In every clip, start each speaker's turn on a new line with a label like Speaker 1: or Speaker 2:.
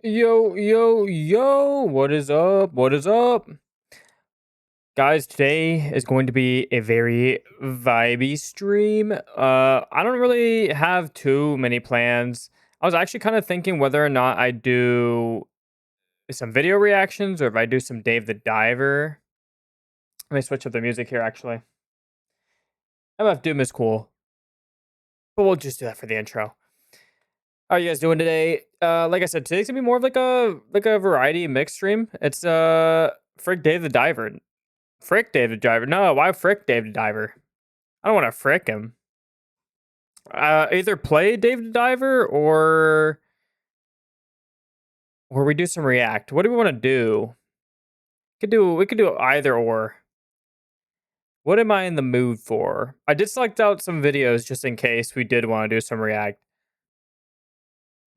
Speaker 1: Yo, yo, yo, what is up? What is up? Guys, today is going to be a very vibey stream. I don't really have too many plans. I was actually kind of thinking whether or not I do some video reactions or if I do some Dave the Diver. Let me switch up the music here actually. MF Doom is cool, but we'll just do that for the intro. How are you guys doing today? Like I said, today's gonna be more of like a variety mix stream. It's Frick Dave the Diver. Frick Dave the Diver. No, why frick Dave the Diver? I don't want to frick him. Either play Dave the Diver or we do some React. What do we want to do? We could do either or. What am I in the mood for? I did select out some videos just in case we did want to do some React.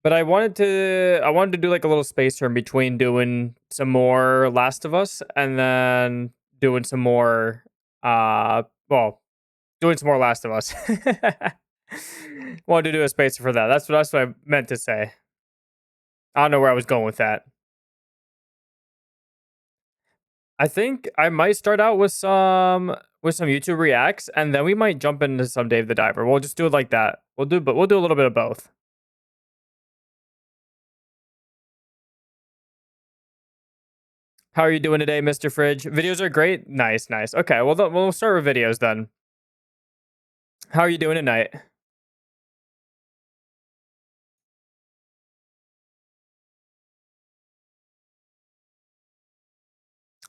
Speaker 1: But I wanted to do like a little spacer in between doing some more Last of Us and then doing some more well, doing some more Last of Us. Wanted to do a spacer for that. That's what I meant to say. I don't know where I was going with that. I think I might start out with some YouTube reacts, and then we might jump into some Dave the Diver. We'll just do it like that. We'll do a little bit of both. How are you doing today, Mr. Fridge? Videos are great. Nice, nice. Okay, well we'll start with videos then. How are you doing tonight?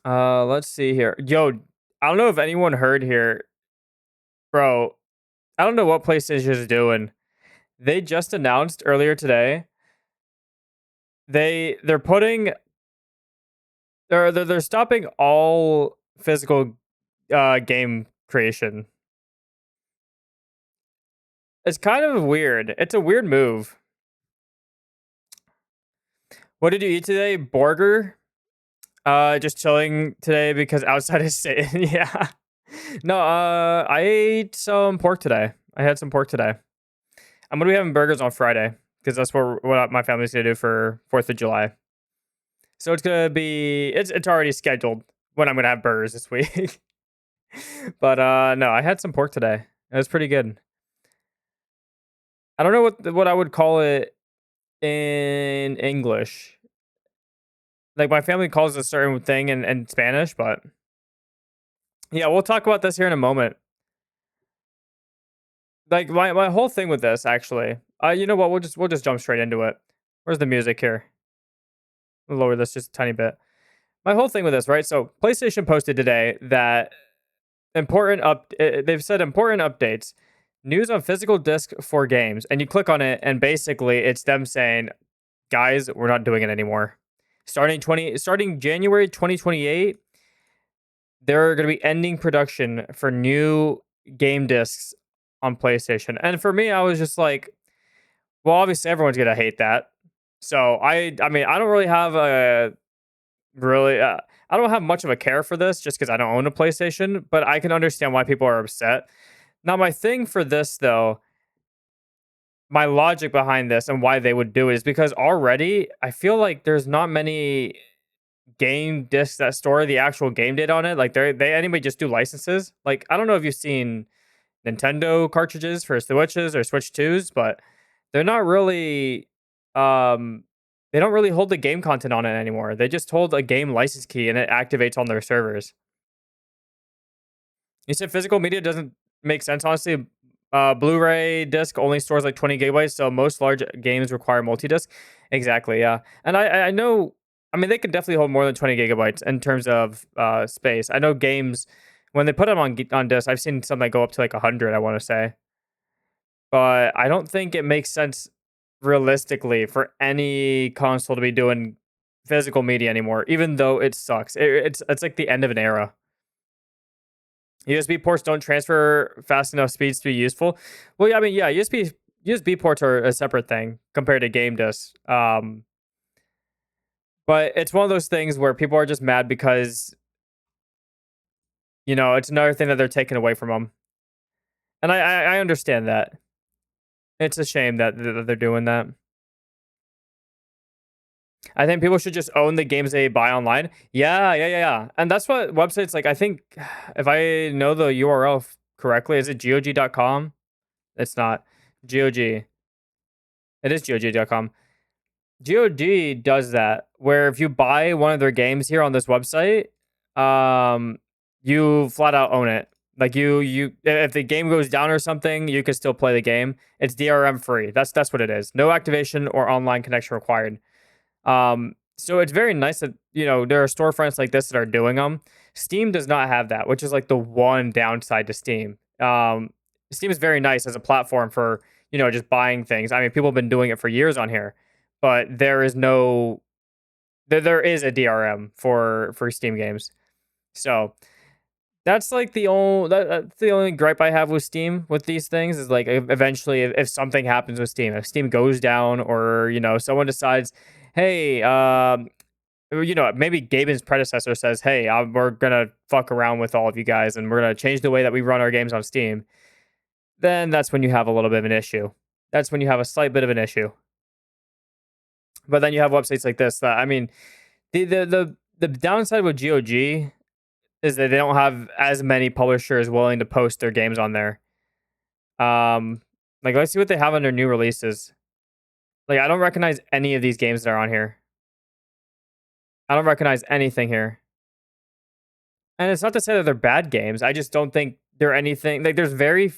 Speaker 1: Let's see here. Yo, I don't know if anyone heard here, bro. I don't know what PlayStation is doing. They just announced earlier today they're putting they're stopping all physical game creation. It's kind of weird. It's a weird move. What did you eat today? Burger? Just chilling today because outside is Satan. Yeah. No, I ate some pork today. I had some pork today. I'm gonna be having burgers on Friday because that's what my family's gonna do for 4th of July. So it's already scheduled when I'm gonna have burgers this week. But no, I had some pork today. It was pretty good. I don't know what I would call it in English. Like my family calls it a certain thing in Spanish, but yeah, we'll talk about this here in a moment. Like my whole thing with this actually. You know what? We'll just jump straight into it. Where's the music here? We'll lower this just a tiny bit. My whole thing with this, right? So PlayStation posted today that they've said important updates, news on physical disc for games, and you click on it, and basically it's them saying, "Guys, we're not doing it anymore. Starting January 2028, they're going to be ending production for new game discs on PlayStation." And for me, I was just like, "Well, obviously everyone's going to hate that." So I mean, I don't really have a really I don't have much of a care for this just because I don't own a PlayStation, but I can understand why people are upset. Now, my thing for this though, my logic behind this and why they would do it is because already I feel like there's not many game discs that store the actual game data on it. Like they anybody just do licenses. Like I don't know if you've seen Nintendo cartridges for Switches or Switch 2s, but they're not really um they don't really hold the game content on it anymore. They just hold a game license key and it activates on their servers. You said physical media doesn't make sense, honestly. Blu-ray disc only stores like 20 gigabytes, so most large games require multi-disc. Exactly, yeah. And I know, I mean, they could definitely hold more than 20 gigabytes in terms of space. I know games when they put them on disc, I've seen some that go up to like 100. I want to say, but I don't think it makes sense realistically for any console to be doing physical media anymore. Even though it sucks, it's like the end of an era. USB ports don't transfer fast enough speeds to be useful. Well, yeah, I mean, yeah, USB ports are a separate thing compared to game discs. But it's one of those things where people are just mad because it's another thing that they're taking away from them, and I understand that. It's a shame that they're doing that. I think people should just own the games they buy online. Yeah. And that's what websites like. I think if I know the URL correctly, is it GOG.com? It's not GOG. It is GOG.com. GOG does that where if you buy one of their games here on this website, you flat out own it. Like you if the game goes down or something, you can still play the game. It's DRM free. That's what it is. No activation or online connection required. So it's very nice that, there are storefronts like this that are doing them. Steam does not have that, which is like the one downside to Steam. Steam is very nice as a platform for, just buying things. I mean, people have been doing it for years on here, but there is there is a DRM for Steam games. So that's like that's the only gripe I have with Steam with these things is like eventually if something happens with Steam, if Steam goes down or someone decides, hey, maybe Gaben's predecessor says, hey, we're gonna fuck around with all of you guys and we're gonna change the way that we run our games on Steam, then that's when you have a little bit of an issue. That's when you have a slight bit of an issue. But then you have websites like this that, I mean, the downside with GOG is that they don't have as many publishers willing to post their games on there. Like let's see what they have under new releases. Like I don't recognize any of these games that are on here. I don't recognize anything here. And it's not to say that they're bad games. I just don't think they're anything like there's very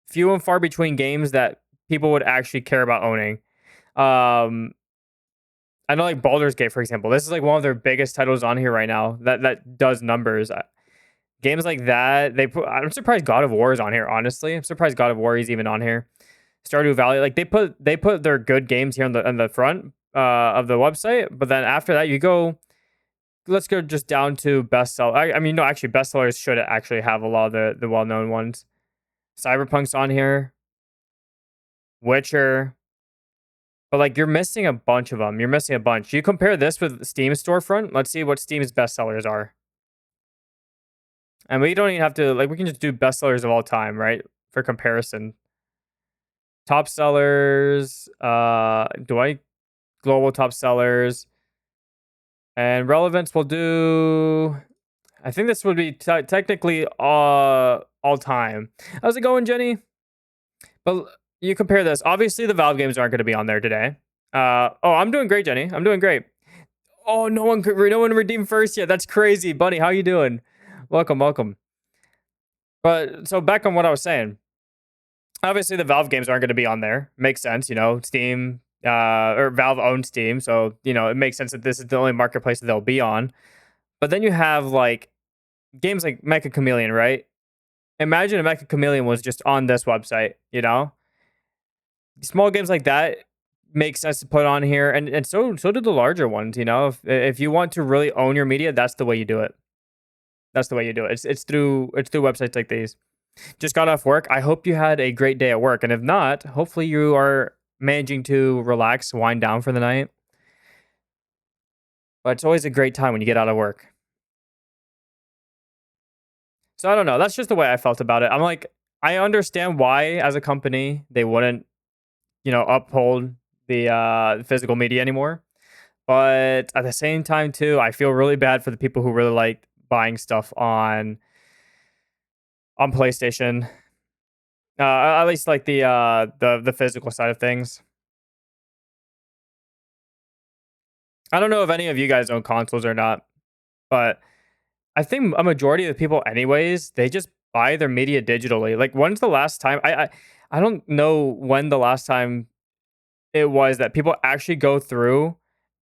Speaker 1: few and far between games that people would actually care about owning. I know like Baldur's Gate, for example. This is like one of their biggest titles on here right now that does numbers. Games like that, I'm surprised God of War is on here, honestly. I'm surprised God of War is even on here. Stardew Valley, like they put their good games here on the front of the website, but then after that let's go just down to bestseller. I mean, no, actually bestsellers should actually have a lot of the well-known ones. Cyberpunk's on here. Witcher. But like you're missing a bunch of them. You're missing a bunch. You compare this with Steam's storefront. Let's see what Steam's bestsellers are. And we don't even have to we can just do bestsellers of all time, right? For comparison. Top sellers, global top sellers. And relevance will do, I think this would be technically all time. How's it going, Jenny? But you compare this. Obviously, the Valve games aren't going to be on there today. I'm doing great, Jenny. I'm doing great. Oh, no one redeemed first yet. That's crazy, Bunny. How you doing? Welcome. But so back on what I was saying. Obviously, the Valve games aren't going to be on there. Makes sense, Steam or Valve owns Steam, so it makes sense that this is the only marketplace that they'll be on. But then you have like games like Mecha Chameleon, right? Imagine if Mecha Chameleon was just on this website, Small games like that make sense to put on here, and so do the larger ones, If you want to really own your media, that's the way you do it. That's the way you do it. It's through websites like these. Just got off work. I hope you had a great day at work, and if not, hopefully you are managing to relax, wind down for the night. But it's always a great time when you get out of work. So I don't know. That's just the way I felt about it. I'm like, I understand why, as a company, they wouldn't, uphold the physical media anymore. But at the same time, too, I feel really bad for the people who really like buying stuff on PlayStation. At least like the physical side of things. I don't know if any of you guys own consoles or not, but I think a majority of the people, anyways, they just buy their media digitally. Like, when's the last time? I don't know when the last time it was that people actually go through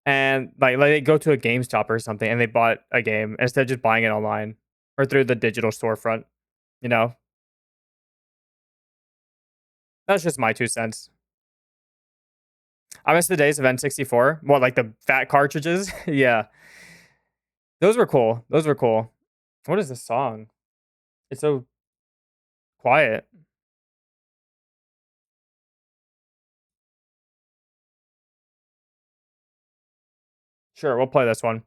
Speaker 1: and like they go to a GameStop or something and they bought a game instead of just buying it online or through the digital storefront. That's just my 2 cents. I miss the days of N64. What, like the fat cartridges? Yeah. Those were cool. What is this song? It's so quiet. Sure, we'll play this one.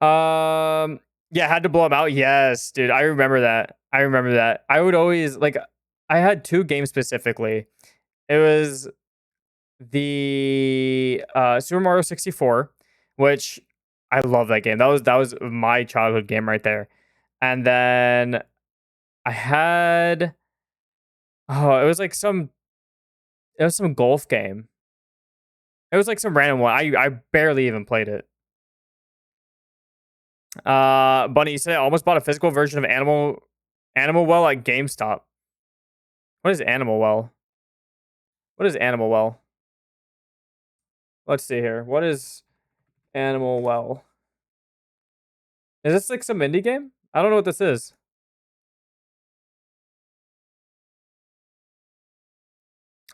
Speaker 1: Yeah, had to blow them out. Yes, dude, I remember that. I would always I had 2 games specifically. It was the Super Mario 64 which I love that game. That was my childhood game right there. And then I had it was like some golf game. It was like some random one. I barely even played it. Bunny, you said I almost bought a physical version of Animal Well at GameStop. What is Animal Well? What is Animal Well? Let's see here. What is Animal Well? Is this like some indie game? I don't know what this is.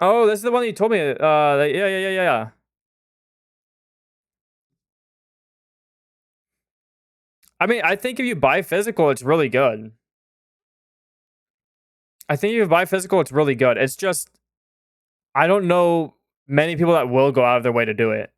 Speaker 1: Oh, this is the one that you told me. Yeah. I mean, I think if you buy physical, it's really good. I think if you buy physical, it's really good. It's just, I don't know many people that will go out of their way to do it.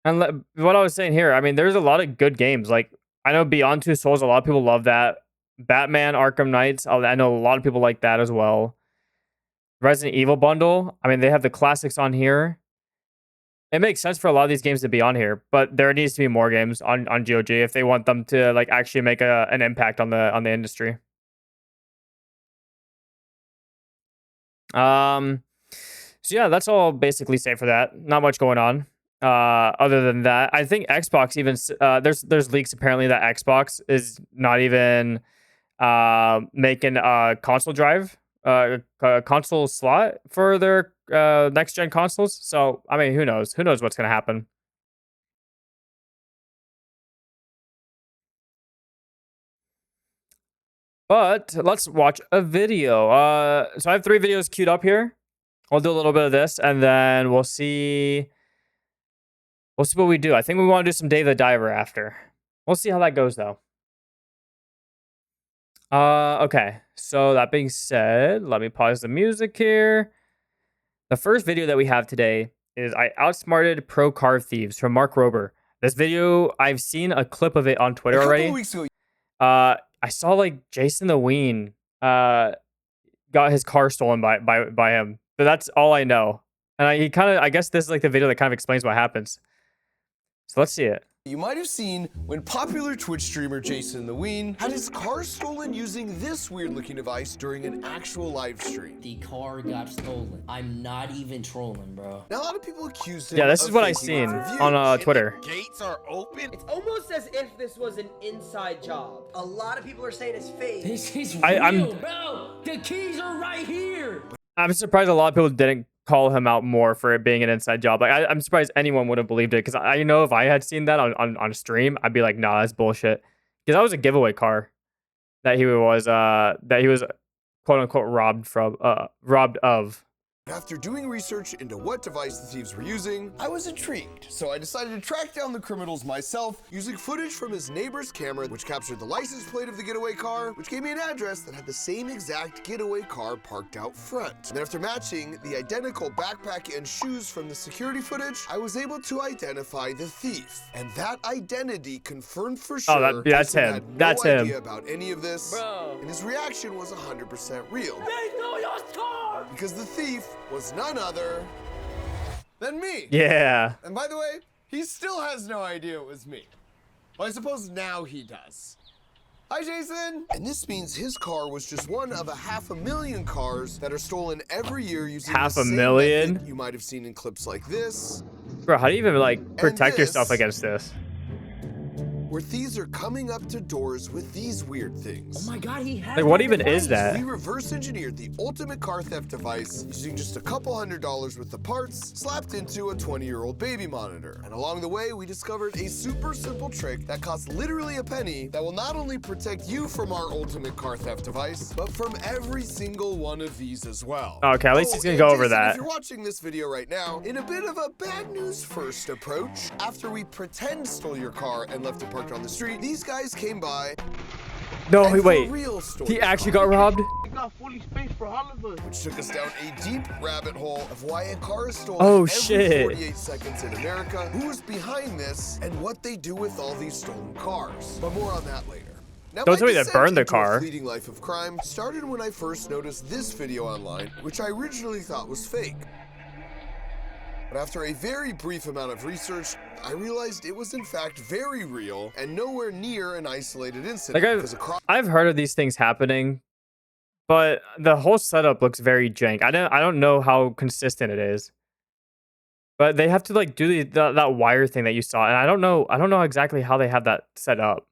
Speaker 1: And what I was saying here, I mean, there's a lot of good games. Like, I know Beyond Two Souls, a lot of people love that. Batman Arkham Knights, I know a lot of people like that as well. Resident Evil bundle, I mean, they have the classics on here. It makes sense for a lot of these games to be on here, but there needs to be more games on GOG if they want them to like actually make an impact on the industry. So yeah, that's all basically say for that. Not much going on. Other than that, I think Xbox even there's leaks apparently that Xbox is not even making a console drive, a console slot for their next gen consoles. So I mean, who knows? Who knows what's gonna happen? But let's watch a video. So I have 3 videos queued up here. I'll do a little bit of this, and then we'll see. We'll see what we do. I think we want to do some Dave the Diver after. We'll see how that goes, though. Okay. So that being said, let me pause the music here. The first video that we have today is I outsmarted pro car thieves from Mark Rober. This video, I've seen a clip of it on Twitter already. Weeks ago. I saw like Jason the Ween got his car stolen by him, but that's all I know. And I guess this is like the video that kind of explains what happens. So let's see it.
Speaker 2: You might have seen when popular Twitch streamer Jason the Ween had his car stolen using this weird looking device during an actual live stream.
Speaker 3: The car got stolen. I'm not even trolling, bro.
Speaker 2: Now a lot of people accuse him.
Speaker 1: Yeah, this is what I've seen on Twitter.
Speaker 2: Gates are open.
Speaker 4: It's almost as if this was an inside job. A lot of people are saying it's fake.
Speaker 3: This is real, bro. The keys are right here.
Speaker 1: I'm surprised a lot of people didn't call him out more for it being an inside job. Like I'm surprised anyone would have believed it, because I know if I had seen that on stream, I'd be like, nah, that's bullshit. Because that was a giveaway car that he was quote unquote robbed of.
Speaker 2: After doing research into what device the thieves were using, I was intrigued, so I decided to track down the criminals myself using footage from his neighbor's camera, which captured the license plate of the getaway car, which gave me an address that had the same exact getaway car parked out front. And then after matching the identical backpack and shoes from the security footage, I was able to identify the thief. And that identity confirmed for sure.
Speaker 1: Oh, that's him.
Speaker 2: Had no
Speaker 1: that's
Speaker 2: idea
Speaker 1: him.
Speaker 2: about any of this,
Speaker 4: Bro.
Speaker 2: and his reaction was 100% real.
Speaker 4: They stole your car!
Speaker 2: Because the thief was none other than me.
Speaker 1: Yeah.
Speaker 2: And by the way, he still has no idea it was me. Well, I suppose now he does. Hi, Jason. And this means his car was just one of 500,000 cars that are stolen every year using the same
Speaker 1: 500,000?
Speaker 2: method you might have seen in clips like this.
Speaker 1: Bro, how do you even like protect yourself against this?
Speaker 2: Where thieves are coming up to doors with these weird things.
Speaker 3: Oh my god, he has
Speaker 1: Like, what even is that?
Speaker 2: We reverse engineered the ultimate car theft device using just a couple $100 worth of parts slapped into a 20-year-old baby monitor. And along the way, we discovered a super simple trick that costs literally a penny that will not only protect you from our ultimate car theft device, but from every single one of these as well.
Speaker 1: Okay, at least he's gonna go over
Speaker 2: Jason,
Speaker 1: that.
Speaker 2: If you're watching this video right now, in a bit of a bad news first approach, after we pretend stole your car and left it parked on the street, these guys came by.
Speaker 1: No,
Speaker 2: and
Speaker 1: wait.
Speaker 2: for real stole
Speaker 1: He
Speaker 2: your
Speaker 1: actually
Speaker 2: car.
Speaker 1: got robbed?
Speaker 5: We got fully space for all of us.
Speaker 2: Which took us down a deep rabbit hole of why a car is stolen
Speaker 1: Oh,
Speaker 2: every
Speaker 1: shit.
Speaker 2: 48 seconds in America, who is behind this, and what they do with all these stolen cars. But more on that later. Now,
Speaker 1: Don't
Speaker 2: my
Speaker 1: tell me they
Speaker 2: descent
Speaker 1: burned the
Speaker 2: into a
Speaker 1: car.
Speaker 2: fleeting life of crime started when I first noticed this video online, which I originally thought was fake. But after a very brief amount of research, I realized it was in fact very real and nowhere near an isolated incident.
Speaker 1: Like
Speaker 2: because across
Speaker 1: I've heard of these things happening, but the whole setup looks very jank. I don't know how consistent it is. But they have to like do that wire thing that you saw, and I don't know exactly how they have that set up.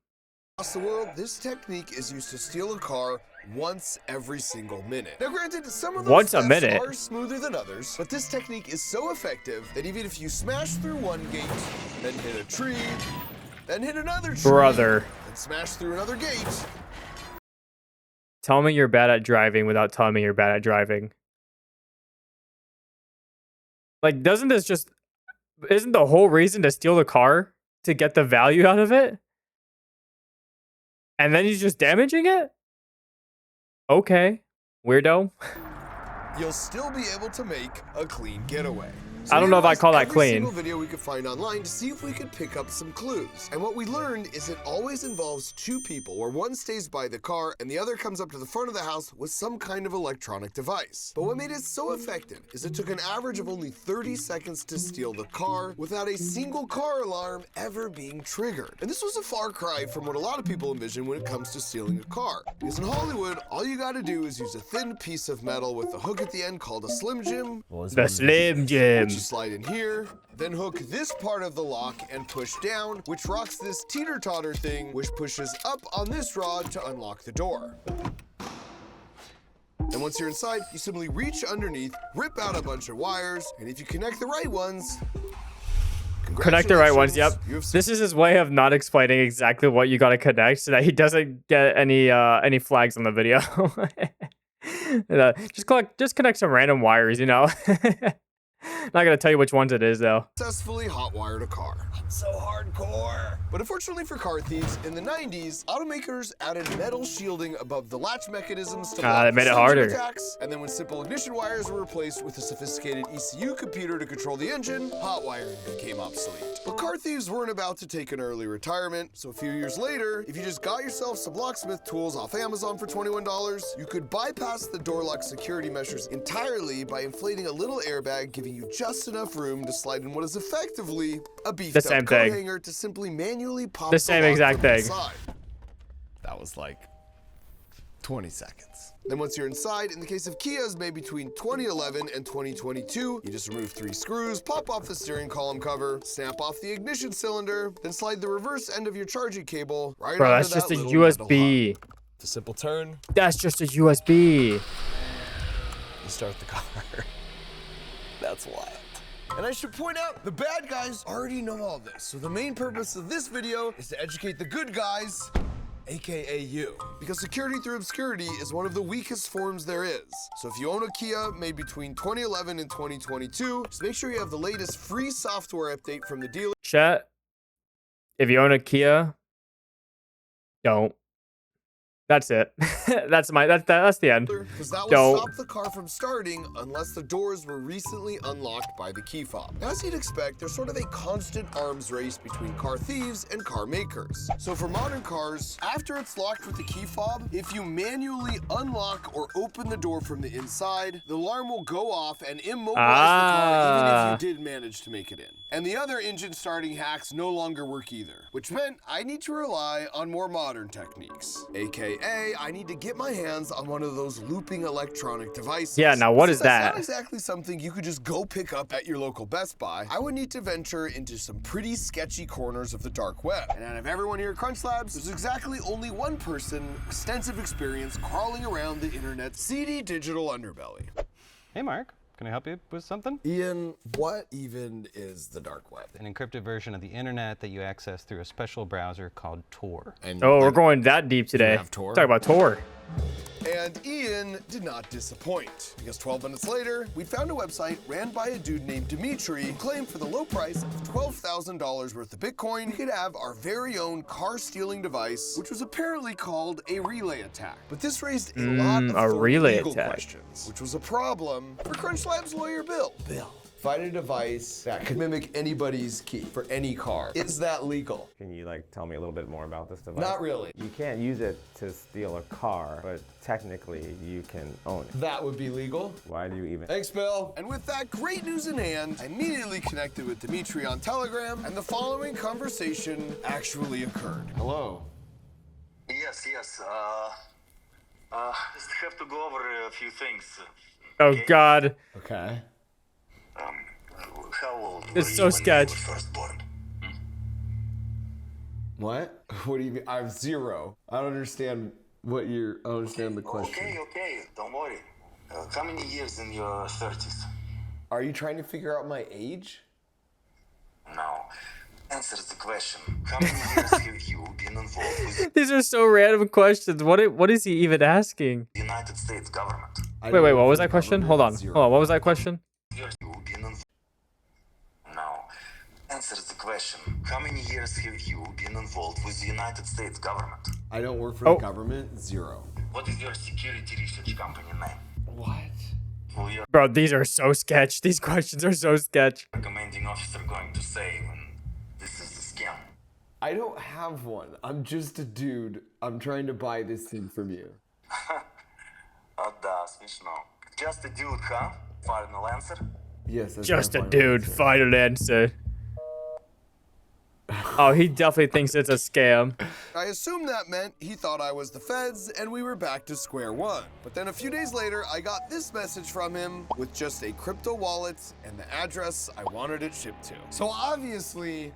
Speaker 2: the world, this technique is used to steal a car once every single minute. Now granted, some of those
Speaker 1: Once a
Speaker 2: thefts
Speaker 1: minute?
Speaker 2: are smoother than others, but this technique is so effective that even if you smash through one gate, then hit a tree, then hit another tree,
Speaker 1: Brother,
Speaker 2: and smash through another gate,
Speaker 1: tell me you're bad at driving without telling me you're bad at driving. Like, isn't the whole reason to steal the car to get the value out of it? And then he's just damaging it? Okay, weirdo.
Speaker 2: you'll still be able to make a clean getaway.
Speaker 1: I don't know if I call that
Speaker 2: every
Speaker 1: clean.
Speaker 2: Single video we could find online to see if we could pick up some clues. And what we learned is it always involves two people, where one stays by the car and the other comes up to the front of the house with some kind of electronic device. But what made it so effective is it took an average of only 30 seconds to steal the car without a single car alarm ever being triggered. And this was a far cry from what a lot of people envision when it comes to stealing a car. Because in Hollywood, all you gotta do is use a thin piece of metal with a hook at the end called a Slim Jim.
Speaker 1: The Slim Jim.
Speaker 2: You slide in here, then hook this part of the lock and push down, which rocks this teeter-totter thing, which pushes up on this rod to unlock the door. And once you're inside, you simply reach underneath, rip out a bunch of wires, and if you connect the right ones,
Speaker 1: Connect the right ones, yep.
Speaker 2: you have
Speaker 1: This is his way of not explaining exactly what you gotta connect so that he doesn't get any flags on the video. Just connect some random wires, you know. Not gonna tell you which ones it is though.
Speaker 2: successfully hotwired a car. I'm so hardcore. But unfortunately for car thieves, in the 90s, automakers added metal shielding above the latch mechanisms to block
Speaker 1: they made it
Speaker 2: Slim Jim
Speaker 1: harder.
Speaker 2: attacks. And then when simple ignition wires were replaced with a sophisticated ECU computer to control the engine, hot wiring became obsolete. But car thieves weren't about to take an early retirement, so a few years later, if you just got yourself some locksmith tools off Amazon for $21, you could bypass the door lock security measures entirely by inflating a little airbag, giving you just enough room to slide in what is effectively a beefed
Speaker 1: The
Speaker 2: up
Speaker 1: same
Speaker 2: coat
Speaker 1: thing.
Speaker 2: hanger to simply manually pop
Speaker 1: The same
Speaker 2: lock
Speaker 1: exact
Speaker 2: from
Speaker 1: thing.
Speaker 2: inside. That was like 20 seconds. Then once you're inside, in the case of Kias made between 2011 and 2022, you just remove 3 screws, pop off the steering column cover, snap off the ignition cylinder, then slide the reverse end of your charging cable right
Speaker 1: Bro,
Speaker 2: onto
Speaker 1: that's just
Speaker 2: that
Speaker 1: a
Speaker 2: little metal
Speaker 1: USB.
Speaker 2: hub. It's a simple turn,
Speaker 1: That's just a USB.
Speaker 2: you start the car. That's wild. And I should point out, the bad guys already know all this. So the main purpose of this video is to educate the good guys, AKA you. Because security through obscurity is one of the weakest forms there is. So if you own a Kia made between 2011 and 2022, just make sure you have the latest free software update from the dealer.
Speaker 1: Chat, if you own a Kia, don't. That's it. that's the end.
Speaker 2: Because that will
Speaker 1: Don't.
Speaker 2: stop the car from starting unless the doors were recently unlocked by the key fob. As you'd expect, there's sort of a constant arms race between car thieves and car makers. So for modern cars, after it's locked with the key fob, if you manually unlock or open the door from the inside, the alarm will go off and immobilize the car even if you did manage to make it in. And the other engine starting hacks no longer work either, which meant I need to rely on more modern techniques, aka I need to get my hands on one of those looping electronic devices.
Speaker 1: Yeah, now what
Speaker 2: Since
Speaker 1: is
Speaker 2: that's
Speaker 1: that?
Speaker 2: not exactly something you could just go pick up at your local Best Buy. I would need to venture into some pretty sketchy corners of the dark web. And out of everyone here at Crunch Labs, there's exactly only one person with extensive experience crawling around the internet's seedy digital underbelly.
Speaker 6: Hey Mark, can I help you with something?
Speaker 2: Ian, what even is the dark web?
Speaker 6: An encrypted version of the internet that you access through a special browser called Tor.
Speaker 2: And
Speaker 1: Oh, we're going that deep today.
Speaker 2: have Tor?
Speaker 1: Talk about Tor.
Speaker 2: And Ian did not disappoint, because 12 minutes later, we found a website ran by a dude named Dimitri who claimed for the low price of $12,000 worth of Bitcoin, we could have our very own car stealing device, which was apparently called a relay attack. But this raised a lot of
Speaker 1: a relay
Speaker 2: legal
Speaker 1: attack.
Speaker 2: questions, which was a problem for Crunch Labs lawyer Bill. Find a device that could mimic anybody's key for any car. Is that legal?
Speaker 7: Can you like tell me a little bit more about this device?
Speaker 2: Not really.
Speaker 7: You can't use it to steal a car, but technically you can own it.
Speaker 2: That would be legal.
Speaker 7: Why do you even?
Speaker 2: Thanks, Bill. And with that great news in hand, I immediately connected with Dimitri on Telegram, and the following conversation actually occurred. Hello.
Speaker 8: Yes. Just have to go over a few things.
Speaker 1: Oh God.
Speaker 2: Okay.
Speaker 8: How old
Speaker 1: It's
Speaker 8: were
Speaker 1: so
Speaker 8: you when you were
Speaker 1: sketch.
Speaker 8: first born?
Speaker 2: What? What do you mean? I'm 0. I don't understand I don't understand the question.
Speaker 8: Okay, don't worry. How many years in your 30s?
Speaker 2: Are you trying to figure out my age?
Speaker 8: No. Answer the question. How many years have you been involved with
Speaker 1: These are so random questions. What is he even asking?
Speaker 8: the United States government?
Speaker 2: I
Speaker 1: Wait,
Speaker 2: don't
Speaker 1: what
Speaker 2: know
Speaker 1: was
Speaker 2: for
Speaker 1: that question?
Speaker 2: government,
Speaker 1: Hold on.
Speaker 2: 0.
Speaker 1: Hold on. What was that question?
Speaker 8: Years you been involved? No. Answer the question. How many years have you been involved with the United States government?
Speaker 2: I don't work for
Speaker 1: Oh.
Speaker 2: the government. 0.
Speaker 8: What is your security research company name?
Speaker 2: What?
Speaker 8: Will your
Speaker 1: Bro, these are so sketch. These questions are so sketch.
Speaker 8: commanding officer going to say when this is a scam?
Speaker 2: I don't have one. I'm just a dude. I'm trying to buy this thing from you.
Speaker 8: Да, смешно. Just a dude, huh? Final answer?
Speaker 2: Yes, that's
Speaker 1: Just
Speaker 2: my
Speaker 1: a
Speaker 2: final
Speaker 1: dude.
Speaker 2: answer.
Speaker 1: Final answer. Oh, he definitely thinks it's a scam.
Speaker 2: I assumed that meant he thought I was the feds and we were back to square one. But then a few days later, I got this message from him with just a crypto wallet and the address I wanted it shipped to. So obviously,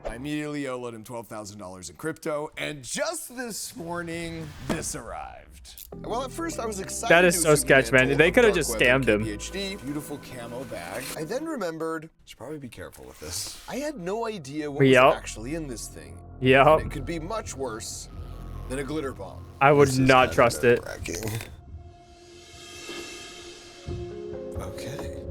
Speaker 2: I immediately owed him $12,000 in crypto, and just this morning, this arrived. Well, at first I was excited.
Speaker 1: That is
Speaker 2: it
Speaker 1: so
Speaker 2: was a
Speaker 1: sketch, man.
Speaker 2: mantle
Speaker 1: They
Speaker 2: of
Speaker 1: could have
Speaker 2: dark
Speaker 1: just
Speaker 2: web
Speaker 1: scammed him.
Speaker 2: KPHD, beautiful camo bag. I then remembered, should probably be careful with this. I had no idea what
Speaker 1: Yup.
Speaker 2: was actually in this thing.
Speaker 1: Yup.
Speaker 2: It could be much worse than a glitter bomb.
Speaker 1: I would
Speaker 2: This is
Speaker 1: not
Speaker 2: kinda
Speaker 1: trust it.
Speaker 2: nerve-wracking. Okay.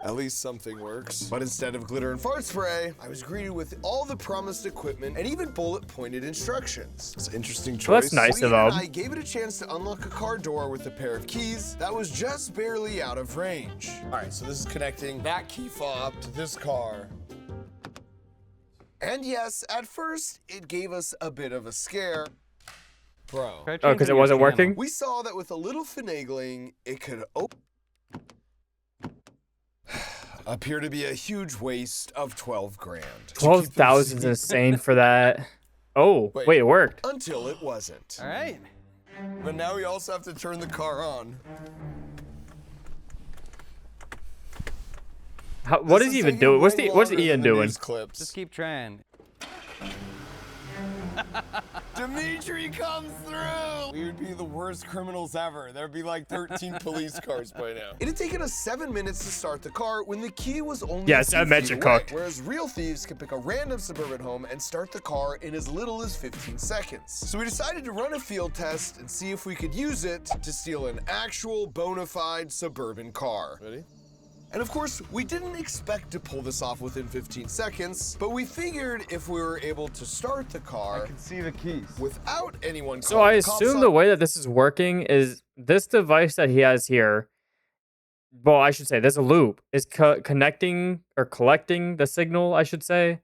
Speaker 2: At least something works. But instead of glitter and fart spray, I was greeted with all the promised equipment and even bullet-pointed instructions. It's an interesting choice.
Speaker 1: Well, that's nice
Speaker 2: So
Speaker 1: of
Speaker 2: Ian and
Speaker 1: them.
Speaker 2: I gave it a chance to unlock a car door with a pair of keys that was just barely out of range. All right, so this is connecting that key fob to this car. And yes, at first, it gave us a bit of a scare. Bro.
Speaker 6: Try
Speaker 1: Oh, because
Speaker 6: changing
Speaker 1: it
Speaker 6: your
Speaker 1: wasn't
Speaker 6: channel.
Speaker 1: working?
Speaker 2: We saw that with a little finagling, it could appear to be a huge waste of 12 grand.
Speaker 1: 12,000 is insane for that. Oh, wait, it worked.
Speaker 2: Until it wasn't.
Speaker 6: All right.
Speaker 2: But now we also have to turn the car on.
Speaker 1: What is he even doing? What's Ian doing?
Speaker 2: Clips.
Speaker 6: Just keep trying.
Speaker 2: Dimitri comes through! We would be the worst criminals ever. There'd be like 13 police cars by now. It had taken us 7 minutes to start the car when the key was only
Speaker 1: Yeah,
Speaker 2: a few
Speaker 1: 7 minutes
Speaker 2: feet
Speaker 1: you're
Speaker 2: away,
Speaker 1: cooked.
Speaker 2: Whereas real thieves can pick a random suburban home and start the car in as little as 15 seconds. So we decided to run a field test and see if we could use it to steal an actual bona fide suburban car. Ready? And of course, we didn't expect to pull this off within 15 seconds, but we figured if we were able to start the car
Speaker 5: See the keys.
Speaker 2: without anyone
Speaker 1: So
Speaker 2: calling
Speaker 1: I
Speaker 2: the cops
Speaker 1: assume
Speaker 2: on
Speaker 1: the way that this is working is this device that he has here. Well, I should say there's a loop is connecting or collecting the signal. I should say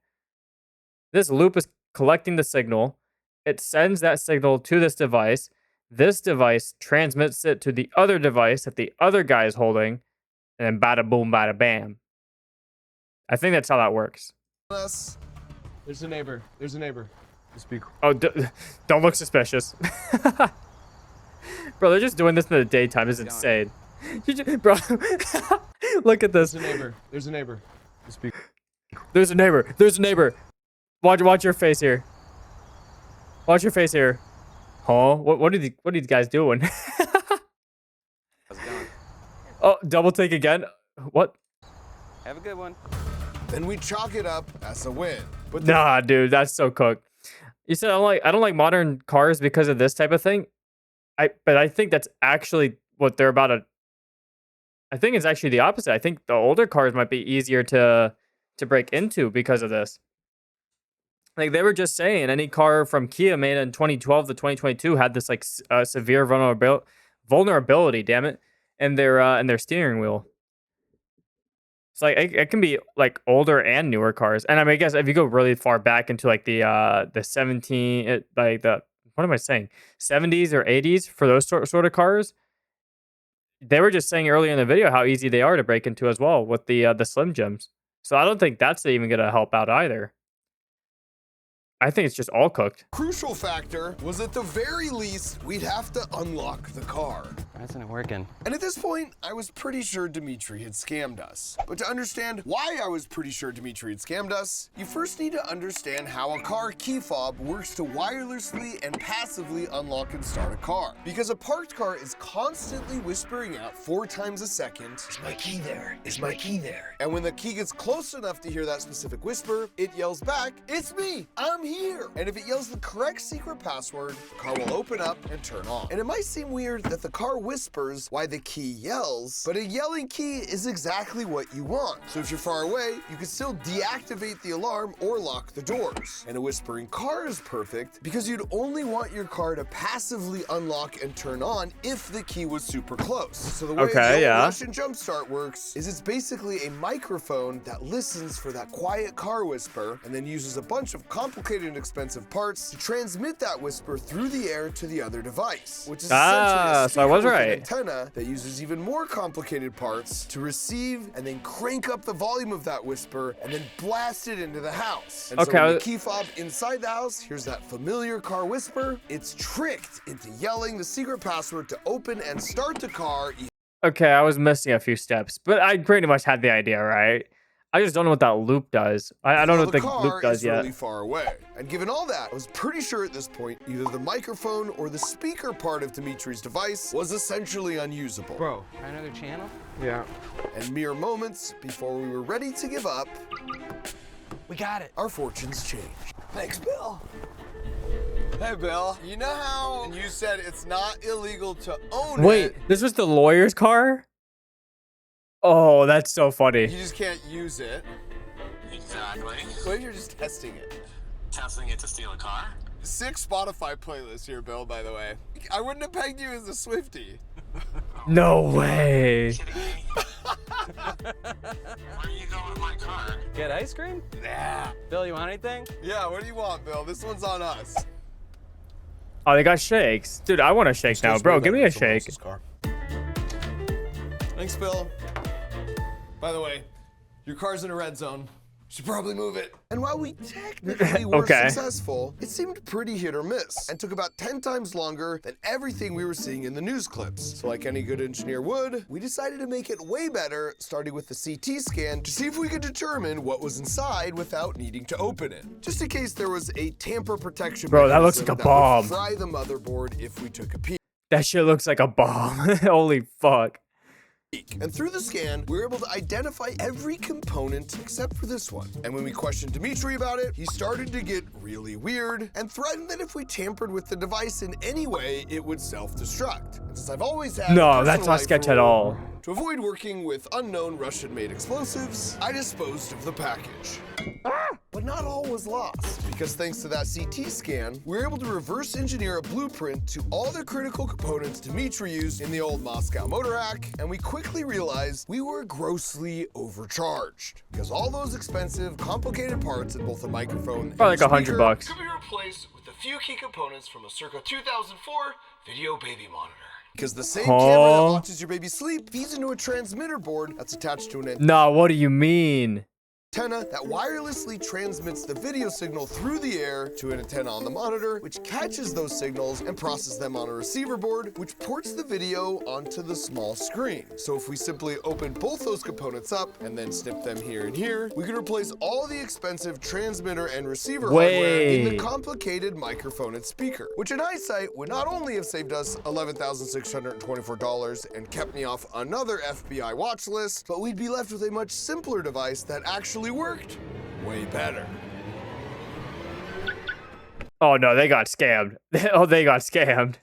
Speaker 1: this loop is collecting the signal. It sends that signal to this device. This device transmits it to the other device that the other guy is holding, and then bada boom, bada bam. I think that's how that works.
Speaker 2: us.
Speaker 5: There's a neighbor. There's a neighbor. Just be
Speaker 1: Oh, don't look suspicious. Bro, they're just doing this in the daytime. It's insane. Bro, look at this.
Speaker 5: There's a neighbor. There's a neighbor. Just be
Speaker 1: There's a neighbor. There's a neighbor. Watch your face here. Watch your face here. Huh? What are these guys doing?
Speaker 6: How's it going?
Speaker 1: Oh, double take again. What?
Speaker 6: Have a good one.
Speaker 2: Then we chalk it up as a win. But
Speaker 1: Nah, dude, that's so cooked. You said I don't like modern cars because of this type of thing. But I think that's actually what they're about to. I think it's actually the opposite. I think the older cars might be easier to break into because of this. Like they were just saying, any car from Kia made in 2012 to 2022 had this like severe vulnerability, damn it, in their steering wheel. It's like it can be like older and newer cars. And I mean, I guess if you go really far back into like the 17 like the what am I saying? 70s or 80s for those sort of cars, they were just saying earlier in the video how easy they are to break into as well with the Slim Jims. So I don't think that's even going to help out either. I think it's just all cooked.
Speaker 2: Crucial factor was at the very least, we'd have to unlock the car.
Speaker 6: Why isn't it working?
Speaker 2: And at this point, I was pretty sure Dimitri had scammed us. But to understand why I was pretty sure Dimitri had scammed us, you first need to understand how a car key fob works to wirelessly and passively unlock and start a car. Because a parked car is constantly whispering out 4 times a second, "Is my key there? Is my key there?" And when the key gets close enough to hear that specific whisper, it yells back, "It's me, I'm here." And if it yells the correct secret password, the car will open up and turn on. And it might seem weird that the car whispers why the key yells, but a yelling key is exactly what you want. So if you're far away, you can still deactivate the alarm or lock the doors. And a whispering car is perfect because you'd only want your car to passively unlock and turn on if the key was super close. So the way the old Russian Jumpstart works is it's basically a microphone that listens for that quiet car whisper and then uses a bunch of complicated and expensive parts to transmit that whisper through the air to the other device, which is essentially a
Speaker 1: so I was
Speaker 2: speaker with an
Speaker 1: right.
Speaker 2: antenna that uses even more complicated parts to receive and then crank up the volume of that whisper and then blast it into the house. And so when the key fob inside the house hears that familiar car whisper, it's tricked into yelling the secret password to open and start the car.
Speaker 1: Okay, I was missing a few steps, but I pretty much had the idea, right? I just don't know what that loop does. I don't know what the loop does yet.
Speaker 2: Really far away. And given all that, I was pretty sure at this point either the microphone or the speaker part of Dimitri's device was essentially unusable.
Speaker 5: Bro.
Speaker 6: Try another channel?
Speaker 5: Yeah.
Speaker 2: And mere moments before we were ready to give up,
Speaker 6: We got it.
Speaker 2: our fortunes changed. Thanks, Bill. Hey, Bill. You know how you said it's not illegal to own it?
Speaker 1: Wait, this was the lawyer's car? Oh, that's so funny.
Speaker 2: You just can't use it.
Speaker 8: Exactly.
Speaker 2: What if you're just testing it?
Speaker 8: Testing it to steal a car?
Speaker 2: 6 Spotify playlists here, Bill, by the way. I wouldn't have pegged you as a Swiftie.
Speaker 1: No way.
Speaker 8: Kidding me? Where are you going with my car?
Speaker 6: Get ice cream?
Speaker 2: Yeah.
Speaker 6: Bill, you want anything?
Speaker 2: Yeah, what do you want, Bill? This one's on us.
Speaker 1: Oh, they got shakes. Dude, I want a shake now. Bro, give me a shake.
Speaker 2: Thanks, Bill. By the way, your car's in a red zone. Should probably move it. And while we technically were successful, it seemed pretty hit or miss and took about 10 times longer than everything we were seeing in the news clips. So like any good engineer would, we decided to make it way better, starting with the CT scan to see if we could determine what was inside without needing to open it. Just in case there was a tamper protection
Speaker 1: Bro, that looks like a
Speaker 2: mechanism
Speaker 1: bomb.
Speaker 2: would fry the motherboard if we took a peek.
Speaker 1: That shit looks like a bomb. Holy fuck.
Speaker 2: And through the scan, we were able to identify every component except for this one. And when we questioned Dimitri about it, he started to get really weird and threatened that if we tampered with the device in any way, it would self-destruct. And since I've always had
Speaker 1: No, that's not sketch at all.
Speaker 2: To avoid working with unknown Russian-made explosives, I disposed of the package. But not all was lost, because thanks to that CT scan, we were able to reverse engineer a blueprint to all the critical components Dimitri used in the old Moscow motor hack, and we quickly realized we were grossly overcharged, because all those expensive, complicated parts in both the microphone
Speaker 1: Probably
Speaker 2: and
Speaker 1: like
Speaker 2: the
Speaker 1: $100
Speaker 2: speaker
Speaker 1: bucks.
Speaker 2: could be replaced with a few key components from a circa 2004 video baby monitor. Because the same camera that watches your baby sleep feeds into a transmitter board that's attached to an
Speaker 1: Nah, what do you mean?
Speaker 2: antenna that wirelessly transmits the video signal through the air to an antenna on the monitor, which catches those signals and processes them on a receiver board, which ports the video onto the small screen. So if we simply open both those components up and then snip them here and here, we can replace all the expensive transmitter and receiver hardware in the complicated microphone and speaker, which in hindsight would not only have saved us $11,624 and kept me off another FBI watch list, but we'd be left with a much simpler device that actually worked way better.
Speaker 1: Oh no, they got scammed. Oh, they got scammed.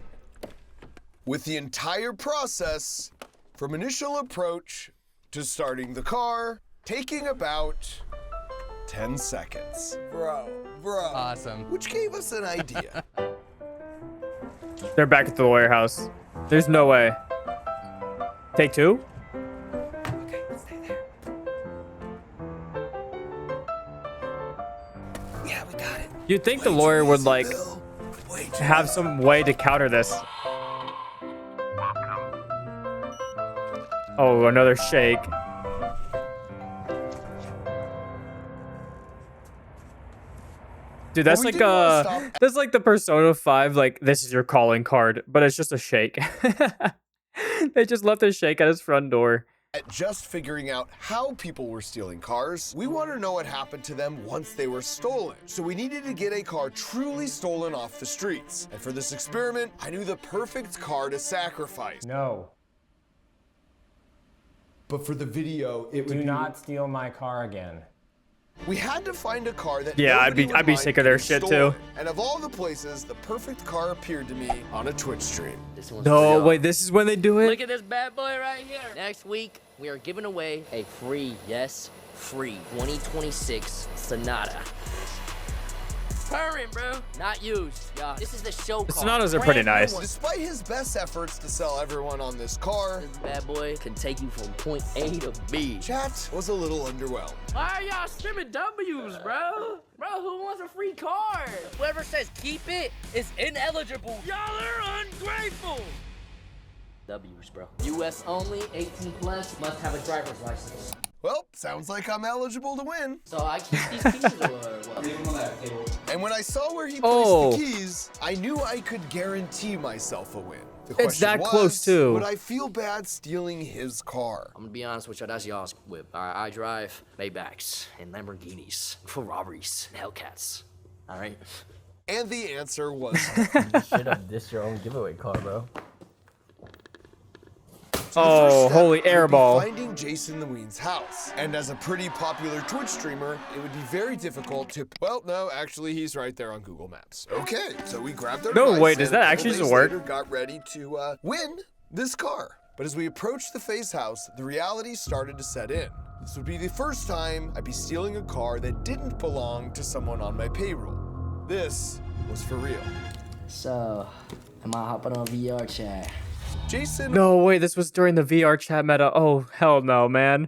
Speaker 2: With the entire process, from initial approach to starting the car, taking about 10 seconds. Bro.
Speaker 6: Awesome.
Speaker 2: Which gave us an idea.
Speaker 1: They're back at the lawyer house. There's no way. Take two?
Speaker 4: Okay, stay there. Yeah, we got it.
Speaker 1: You'd think the lawyer would like have some way to counter this. Oh, another shake. Dude, that's
Speaker 2: we
Speaker 1: like
Speaker 2: didn't wanna stop-
Speaker 1: that's like the Persona 5, like, this is your calling card, but it's just a shake. They just left a shake at his front door.
Speaker 2: At just figuring out how people were stealing cars, we want to know what happened to them once they were stolen. So we needed to get a car truly stolen off the streets. And for this experiment, I knew the perfect car to sacrifice.
Speaker 7: No,
Speaker 2: But for the video, it would
Speaker 7: do
Speaker 2: be...
Speaker 7: not steal my car again.
Speaker 2: We had to find a car that
Speaker 1: Yeah, I'd
Speaker 2: nobody
Speaker 1: be-
Speaker 2: would
Speaker 1: I'd be
Speaker 2: mind
Speaker 1: sick of their
Speaker 2: getting
Speaker 1: shit, too.
Speaker 2: stolen. And of all the places, the perfect car appeared to me on a Twitch stream.
Speaker 3: This one's
Speaker 1: No,
Speaker 3: for
Speaker 1: wait, this is when they do
Speaker 3: Look
Speaker 1: it?
Speaker 3: at this bad boy right here. Next week, we are giving away a free, yes, free 2026 Sonata. Current, bro. Not used, y'all. This is the show
Speaker 1: The
Speaker 3: car.
Speaker 1: Sonatas are pretty
Speaker 3: Brand new
Speaker 1: nice.
Speaker 3: one.
Speaker 2: Despite his best efforts to sell everyone on this car,
Speaker 3: This bad boy can take you from point A to B.
Speaker 2: chat was a little underwhelmed.
Speaker 3: Why are y'all spamming W's, bro? Bro, who wants a free car? Whoever says keep it is ineligible. Y'all are ungrateful. W's, bro. US only, 18 plus, must have a driver's license.
Speaker 2: Well, sounds like I'm eligible to win.
Speaker 3: So I keep these keys or what? Leave them on that table.
Speaker 2: And when I saw where he placed
Speaker 1: Oh.
Speaker 2: the keys, I knew I could guarantee myself a win. The
Speaker 1: It's
Speaker 2: question
Speaker 1: that
Speaker 2: was,
Speaker 1: close, too.
Speaker 2: would I feel bad stealing his car?
Speaker 3: I'm gonna be honest with you, that's y'all's whip. I drive Maybachs and Lamborghinis, Ferraris, and Hellcats. All right.
Speaker 2: And the answer was
Speaker 9: Should have this your own giveaway car, bro.
Speaker 1: Oh, holy
Speaker 2: would be
Speaker 1: airball.
Speaker 2: finding Jason the Ween's house. And as a pretty popular Twitch streamer, it would be very difficult to... Well, no, actually, he's right there on Google Maps. Okay, so we grabbed our
Speaker 1: No,
Speaker 2: device
Speaker 1: wait, does
Speaker 2: and
Speaker 1: that
Speaker 2: a couple
Speaker 1: actually
Speaker 2: days
Speaker 1: just work?
Speaker 2: later got ready to win this car. But as we approached the Faze house, the reality started to set in. This would be the first time I'd be stealing a car that didn't belong to someone on my payroll. This was for real.
Speaker 3: So, am I hopping on VR chat?
Speaker 2: Jason
Speaker 1: No, wait, this was during the VR chat meta. Oh, hell no, man.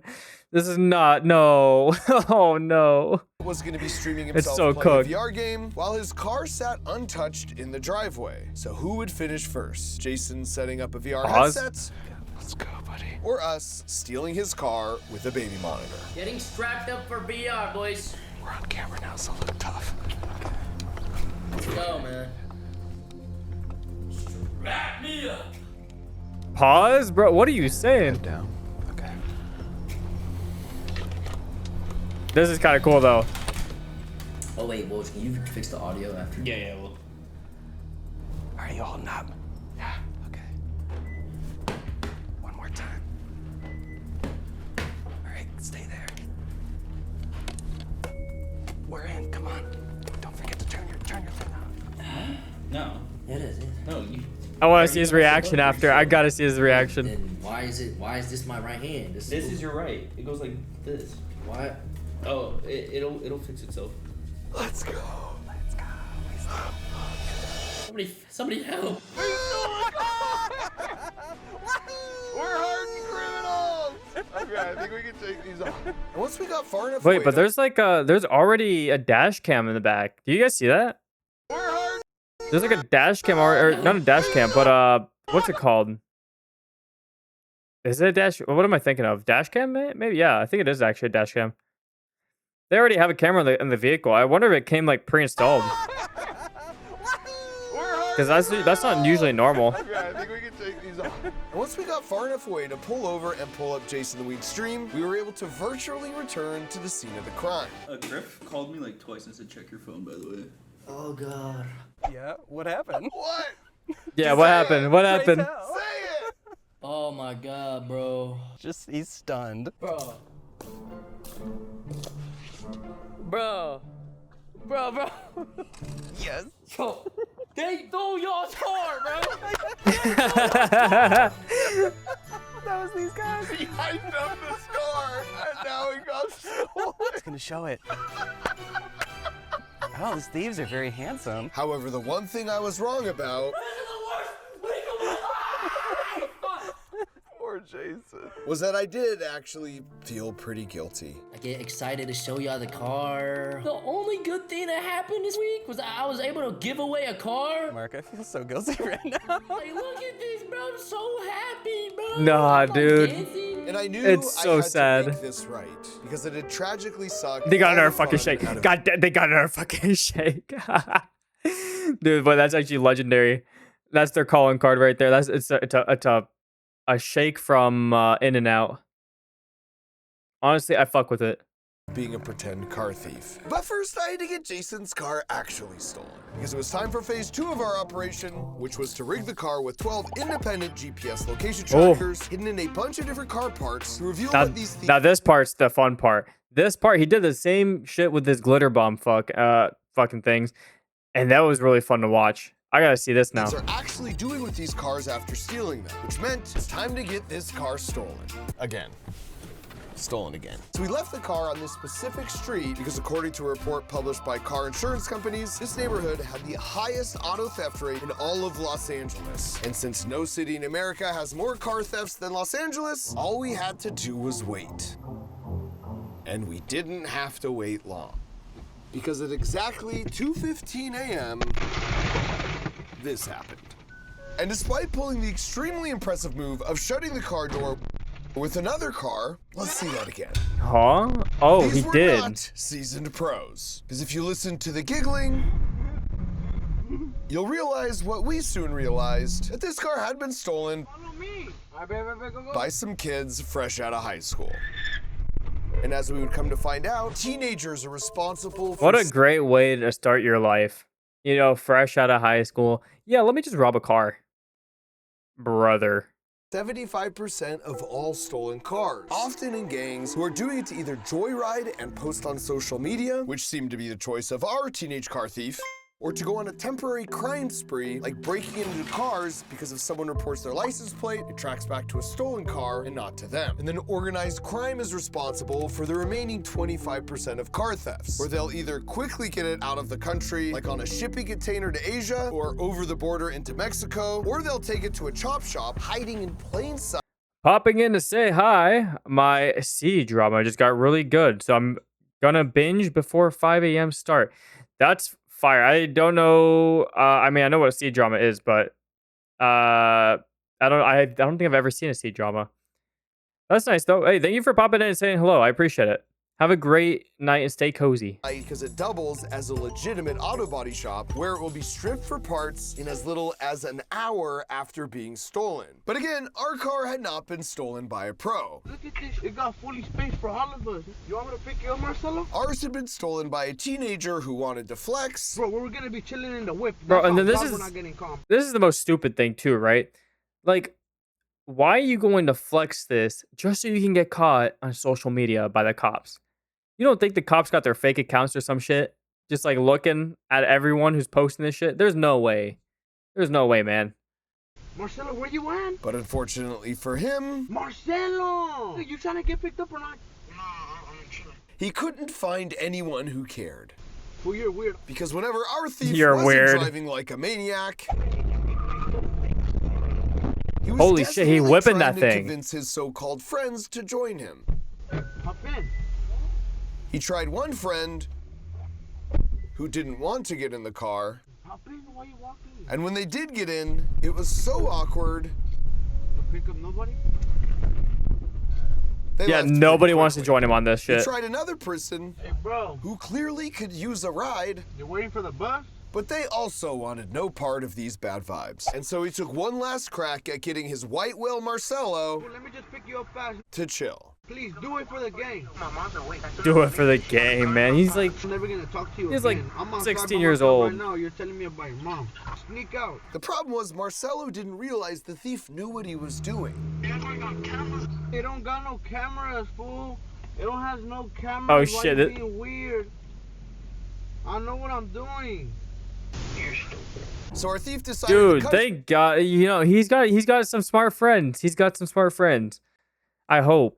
Speaker 1: This is not, no. Oh, no.
Speaker 2: was going to be streaming
Speaker 1: It's
Speaker 2: himself
Speaker 1: so
Speaker 2: playing
Speaker 1: cooked.
Speaker 2: a VR game while his car sat untouched in the driveway. So who would finish first? Jason setting up a VR
Speaker 1: Oz?
Speaker 2: headset? Let's go, buddy. Or us stealing his car with a baby monitor?
Speaker 3: Getting strapped up for VR, boys.
Speaker 2: We're on camera now, so look tough.
Speaker 3: Let's go, man. Strap me up.
Speaker 1: Pause? Bro, what are you saying?
Speaker 2: Down. Okay.
Speaker 1: This is kind of cool, though.
Speaker 3: Oh, wait, Woj, can you fix the audio after?
Speaker 9: Yeah, well.
Speaker 2: Are you holding up? Yeah. Okay. One more time. All right, stay there. We're in. Come on. Don't forget to turn your thing on.
Speaker 9: No.
Speaker 3: It is.
Speaker 9: No, you.
Speaker 1: I want to see his reaction after. I gotta see his reaction.
Speaker 3: Then why is this my right hand?
Speaker 9: This is your right. It goes like this.
Speaker 3: Why?
Speaker 9: Oh, it'll fix itself.
Speaker 2: Let's go. Let's go.
Speaker 3: Somebody help.
Speaker 2: We're hardened criminals. Okay, I think we can take these off. And once we got far enough
Speaker 1: Wait,
Speaker 2: away
Speaker 1: but
Speaker 2: to-
Speaker 1: there's like there's already a dash cam in the back. Do you guys see that?
Speaker 2: We're hardened.
Speaker 1: There's like a dash cam, or not a dash cam, but what's it called? Is it a dash? What am I thinking of? Dash cam? Maybe, yeah. I think it is actually a dash cam. They already have a camera in the vehicle. I wonder if it came like pre-installed. Because that's not usually normal.
Speaker 2: Okay, I think we can take these off. And once we got far enough away to pull over and pull up Jason the Weed stream, we were able to virtually return to the scene of the crime.
Speaker 10: Griff called me like twice and said check your phone, by the way.
Speaker 3: Oh God.
Speaker 5: Yeah, what happened?
Speaker 2: What?
Speaker 1: Yeah, what happened? What happened?
Speaker 2: Say it!
Speaker 3: Oh my God, bro.
Speaker 5: Just, he's stunned.
Speaker 3: Bro. Bro.
Speaker 5: Yes.
Speaker 3: Yo, they stole y'all's car, bro.
Speaker 5: That was these guys.
Speaker 2: I dumped this car, and now it got stolen.
Speaker 5: It's gonna show it. Oh, these thieves are very handsome.
Speaker 2: However, the one thing I was wrong about was that I did actually feel pretty guilty.
Speaker 3: I get excited to show y'all the car. The only good thing that happened this week was that I was able to give away a car.
Speaker 5: Mark, I feel so guilty right now.
Speaker 3: Like, look at this, bro. I'm so happy, bro.
Speaker 1: Nah,
Speaker 3: I'm
Speaker 1: dude.
Speaker 3: dancing.
Speaker 2: And I knew
Speaker 1: It's so
Speaker 2: I had
Speaker 1: sad.
Speaker 2: to make this right because it had tragically sucked.
Speaker 1: They got
Speaker 2: all
Speaker 1: another
Speaker 2: the
Speaker 1: fucking
Speaker 2: fun
Speaker 1: shake.
Speaker 2: out of
Speaker 1: God damn, they got another fucking shake. Dude, but that's actually legendary. That's their calling card right there. It's a shake from In-N-Out. Honestly, I fuck with it.
Speaker 2: being a pretend car thief. But first, I had to get Jason's car actually stolen, because it was time for phase 2 of our operation, which was to rig the car with 12 independent GPS location trackers hidden in a bunch of different car parts to reveal what these thieves...
Speaker 1: Now this part's the fun part. This part, he did the same shit with this glitter bomb fucking things, and that was really fun to watch. I gotta see this now.
Speaker 2: are actually doing with these cars after stealing them, which meant it's time to get this car stolen. Again. Stolen again. So we left the car on this specific street because according to a report published by car insurance companies, this neighborhood had the highest auto theft rate in all of Los Angeles. And since no city in America has more car thefts than Los Angeles, all we had to do was wait. And we didn't have to wait long. Because at exactly 2:15 a.m., this happened. And despite pulling the extremely impressive move of shutting the car door with another car, let's see that again.
Speaker 1: Huh? Oh,
Speaker 2: These
Speaker 1: he
Speaker 2: were
Speaker 1: did.
Speaker 2: not seasoned pros. Because if you listen to the giggling, you'll realize what we soon realized, that this car had been stolen by some kids fresh out of high school. And as we would come to find out, teenagers are responsible for...
Speaker 1: What a great way to start your life. You know, fresh out of high school. Yeah, let me just rob a car. Brother.
Speaker 2: 75% of all stolen cars, often in gangs who are doing it to either joyride and post on social media, which seemed to be the choice of our teenage car thief, or to go on a temporary crime spree, like breaking into cars because if someone reports their license plate, it tracks back to a stolen car and not to them. And then organized crime is responsible for the remaining 25% of car thefts, where they'll either quickly get it out of the country, like on a shipping container to Asia, or over the border into Mexico, or they'll take it to a chop shop, hiding in plain sight.
Speaker 1: Popping in to say hi. My C drama just got really good, so I'm gonna binge before 5 a.m. start. That's fire. I don't know. I mean, I know what a C drama is, but I don't think I've ever seen a C drama. That's nice though. Hey, thank you for popping in and saying hello. I appreciate it. Have a great night and stay cozy.
Speaker 2: Because it doubles as a legitimate auto body shop where it will be stripped for parts in as little as an hour after being stolen. But again, our car had not been stolen by a pro.
Speaker 11: Look at this, it got fully space for all of us. You want me to pick you up, Marcelo?
Speaker 2: Ours had been stolen by a teenager who wanted to flex.
Speaker 11: Bro, we're gonna be chilling in the whip.
Speaker 1: Bro, and then
Speaker 11: We're not getting calm.
Speaker 1: this is the most stupid thing too, right? Like, why are you going to flex this just so you can get caught on social media by the cops? You don't think the cops got their fake accounts or some shit? Just like looking at everyone who's posting this shit? There's no way. There's no way, man.
Speaker 11: Marcelo, where you at?
Speaker 2: But unfortunately for him...
Speaker 11: Marcelo! You trying to get picked up or not?
Speaker 2: He couldn't find anyone who cared.
Speaker 11: Well, you're weird.
Speaker 2: Because whenever our thief
Speaker 1: You're
Speaker 2: wasn't
Speaker 1: weird.
Speaker 2: driving like a maniac... He was
Speaker 1: Holy shit, he
Speaker 2: desperately
Speaker 1: whipping
Speaker 2: trying
Speaker 1: that
Speaker 2: to
Speaker 1: thing.
Speaker 2: convince his so-called friends to join him.
Speaker 11: Hop in.
Speaker 2: He tried one friend who didn't want to get in the car.
Speaker 11: Hop in, why you walking?
Speaker 2: And when they did get in, it was so awkward.
Speaker 11: You pick up nobody?
Speaker 2: They
Speaker 1: Yeah,
Speaker 2: left
Speaker 1: nobody
Speaker 2: pretty
Speaker 1: wants to
Speaker 2: quickly.
Speaker 1: join him on this
Speaker 2: He
Speaker 1: shit.
Speaker 2: tried another person
Speaker 11: Hey, bro.
Speaker 2: who clearly could use a ride,
Speaker 11: You waiting for the bus?
Speaker 2: but they also wanted no part of these bad vibes. And so he took one last crack at getting his white whale Marcelo
Speaker 11: Well, let me just pick you up fast.
Speaker 2: to chill.
Speaker 11: Please, do it for the game.
Speaker 1: Do it for the game, man. He's like,
Speaker 11: I'm never gonna talk to you
Speaker 1: he's like
Speaker 11: again. I'm outside
Speaker 1: 16
Speaker 11: by
Speaker 1: years
Speaker 11: myself
Speaker 1: old.
Speaker 11: Right now, you're telling me about your mom. Sneak out.
Speaker 2: The problem was Marcelo didn't realize the thief knew what he was doing.
Speaker 11: They don't got no cameras, fool. It don't has no cameras.
Speaker 1: Oh,
Speaker 11: Why
Speaker 1: shit,
Speaker 11: you
Speaker 1: it-
Speaker 11: being weird? I know what I'm doing.
Speaker 2: So our thief decided to
Speaker 1: dude,
Speaker 2: cut
Speaker 1: they got, you know, he's got some smart friends. He's got some smart friends. I hope.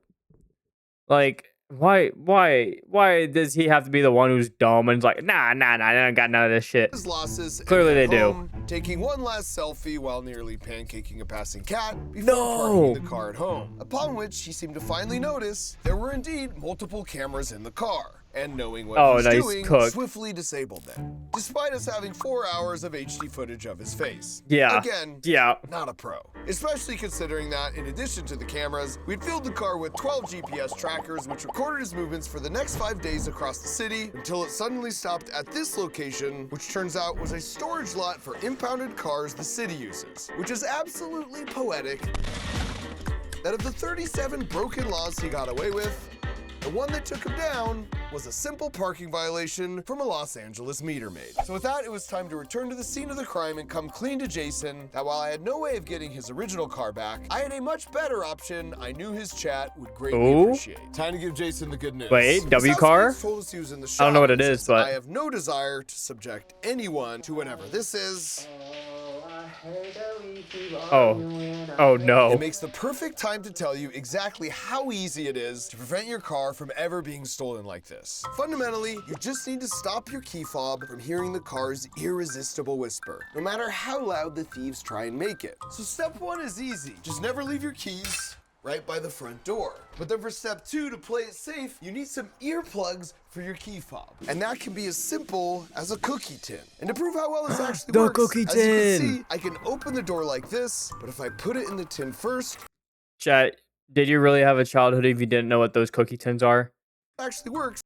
Speaker 1: Like, Why does he have to be the one who's dumb and is like, nah, I don't got none of this shit?
Speaker 2: His losses.
Speaker 1: Clearly they do.
Speaker 2: Home, taking one last selfie while nearly pancaking a passing cat before
Speaker 1: No.
Speaker 2: parking the car at home. Upon which he seemed to finally notice there were indeed multiple cameras in the car. And knowing what
Speaker 1: Oh,
Speaker 2: he was
Speaker 1: nice
Speaker 2: doing,
Speaker 1: cook.
Speaker 2: swiftly disabled them, despite us having 4 hours of HD footage of his face.
Speaker 1: Yeah.
Speaker 2: Again,
Speaker 1: Yeah.
Speaker 2: not a pro. Especially considering that, in addition to the cameras, we'd filled the car with 12 GPS trackers, which recorded his movements for the next 5 days across the city, until it suddenly stopped at this location, which turns out was a storage lot for impounded cars the city uses, which is absolutely poetic that of the 37 broken laws he got away with, the one that took him down was a simple parking violation from a Los Angeles meter maid. So with that, it was time to return to the scene of the crime and come clean to Jason that while I had no way of getting his original car back, I had a much better option I knew his chat would greatly
Speaker 1: Ooh.
Speaker 2: appreciate. Time to give Jason the good news.
Speaker 1: Wait,
Speaker 2: The
Speaker 1: W
Speaker 2: South
Speaker 1: car?
Speaker 2: States told us he was in the
Speaker 1: I don't know what it
Speaker 2: shop,
Speaker 1: is,
Speaker 2: since
Speaker 1: but-
Speaker 2: I have no desire to subject anyone to whenever this is.
Speaker 1: Oh no.
Speaker 2: It makes the perfect time to tell you exactly how easy it is to prevent your car from ever being stolen like this. Fundamentally, you just need to stop your key fob from hearing the car's irresistible whisper, no matter how loud the thieves try and make it. So step 1 is easy. Just never leave your keys right by the front door. But then for step 2, to play it safe, you need some earplugs for your key fob. And that can be as simple as a cookie tin. And to prove how well this actually
Speaker 1: The
Speaker 2: works,
Speaker 1: cookie
Speaker 2: as you can
Speaker 1: tin.
Speaker 2: see, I can open the door like this, but if I put it in the tin first,
Speaker 1: Chat, did you really have a childhood if you didn't know what those cookie tins are?
Speaker 2: it actually works.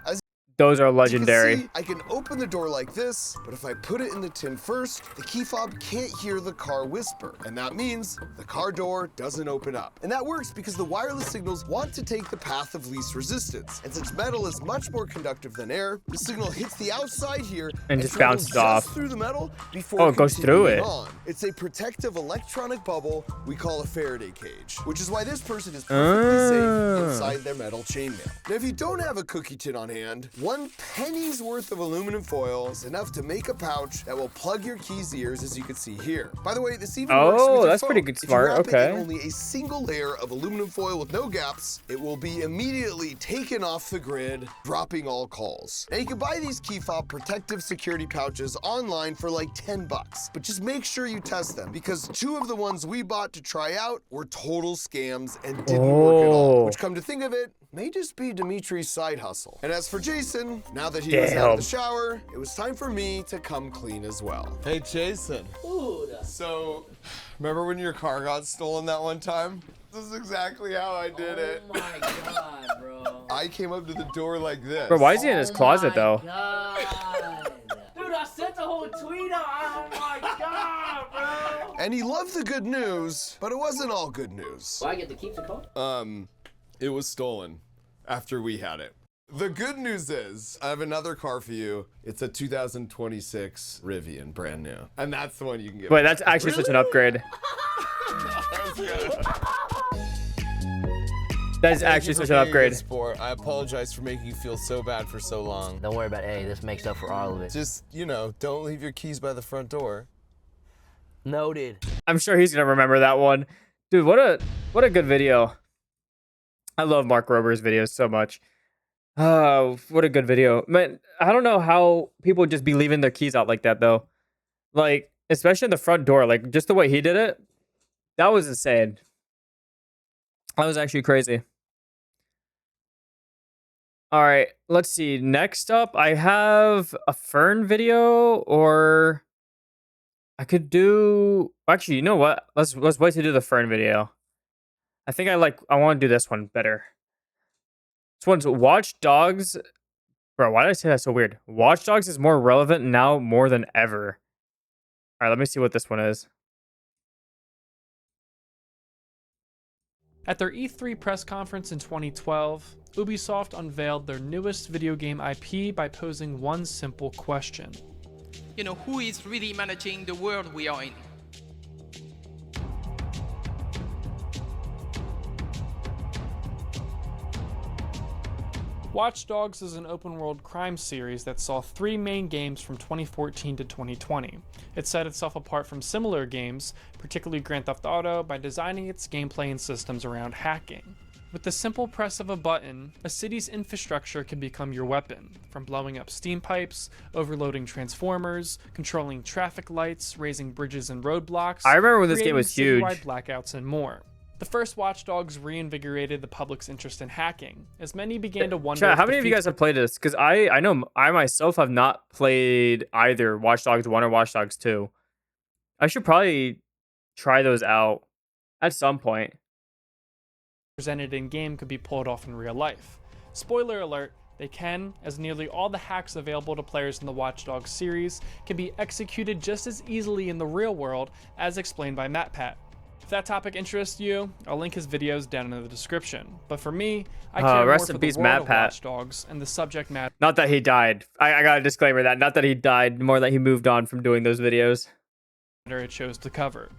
Speaker 2: As
Speaker 1: Those are
Speaker 2: you can
Speaker 1: legendary.
Speaker 2: see, I can open the door like this, but if I put it in the tin first, the key fob can't hear the car whisper. And that means the car door doesn't open up. And that works because the wireless signals want to take the path of least resistance. And since metal is much more conductive than air, the signal hits the outside here
Speaker 1: And just
Speaker 2: travels
Speaker 1: bounces
Speaker 2: just
Speaker 1: off.
Speaker 2: through the metal before
Speaker 1: Oh, it goes through
Speaker 2: continuing
Speaker 1: it.
Speaker 2: on. It's a protective electronic bubble we call a Faraday cage, which is why this person is perfectly safe inside their metal chainmail. Now, if you don't have a cookie tin on hand, 1 penny's worth of aluminum foil is enough to make a pouch that will plug your key's ears, as you can see here. By the way, this even works with your
Speaker 1: that's
Speaker 2: phone.
Speaker 1: pretty good,
Speaker 2: If you
Speaker 1: smart,
Speaker 2: wrap it
Speaker 1: okay.
Speaker 2: in only a single layer of aluminum foil with no gaps, it will be immediately taken off the grid, dropping all calls. Now, you can buy these key fob protective security pouches online for like 10 bucks, but just make sure you test them because 2 of the ones we bought to try out were total scams and didn't work at all, which, come to think of it, may just be Dimitri's side hustle. And as for Jason, now that he was out of the shower, it was time for me to come clean as well. Hey, Jason. So, remember when your car got stolen that one time? This is exactly how I did it.
Speaker 3: Oh my god, bro.
Speaker 2: I came up to the door like this.
Speaker 1: Bro, why is he in his closet
Speaker 3: my
Speaker 1: though?
Speaker 3: God. Dude, I sent the whole tweet out. Oh my god, bro.
Speaker 2: And he loved the good news, but it wasn't all good news.
Speaker 3: Do I get to keep the car?
Speaker 2: It was stolen after we had it. The good news is, I have another car for you. It's a 2026 Rivian, brand new. And that's the one you can get.
Speaker 1: Wait, that's actually such an upgrade. That is actually such an upgrade.
Speaker 2: Sport. I apologize for making you feel so bad for so long.
Speaker 3: Don't worry about it. Hey, this makes up for all of it.
Speaker 2: Just, don't leave your keys by the front door.
Speaker 3: Noted.
Speaker 1: I'm sure he's gonna remember that one. Dude, what a good video. I love Mark Rober's videos so much. Oh, what a good video. Man, I don't know how people would just be leaving their keys out like that though. Like, especially in the front door, like just the way he did it. That was insane. That was actually crazy. All right, let's see. Next up, I have a Fern video, or I could do. Actually, you know what? Let's wait to do the Fern video. I think I want to do this one better. This one's Watch Dogs. Bro, why did I say that so weird? Watch Dogs is more relevant now more than ever. All right, let me see what this one is.
Speaker 12: At their E3 press conference in 2012, Ubisoft unveiled their newest video game IP by posing one simple question.
Speaker 13: Who is really managing the world we are in?
Speaker 12: Watch Dogs is an open-world crime series that saw 3 main games from 2014 to 2020. It set itself apart from similar games, particularly Grand Theft Auto, by designing its gameplay and systems around hacking. With the simple press of a button, a city's infrastructure can become your weapon, from blowing up steam pipes, overloading transformers, controlling traffic lights, raising bridges and roadblocks.
Speaker 1: I remember when this game was huge.
Speaker 12: Citywide blackouts and more. The first Watch Dogs reinvigorated the public's interest in hacking, as many began to wonder.
Speaker 1: Chat, how many of you guys have played this? Because I know I myself have not played either Watch Dogs 1 or Watch Dogs 2. I should probably try those out at some point.
Speaker 12: Presented in game could be pulled off in real life. Spoiler alert, they can, as nearly all the hacks available to players in the Watch Dogs series can be executed just as easily in the real world as explained by MatPat. If that topic interests you, I'll link his videos down in the description. But for me, I care more for the world of Watch Dogs and the subject matter.
Speaker 1: Not that he died. I got a disclaimer that not that he died, more that he moved on from doing those videos.
Speaker 12: It chose to cover.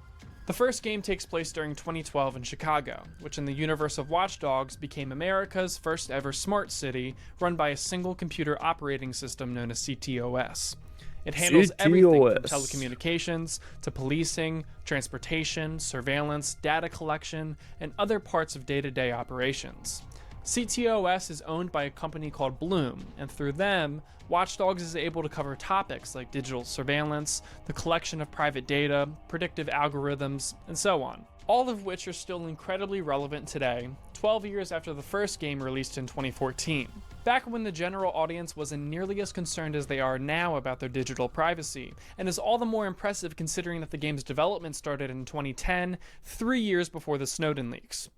Speaker 12: The first game takes place during 2012 in Chicago, which in the universe of Watch Dogs became America's first ever smart city run by a single computer operating system known as CTOS. It handles everything from telecommunications to policing, transportation, surveillance, data collection, and other parts of day-to-day operations. CTOS is owned by a company called Bloom, and through them, Watch Dogs is able to cover topics like digital surveillance, the collection of private data, predictive algorithms, and so on. All of which are still incredibly relevant today, 12 years after the first game released in 2014. Back when the general audience wasn't nearly as concerned as they are now about their digital privacy, and is all the more impressive considering that the game's development started in 2010, 3 years before the Snowden leaks.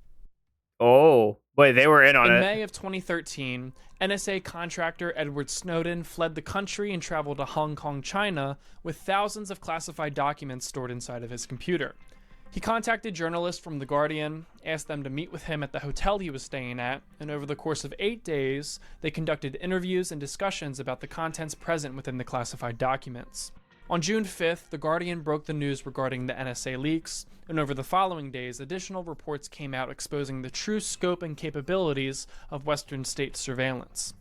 Speaker 1: Oh, wait, they were in on it.
Speaker 12: In May of 2013, NSA contractor Edward Snowden fled the country and traveled to Hong Kong, China, with thousands of classified documents stored inside of his computer. He contacted journalists from The Guardian, asked them to meet with him at the hotel he was staying at, and over the course of 8 days, they conducted interviews and discussions about the contents present within the classified documents. On June 5th, The Guardian broke the news regarding the NSA leaks, and over the following days, additional reports came out exposing the true scope and capabilities of Western state surveillance.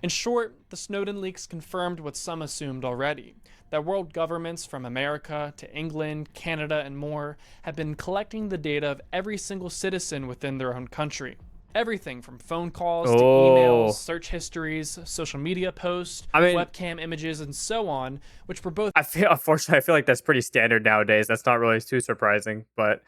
Speaker 12: In short, the Snowden leaks confirmed what some assumed already, that world governments from America to England, Canada, and more have been collecting the data of every single citizen within their own country. Everything from phone calls to emails, search histories, social media posts, webcam images, and so on, which were both...
Speaker 1: Unfortunately, I feel like that's pretty standard nowadays. That's not really too surprising, but...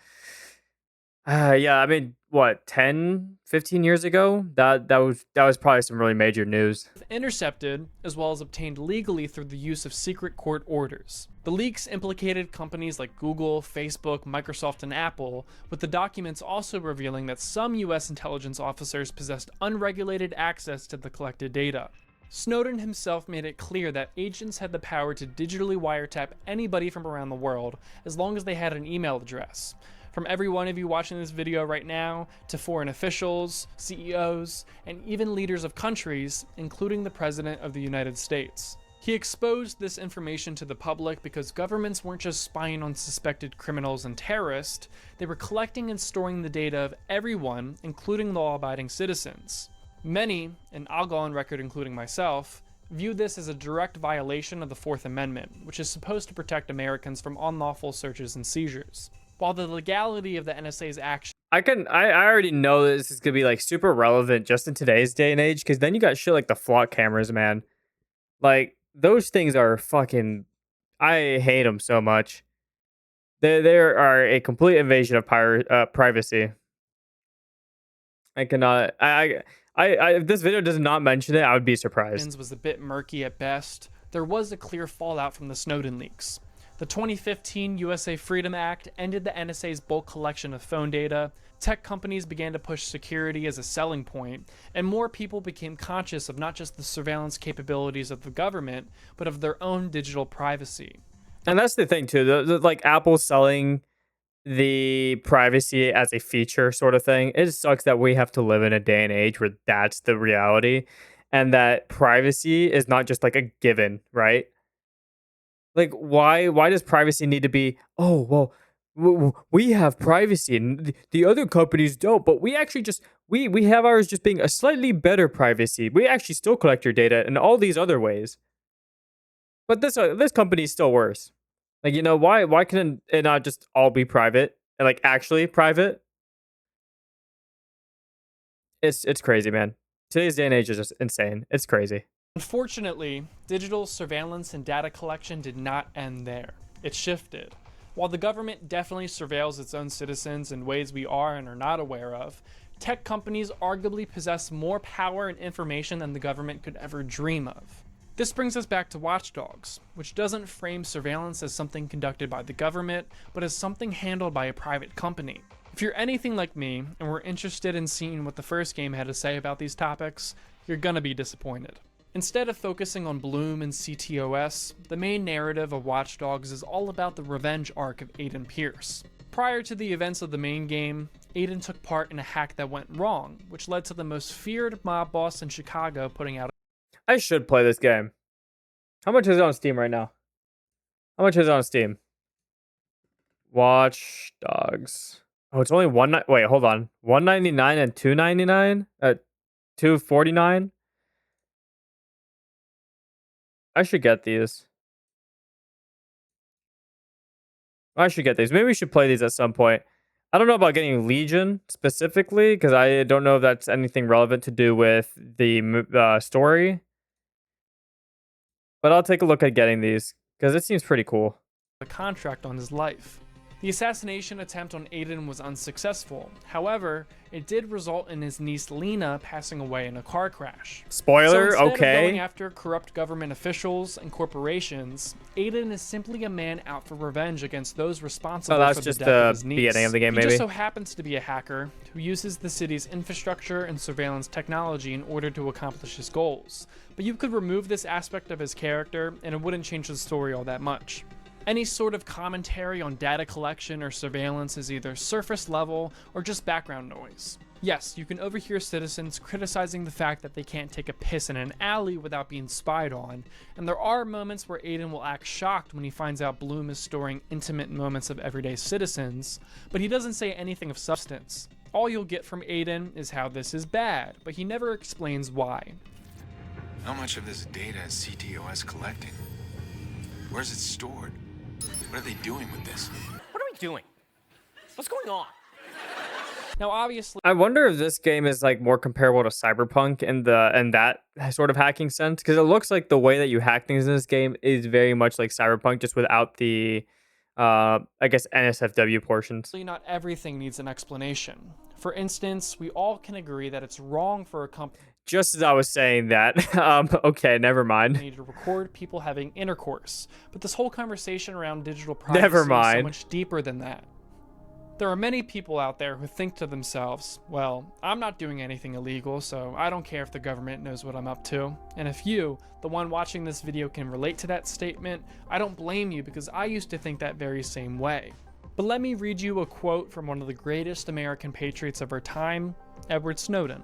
Speaker 1: yeah, I mean, what, 10, 15 years ago? That was probably some really major news.
Speaker 12: Intercepted, as well as obtained legally through the use of secret court orders. The leaks implicated companies like Google, Facebook, Microsoft, and Apple, with the documents also revealing that some US intelligence officers possessed unregulated access to the collected data. Snowden himself made it clear that agents had the power to digitally wiretap anybody from around the world, as long as they had an email address. From every one of you watching this video right now, to foreign officials, CEOs, and even leaders of countries, including the President of the United States. He exposed this information to the public because governments weren't just spying on suspected criminals and terrorists, they were collecting and storing the data of everyone, including law-abiding citizens. Many, and I'll go on record including myself, view this as a direct violation of the Fourth Amendment, which is supposed to protect Americans from unlawful searches and seizures. While the legality of the NSA's action...
Speaker 1: I already know this is going to be like super relevant just in today's day and age, because then you got shit like the flock cameras, man. Like, those things are fucking... I hate them so much. They are a complete invasion of privacy. I cannot... if this video does not mention it, I would be surprised.
Speaker 12: ...was a bit murky at best. There was a clear fallout from the Snowden leaks. The 2015 USA Freedom Act ended the NSA's bulk collection of phone data, tech companies began to push security as a selling point, and more people became conscious of not just the surveillance capabilities of the government, but of their own digital privacy.
Speaker 1: And that's the thing too, like Apple selling the privacy as a feature sort of thing. It sucks that we have to live in a day and age where that's the reality, and that privacy is not just like a given, right? Like, why does privacy need to be, oh, well, we have privacy and the other companies don't, but we actually just, we have ours just being a slightly better privacy. We actually still collect your data in all these other ways. But this company is still worse. Like, you know, why can it not just all be private and like actually private? It's crazy, man. Today's day and age is just insane. It's crazy.
Speaker 12: Unfortunately, digital surveillance and data collection did not end there. It shifted. While the government definitely surveils its own citizens in ways we are and are not aware of, tech companies arguably possess more power and information than the government could ever dream of. This brings us back to Watch Dogs, which doesn't frame surveillance as something conducted by the government, but as something handled by a private company. If you're anything like me and were interested in seeing what the first game had to say about these topics, you're gonna be disappointed. Instead of focusing on Bloom and CTOS, the main narrative of Watch Dogs is all about the revenge arc of Aiden Pierce. Prior to the events of the main game, Aiden took part in a hack that went wrong, which led to the most feared mob boss in Chicago putting out
Speaker 1: I should play this game. How much is it on Steam right now? How much is it on Steam? Watch Dogs. Oh, it's only wait, hold on. $1.99 and $2.99? $2.49? I should get these. Maybe we should play these at some point. I don't know about getting Legion specifically, because I don't know if that's anything relevant to do with the story. But I'll take a look at getting these, because it seems pretty cool.
Speaker 12: a contract on his life. The assassination attempt on Aiden was unsuccessful. However, it did result in his niece Lena passing away in a car crash.
Speaker 1: Spoiler,
Speaker 12: so instead
Speaker 1: okay.
Speaker 12: of going after corrupt government officials and corporations, Aiden is simply a man out for revenge against those responsible for the death of his niece.
Speaker 1: Beginning of the game,
Speaker 12: He
Speaker 1: maybe.
Speaker 12: just so happens to be a hacker who uses the city's infrastructure and surveillance technology in order to accomplish his goals. But you could remove this aspect of his character and it wouldn't change the story all that much. Any sort of commentary on data collection or surveillance is either surface level or just background noise. Yes, you can overhear citizens criticizing the fact that they can't take a piss in an alley without being spied on, and there are moments where Aiden will act shocked when he finds out Bloom is storing intimate moments of everyday citizens, but he doesn't say anything of substance. All you'll get from Aiden is how this is bad, but he never explains why.
Speaker 14: How much of this data is CTOS collecting? Where's it stored? What are they doing with this?
Speaker 3: What are we doing? What's going on?
Speaker 12: Now, obviously,
Speaker 1: I wonder if this game is like more comparable to Cyberpunk in that sort of hacking sense, because it looks like the way that you hack things in this game is very much like Cyberpunk, just without the, I guess, NSFW portions.
Speaker 12: Not everything needs an explanation. For instance, we all can agree that it's wrong for a company
Speaker 1: Just as I was saying that, okay, never mind.
Speaker 12: to record people having intercourse, but this whole conversation around digital privacy
Speaker 1: Never
Speaker 12: is so
Speaker 1: mind.
Speaker 12: much deeper than that. There are many people out there who think to themselves, well, I'm not doing anything illegal, so I don't care if the government knows what I'm up to. And if you, the one watching this video, can relate to that statement, I don't blame you, because I used to think that very same way. But let me read you a quote from one of the greatest American patriots of our time, Edward Snowden.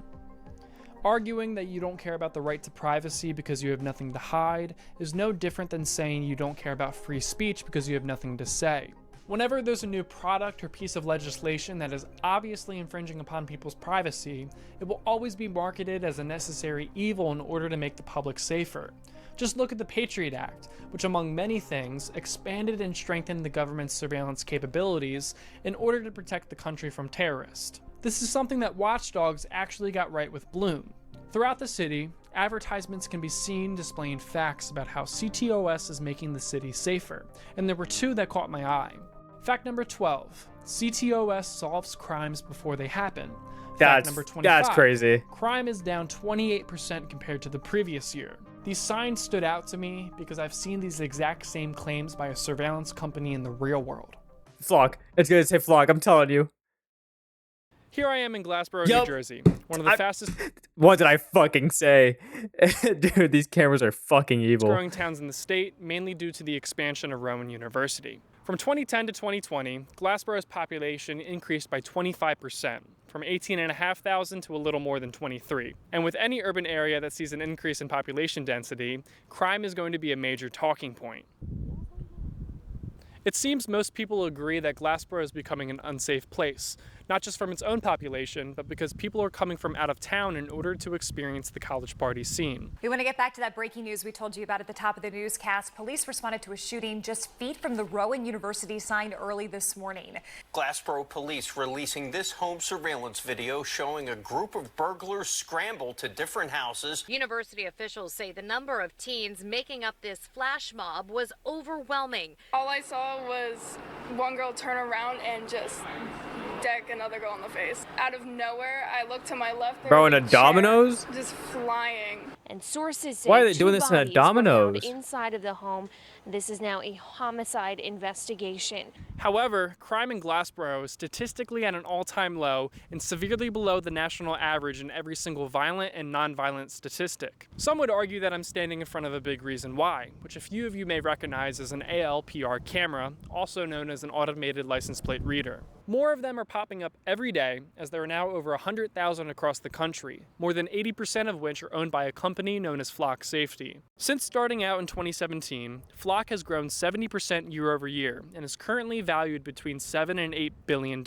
Speaker 12: Arguing that you don't care about the right to privacy because you have nothing to hide is no different than saying you don't care about free speech because you have nothing to say. Whenever there's a new product or piece of legislation that is obviously infringing upon people's privacy, it will always be marketed as a necessary evil in order to make the public safer. Just look at the Patriot Act, which among many things expanded and strengthened the government's surveillance capabilities in order to protect the country from terrorists. This is something that Watch Dogs actually got right with Bloom. Throughout the city, advertisements can be seen displaying facts about how CTOS is making the city safer, and there were two that caught my eye. Fact number 12, CTOS solves crimes before they happen. Fact number 25,
Speaker 1: that's crazy.
Speaker 12: crime is down 28% compared to the previous year. These signs stood out to me because I've seen these exact same claims by a surveillance company in the real world.
Speaker 1: Flock. It's gonna say Flock, I'm telling you.
Speaker 12: Here I am in Glassboro,
Speaker 1: Yup.
Speaker 12: New Jersey, one of the fastest
Speaker 1: What did I fucking say? Dude, these cameras are fucking evil.
Speaker 12: growing towns in the state, mainly due to the expansion of Rowan University. From 2010 to 2020, Glassboro's population increased by 25%, from 18,500 to a little more than 23. And with any urban area that sees an increase in population density, crime is going to be a major talking point. It seems most people agree that Glassboro is becoming an unsafe place, not just from its own population, but because people are coming from out of town in order to experience the college party scene.
Speaker 15: We want to get back to that breaking news we told you about at the top of the newscast. Police responded to a shooting just feet from the Rowan University sign early this morning.
Speaker 16: Glassboro police releasing this home surveillance video showing a group of burglars scramble to different houses.
Speaker 17: University officials say the number of teens making up this flash mob was overwhelming.
Speaker 18: All I saw was one girl turn around and just deck another girl in the face. Out of nowhere, I looked to my left.
Speaker 1: Bro, in a Domino's?
Speaker 18: Just flying.
Speaker 19: And sources say
Speaker 1: Why are they doing this in a Domino's?
Speaker 19: Inside of the home. This is now a homicide investigation.
Speaker 12: However, crime in Glassboro is statistically at an all-time low and severely below the national average in every single violent and non-violent statistic. Some would argue that I'm standing in front of a big reason why, which a few of you may recognize as an ALPR camera, also known as an automated license plate reader. More of them are popping up every day, as there are now over 100,000 across the country, more than 80% of which are owned by a company known as Flock Safety. Since starting out in 2017, Flock has grown 70% year over year and is currently valued between $7 and $8 billion.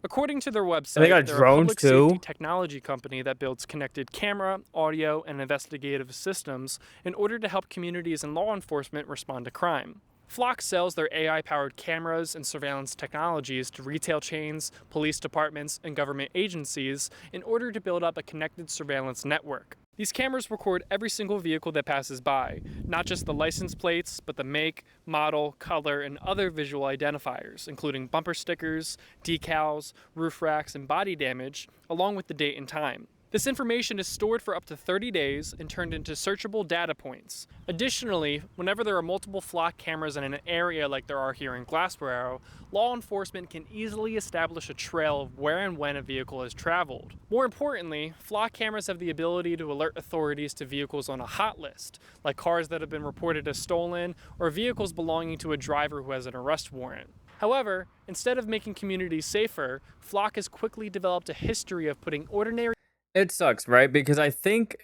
Speaker 12: According to their website,
Speaker 1: they got
Speaker 12: they're
Speaker 1: drones
Speaker 12: a public
Speaker 1: too.
Speaker 12: safety technology company that builds connected camera, audio, and investigative systems in order to help communities and law enforcement respond to crime. Flock sells their AI-powered cameras and surveillance technologies to retail chains, police departments, and government agencies in order to build up a connected surveillance network. These cameras record every single vehicle that passes by, not just the license plates, but the make, model, color, and other visual identifiers, including bumper stickers, decals, roof racks, and body damage, along with the date and time. This information is stored for up to 30 days and turned into searchable data points. Additionally, whenever there are multiple Flock cameras in an area like there are here in Glassboro, law enforcement can easily establish a trail of where and when a vehicle has traveled. More importantly, Flock cameras have the ability to alert authorities to vehicles on a hot list, like cars that have been reported as stolen or vehicles belonging to a driver who has an arrest warrant. However, instead of making communities safer, Flock has quickly developed a history of putting ordinary...
Speaker 1: It sucks, right? Because I think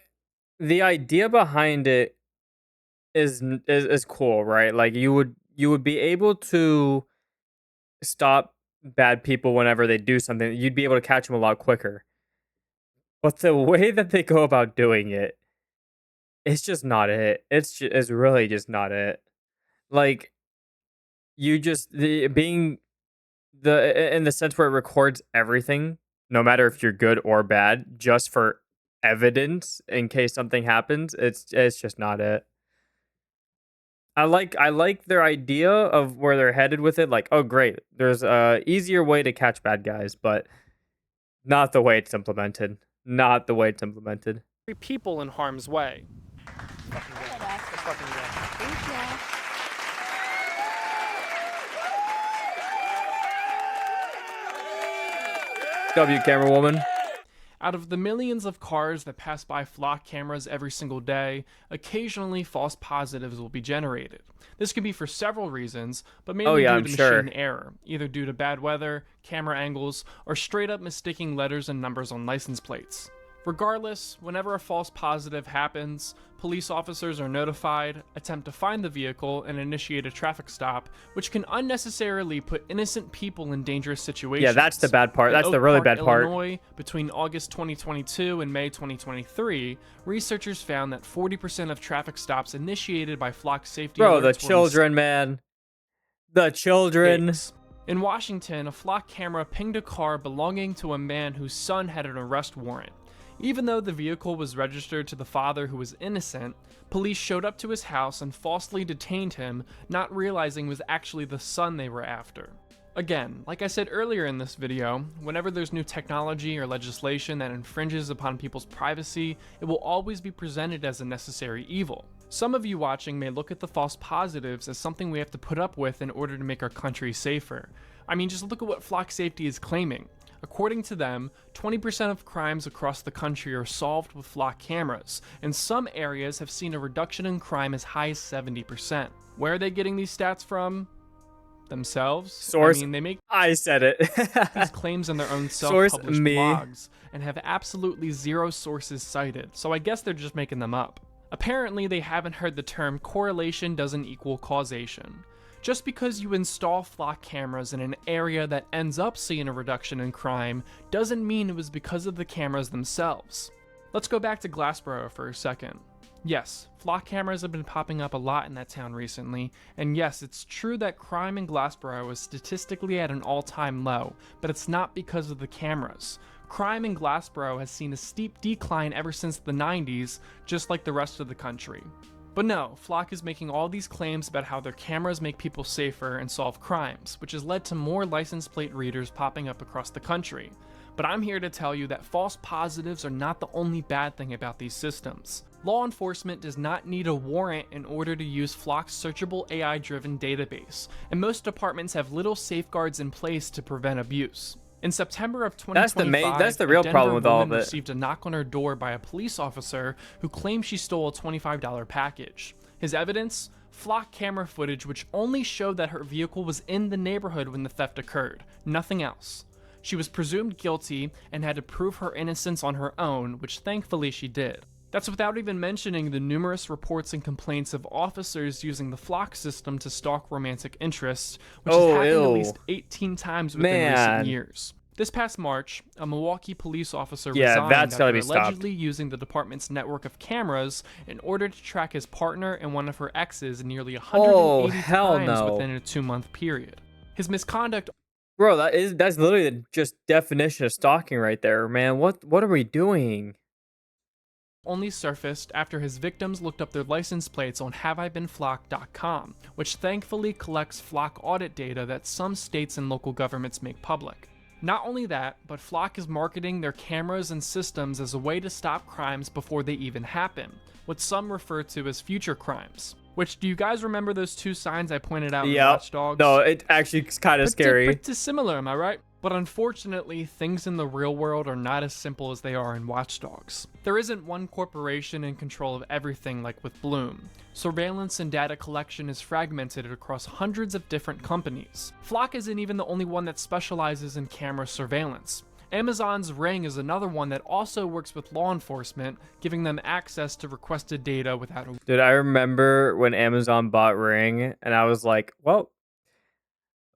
Speaker 1: the idea behind it is cool, right? Like you would be able to stop bad people whenever they do something. You'd be able to catch them a lot quicker. But the way that they go about doing it, it's just not it. It's really just not it. Like you just in the sense where it records everything. No matter if you're good or bad, just for evidence in case something happens, it's just not it. I like their idea of where they're headed with it. Like, oh great, there's a easier way to catch bad guys, but not the way it's implemented. Not the way it's implemented.
Speaker 12: People in harm's way.
Speaker 1: W, camera woman.
Speaker 12: Out of the millions of cars that pass by Flock cameras every single day, occasionally false positives will be generated. This can be for several reasons, but mainly due to machine error, either due to bad weather, camera angles, or straight up mistaking letters and numbers on license plates. Regardless, whenever a false positive happens, police officers are notified, attempt to find the vehicle, and initiate a traffic stop, which can unnecessarily put innocent people in dangerous situations.
Speaker 1: Yeah, that's the bad part. That's the really bad part.
Speaker 12: In Illinois, between August 2022 and May 2023, researchers found that 40% of traffic stops initiated by Flock Safety
Speaker 1: Bro, the children, man. The children.
Speaker 12: In Washington, a Flock camera pinged a car belonging to a man whose son had an arrest warrant. Even though the vehicle was registered to the father who was innocent, police showed up to his house and falsely detained him, not realizing it was actually the son they were after. Again, like I said earlier in this video, whenever there's new technology or legislation that infringes upon people's privacy, it will always be presented as a necessary evil. Some of you watching may look at the false positives as something we have to put up with in order to make our country safer. I mean, just look at what Flock Safety is claiming. According to them, 20% of crimes across the country are solved with Flock cameras, and some areas have seen a reduction in crime as high as 70%. Where are they getting these stats from? Themselves?
Speaker 1: Source.
Speaker 12: I mean, they make
Speaker 1: I said it.
Speaker 12: these claims in their own self-published blogs and have absolutely zero sources cited, so I guess they're just making them up. Apparently, they haven't heard the term correlation doesn't equal causation. Just because you install flock cameras in an area that ends up seeing a reduction in crime doesn't mean it was because of the cameras themselves. Let's go back to Glassboro for a second. Yes, flock cameras have been popping up a lot in that town recently, and yes, it's true that crime in Glassboro is statistically at an all-time low, but it's not because of the cameras. Crime in Glassboro has seen a steep decline ever since the 90s, just like the rest of the country. But no, Flock is making all these claims about how their cameras make people safer and solve crimes, which has led to more license plate readers popping up across the country. But I'm here to tell you that false positives are not the only bad thing about these systems. Law enforcement does not need a warrant in order to use Flock's searchable AI-driven database, and most departments have little safeguards in place to prevent abuse. In September of 2025,
Speaker 1: that's the real problem with all of it.
Speaker 12: Received a knock on her door by a police officer who claimed she stole a $25 package. His evidence? Flock camera footage which only showed that her vehicle was in the neighborhood when the theft occurred, nothing else. She was presumed guilty and had to prove her innocence on her own, which thankfully she did. That's without even mentioning the numerous reports and complaints of officers using the Flock system to stalk romantic interests, which has happened at least 18 times within recent years. This past March, a Milwaukee police officer resigned after allegedly using the department's network of cameras in order to track his partner and one of her exes nearly 180 times within a 2-month period. His misconduct...
Speaker 1: Bro, that's literally the just definition of stalking right there, man. What are we doing?
Speaker 12: Only surfaced after his victims looked up their license plates on haveibeenflock.com, which thankfully collects Flock audit data that some states and local governments make public. Not only that, but Flock is marketing their cameras and systems as a way to stop crimes before they even happen, what some refer to as future crimes. Which, do you guys remember those 2 signs I pointed out in Watch Dogs?
Speaker 1: No, it actually is kind of scary.
Speaker 12: Pretty similar, am I right? But unfortunately, things in the real world are not as simple as they are in Watch Dogs. There isn't one corporation in control of everything like with Bloom. Surveillance and data collection is fragmented across hundreds of different companies. Flock isn't even the only one that specializes in camera surveillance. Amazon's Ring is another one that also works with law enforcement, giving them access to requested data without a...
Speaker 1: Dude, I remember when Amazon bought Ring, and I was like, well,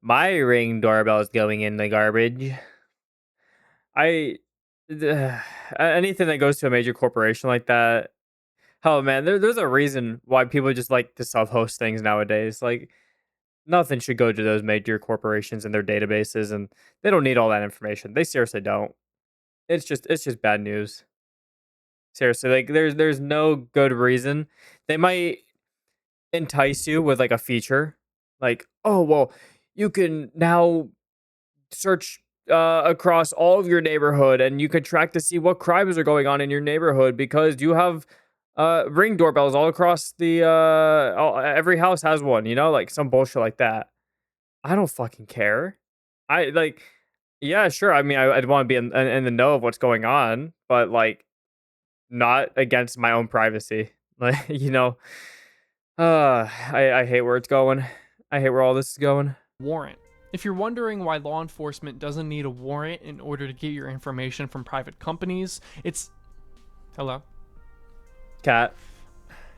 Speaker 1: my Ring doorbell is going in the garbage. Anything that goes to a major corporation like that, oh man, there's a reason why people just like to self-host things nowadays. Like, nothing should go to those major corporations and their databases, and they don't need all that information. They seriously don't. It's just bad news. Seriously, like there's no good reason. They might entice you with like a feature, like, oh well, you can now search across all of your neighborhood and you can track to see what crimes are going on in your neighborhood because you have Ring doorbells all across the every house has one, you know, like some bullshit like that. I don't fucking care. Yeah, sure. I mean, I'd want to be in the know of what's going on, but like not against my own privacy. Like, you know, I hate where it's going. I hate where all this is going.
Speaker 12: Warrant. If you're wondering why law enforcement doesn't need a warrant in order to get your information from private companies, it's... Hello?
Speaker 1: Cat.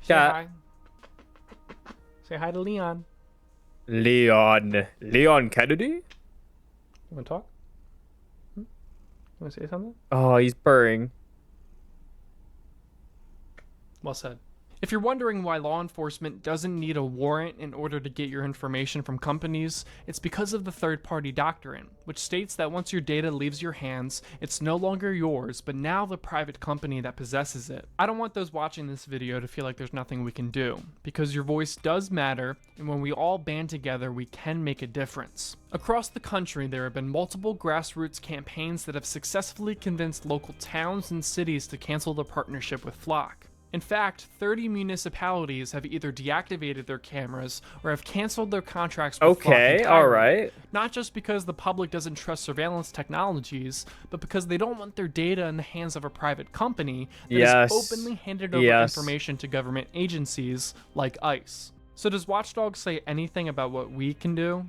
Speaker 12: Say hi. Say hi to Leon.
Speaker 1: Leon Kennedy?
Speaker 12: You want to talk? You want to say something?
Speaker 1: Oh, he's purring.
Speaker 12: Well said. If you're wondering why law enforcement doesn't need a warrant in order to get your information from companies, it's because of the third-party doctrine, which states that once your data leaves your hands, it's no longer yours, but now the private company that possesses it. I don't want those watching this video to feel like there's nothing we can do, because your voice does matter, and when we all band together, we can make a difference. Across the country, there have been multiple grassroots campaigns that have successfully convinced local towns and cities to cancel their partnership with Flock. In fact, 30 municipalities have either deactivated their cameras or have canceled their contracts with Flock entirely.
Speaker 1: All right.
Speaker 12: Not just because the public doesn't trust surveillance technologies, but because they don't want their data in the hands of a private company that has openly handed over information to government agencies like ICE. So does Watch Dogs say anything about what we can do?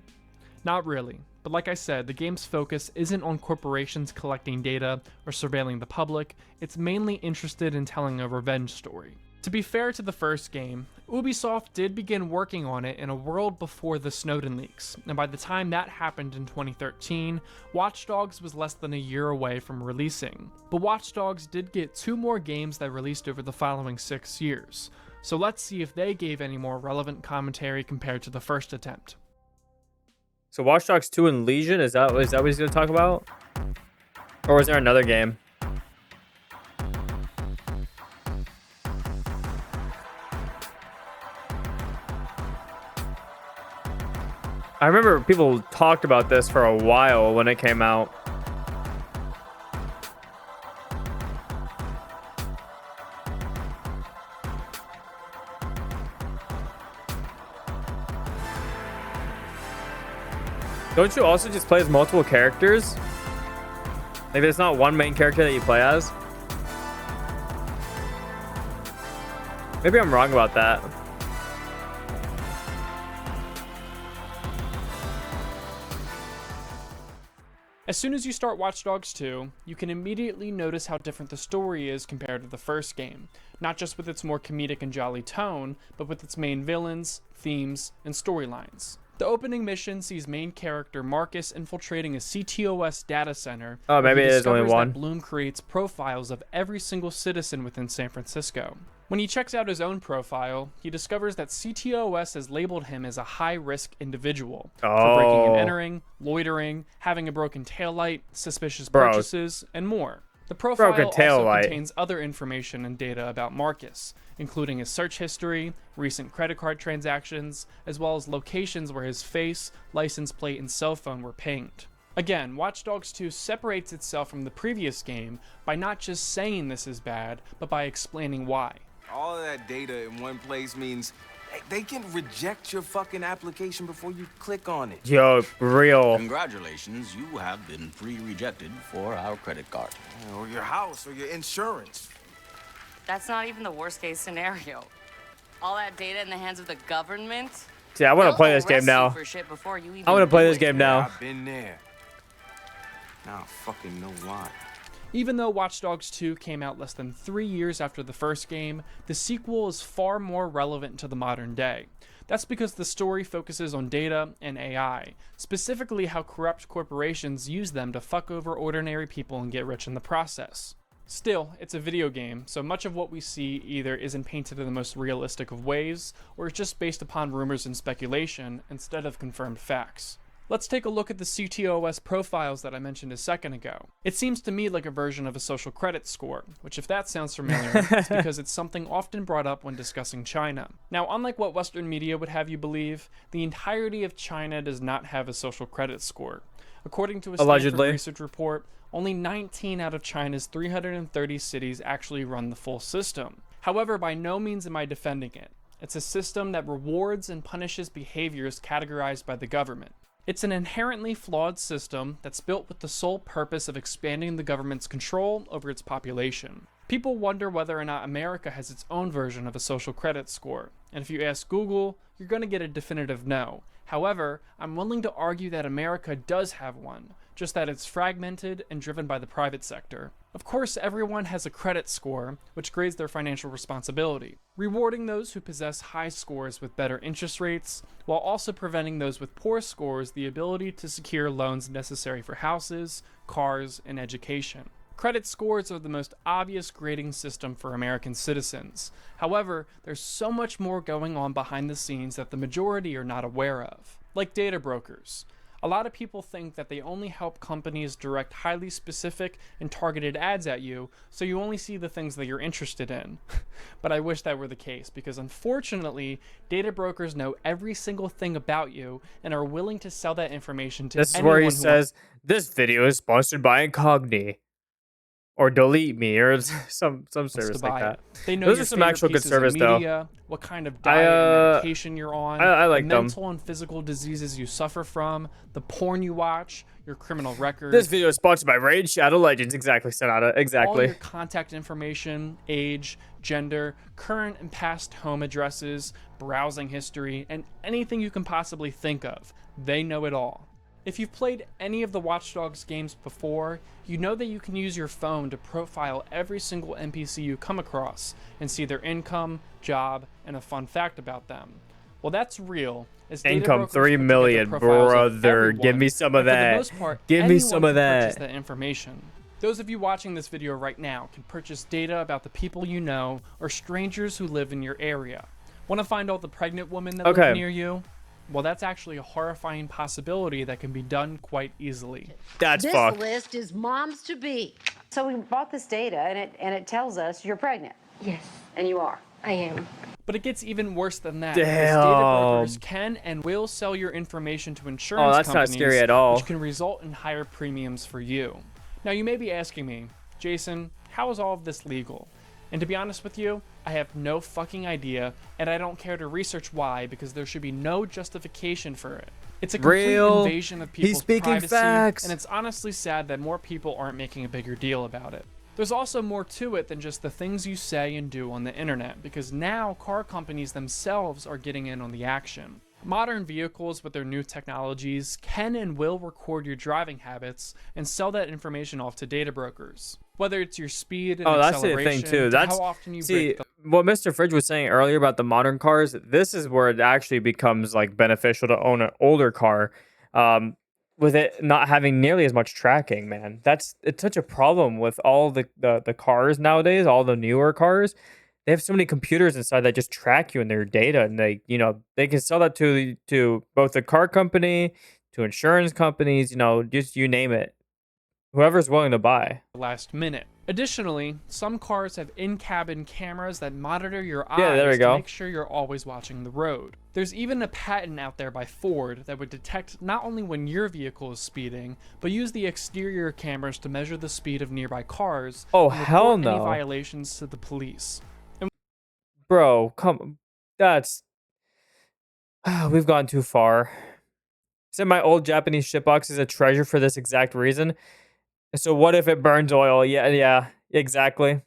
Speaker 12: Not really. But like I said, the game's focus isn't on corporations collecting data or surveilling the public, it's mainly interested in telling a revenge story. To be fair to the first game, Ubisoft did begin working on it in a world before the Snowden leaks, and by the time that happened in 2013, Watch Dogs was less than a year away from releasing. But Watch Dogs did get 2 more games that released over the following 6 years, so let's see if they gave any more relevant commentary compared to the first attempt.
Speaker 1: So Watch Dogs 2 and Legion, is that what he's going to talk about? Or is there another game? I remember people talked about this for a while when it came out. Don't you also just play as multiple characters? Like there's not one main character that you play as? Maybe I'm wrong about that.
Speaker 12: As soon as you start Watch Dogs 2, you can immediately notice how different the story is compared to the first game, not just with its more comedic and jolly tone, but with its main villains, themes, and storylines. The opening mission sees main character Marcus infiltrating a CTOS data center.
Speaker 1: Oh, maybe
Speaker 12: it
Speaker 1: is only one.
Speaker 12: Bloom creates profiles of every single citizen within San Francisco. When he checks out his own profile, he discovers that CTOS has labeled him as a high-risk individual for breaking and entering, loitering, having a broken taillight, suspicious purchases, and more. The profile also contains other information and data about Marcus, including his search history, recent credit card transactions, as well as locations where his face, license plate, and cell phone were pinged. Again, Watch Dogs 2 separates itself from the previous game by not just saying this is bad, but by explaining why.
Speaker 20: All of that data in one place means they can reject your fucking application before you click on it.
Speaker 1: Yo, real.
Speaker 21: Congratulations, you have been pre-rejected for our credit card.
Speaker 20: Or your house, or your insurance.
Speaker 22: That's not even the worst case scenario. All that data in the hands of the government.
Speaker 1: Yeah, I want to play this game now. I want to play this game now.
Speaker 20: I've been there. Now I fucking know why.
Speaker 12: Even though Watch Dogs 2 came out less than 3 years after the first game, the sequel is far more relevant to the modern day. That's because the story focuses on data and AI, specifically how corrupt corporations use them to fuck over ordinary people and get rich in the process. Still, it's a video game, so much of what we see either isn't painted in the most realistic of ways, or is just based upon rumors and speculation instead of confirmed facts. Let's take a look at the CTOS profiles that I mentioned a second ago. It seems to me like a version of a social credit score, which if that sounds familiar, it's because it's something often brought up when discussing China. Now, unlike what Western media would have you believe, the entirety of China does not have a social credit score. According to a Stanford research report, only 19 out of China's 330 cities actually run the full system. However, by no means am I defending it. It's a system that rewards and punishes behaviors categorized by the government. It's an inherently flawed system that's built with the sole purpose of expanding the government's control over its population. People wonder whether or not America has its own version of a social credit score, and if you ask Google, you're going to get a definitive no. However, I'm willing to argue that America does have one, just that it's fragmented and driven by the private sector. Of course, everyone has a credit score, which grades their financial responsibility, rewarding those who possess high scores with better interest rates, while also preventing those with poor scores the ability to secure loans necessary for houses, cars, and education. Credit scores are the most obvious grading system for American citizens. However, there's so much more going on behind the scenes that the majority are not aware of, like data brokers. A lot of people think that they only help companies direct highly specific and targeted ads at you, so you only see the things that you're interested in. But I wish that were the case, because unfortunately, data brokers know every single thing about you and are willing to sell that information to anyone.
Speaker 1: This is where he says, this video is sponsored by Incogni. Or Delete Me, or some service like that.
Speaker 12: They know
Speaker 1: those are some actual good service,
Speaker 12: media,
Speaker 1: though.
Speaker 12: What kind of diet and medication you're on,
Speaker 1: I like
Speaker 12: the
Speaker 1: them.
Speaker 12: mental and physical diseases you suffer from, the porn you watch, your criminal record.
Speaker 1: This video is sponsored by Raid Shadow Legends. Exactly, Sonata. Exactly.
Speaker 12: All your contact information, age, gender, current and past home addresses, browsing history, and anything you can possibly think of. They know it all. If you've played any of the Watch Dogs games before, you know that you can use your phone to profile every single NPC you come across and see their income, job, and a fun fact about them. Well, that's real. As data
Speaker 1: Income
Speaker 12: brokers
Speaker 1: 3
Speaker 12: put together
Speaker 1: million,
Speaker 12: profiles of
Speaker 1: brother.
Speaker 12: everyone,
Speaker 1: Give me some of
Speaker 12: and for the
Speaker 1: that.
Speaker 12: most part,
Speaker 1: Give me some
Speaker 12: anyone
Speaker 1: of
Speaker 12: can purchase
Speaker 1: that.
Speaker 12: that information. Those of you watching this video right now can purchase data about the people you know or strangers who live in your area. Want to find out the pregnant women that live near you? Well, that's actually a horrifying possibility that can be done quite easily.
Speaker 1: That's
Speaker 6: this
Speaker 1: fucked.
Speaker 6: list is moms to be.
Speaker 8: So we bought this data and it tells us you're pregnant.
Speaker 6: Yes,
Speaker 8: And you are.
Speaker 6: I am.
Speaker 12: But it gets even worse than that. Because data brokers can and will sell your information to insurance
Speaker 1: that's
Speaker 12: companies,
Speaker 1: not scary at all.
Speaker 12: which can result in higher premiums for you. Now, you may be asking me, Jason, how is all of this legal? And to be honest with you, I have no fucking idea, and I don't care to research why, because there should be no justification for it. It's a complete invasion of people's
Speaker 1: He's speaking
Speaker 12: privacy,
Speaker 1: facts.
Speaker 12: and it's honestly sad that more people aren't making a bigger deal about it. There's also more to it than just the things you say and do on the internet, because now car companies themselves are getting in on the action. Modern vehicles with their new technologies can and will record your driving habits and sell that information off to data brokers. Whether it's your speed and
Speaker 1: That's the
Speaker 12: acceleration,
Speaker 1: thing too.
Speaker 12: to
Speaker 1: That's
Speaker 12: how often you
Speaker 1: see
Speaker 12: break the
Speaker 1: what Mr. Fridge was saying earlier about the modern cars. This is where it actually becomes like beneficial to own an older car, with it not having nearly as much tracking. Man, it's such a problem with all the cars nowadays. All the newer cars, they have so many computers inside that just track you and their data, and they can sell that to both the car company, to insurance companies, just you name it. Whoever's willing to buy.
Speaker 12: last minute. Additionally, some cars have in-cabin cameras that monitor your eyes
Speaker 1: Yeah, there we
Speaker 12: to
Speaker 1: go.
Speaker 12: make sure you're always watching the road. There's even a patent out there by Ford that would detect not only when your vehicle is speeding, but use the exterior cameras to measure the speed of nearby cars.
Speaker 1: Oh,
Speaker 12: and
Speaker 1: hell
Speaker 12: report any
Speaker 1: no.
Speaker 12: violations to the police. And
Speaker 1: Bro, we've gone too far. Said my old Japanese shitbox is a treasure for this exact reason. So what if it burns oil? Yeah, exactly.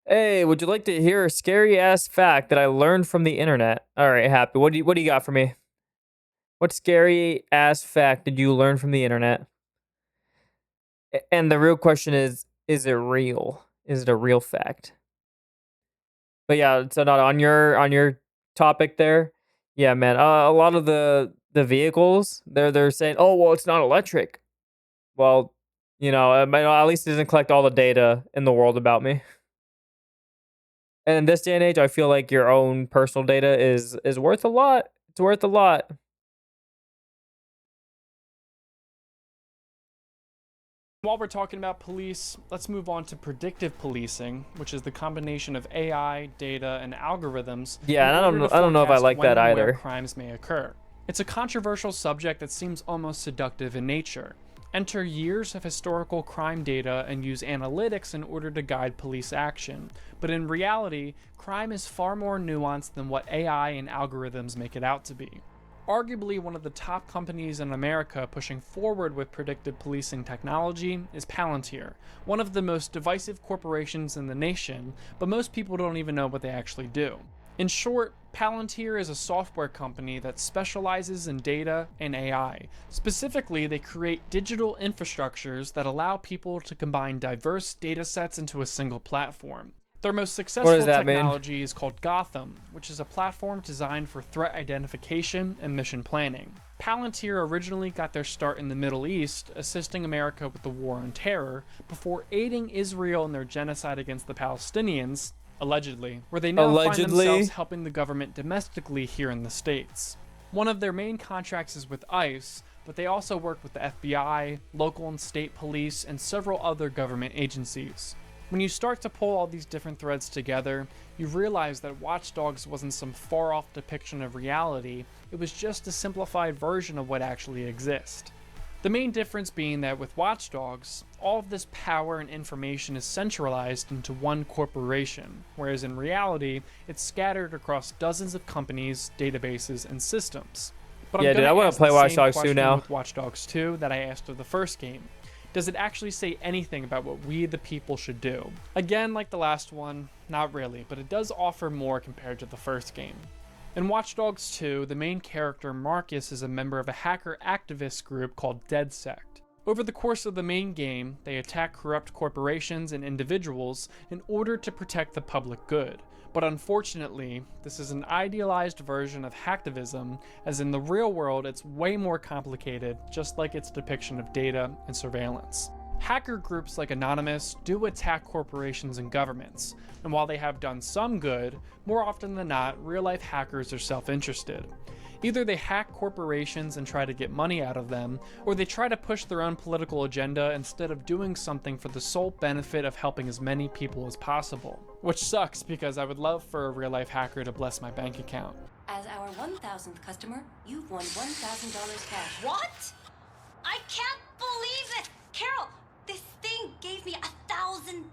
Speaker 1: Hey, would you like to hear a scary ass fact that I learned from the internet? All right, Happy. What do you got for me? What scary ass fact did you learn from the internet? And the real question is it real? Is it a real fact? But yeah, so not on your topic there. Yeah, man. A lot of the vehicles, they're saying, "Oh, well, it's not electric." Well, at least it doesn't collect all the data in the world about me. And in this day and age, I feel like your own personal data is worth a lot. It's worth a lot.
Speaker 12: while we're talking about police, let's move on to predictive policing, which is the combination of AI, data, and algorithms.
Speaker 1: Yeah, and I don't know if I like that
Speaker 12: when and where
Speaker 1: either.
Speaker 12: crimes may occur. It's a controversial subject that seems almost seductive in nature. Enter years of historical crime data and use analytics in order to guide police action. But in reality, crime is far more nuanced than what AI and algorithms make it out to be. Arguably one of the top companies in America pushing forward with predictive policing technology is Palantir, one of the most divisive corporations in the nation, but most people don't even know what they actually do. In short, Palantir is a software company that specializes in data and AI. Specifically, they create digital infrastructures that allow people to combine diverse data sets into a single platform. Their most successful technology is called Gotham, which is a platform designed for threat identification and mission planning. Palantir originally got their start in the Middle East, assisting America with the War on Terror, before aiding Israel in their genocide against the Palestinians, allegedly, where they now find themselves helping the government domestically here in the States. One of their main contracts is with ICE, but they also work with the FBI, local and state police, and several other government agencies. When you start to pull all these different threads together, you realize that Watch Dogs wasn't some far-off depiction of reality, it was just a simplified version of what actually exists. The main difference being that with Watch Dogs, all of this power and information is centralized into one corporation, whereas in reality, it's scattered across dozens of companies, databases, and systems. But
Speaker 1: Yeah, dude, I want to play Watch Dogs 2 now.
Speaker 12: With Watch Dogs 2 that I asked of the first game. Does it actually say anything about what we the people should do? Again, like the last one, not really, but it does offer more compared to the first game. In Watch Dogs 2, the main character Marcus is a member of a hacker activist group called DedSect. Over the course of the main game, they attack corrupt corporations and individuals in order to protect the public good. But unfortunately, this is an idealized version of hacktivism, as in the real world it's way more complicated, just like its depiction of data and surveillance. Hacker groups like Anonymous do attack corporations and governments, and while they have done some good, more often than not, real-life hackers are self-interested. Either they hack corporations and try to get money out of them, or they try to push their own political agenda instead of doing something for the sole benefit of helping as many people as possible. Which sucks, because I would love for a real-life hacker to bless my bank account.
Speaker 4: As our 1,000th customer, you've won $1,000 cash.
Speaker 7: What? I can't believe it! Carol, this thing gave me $1,000.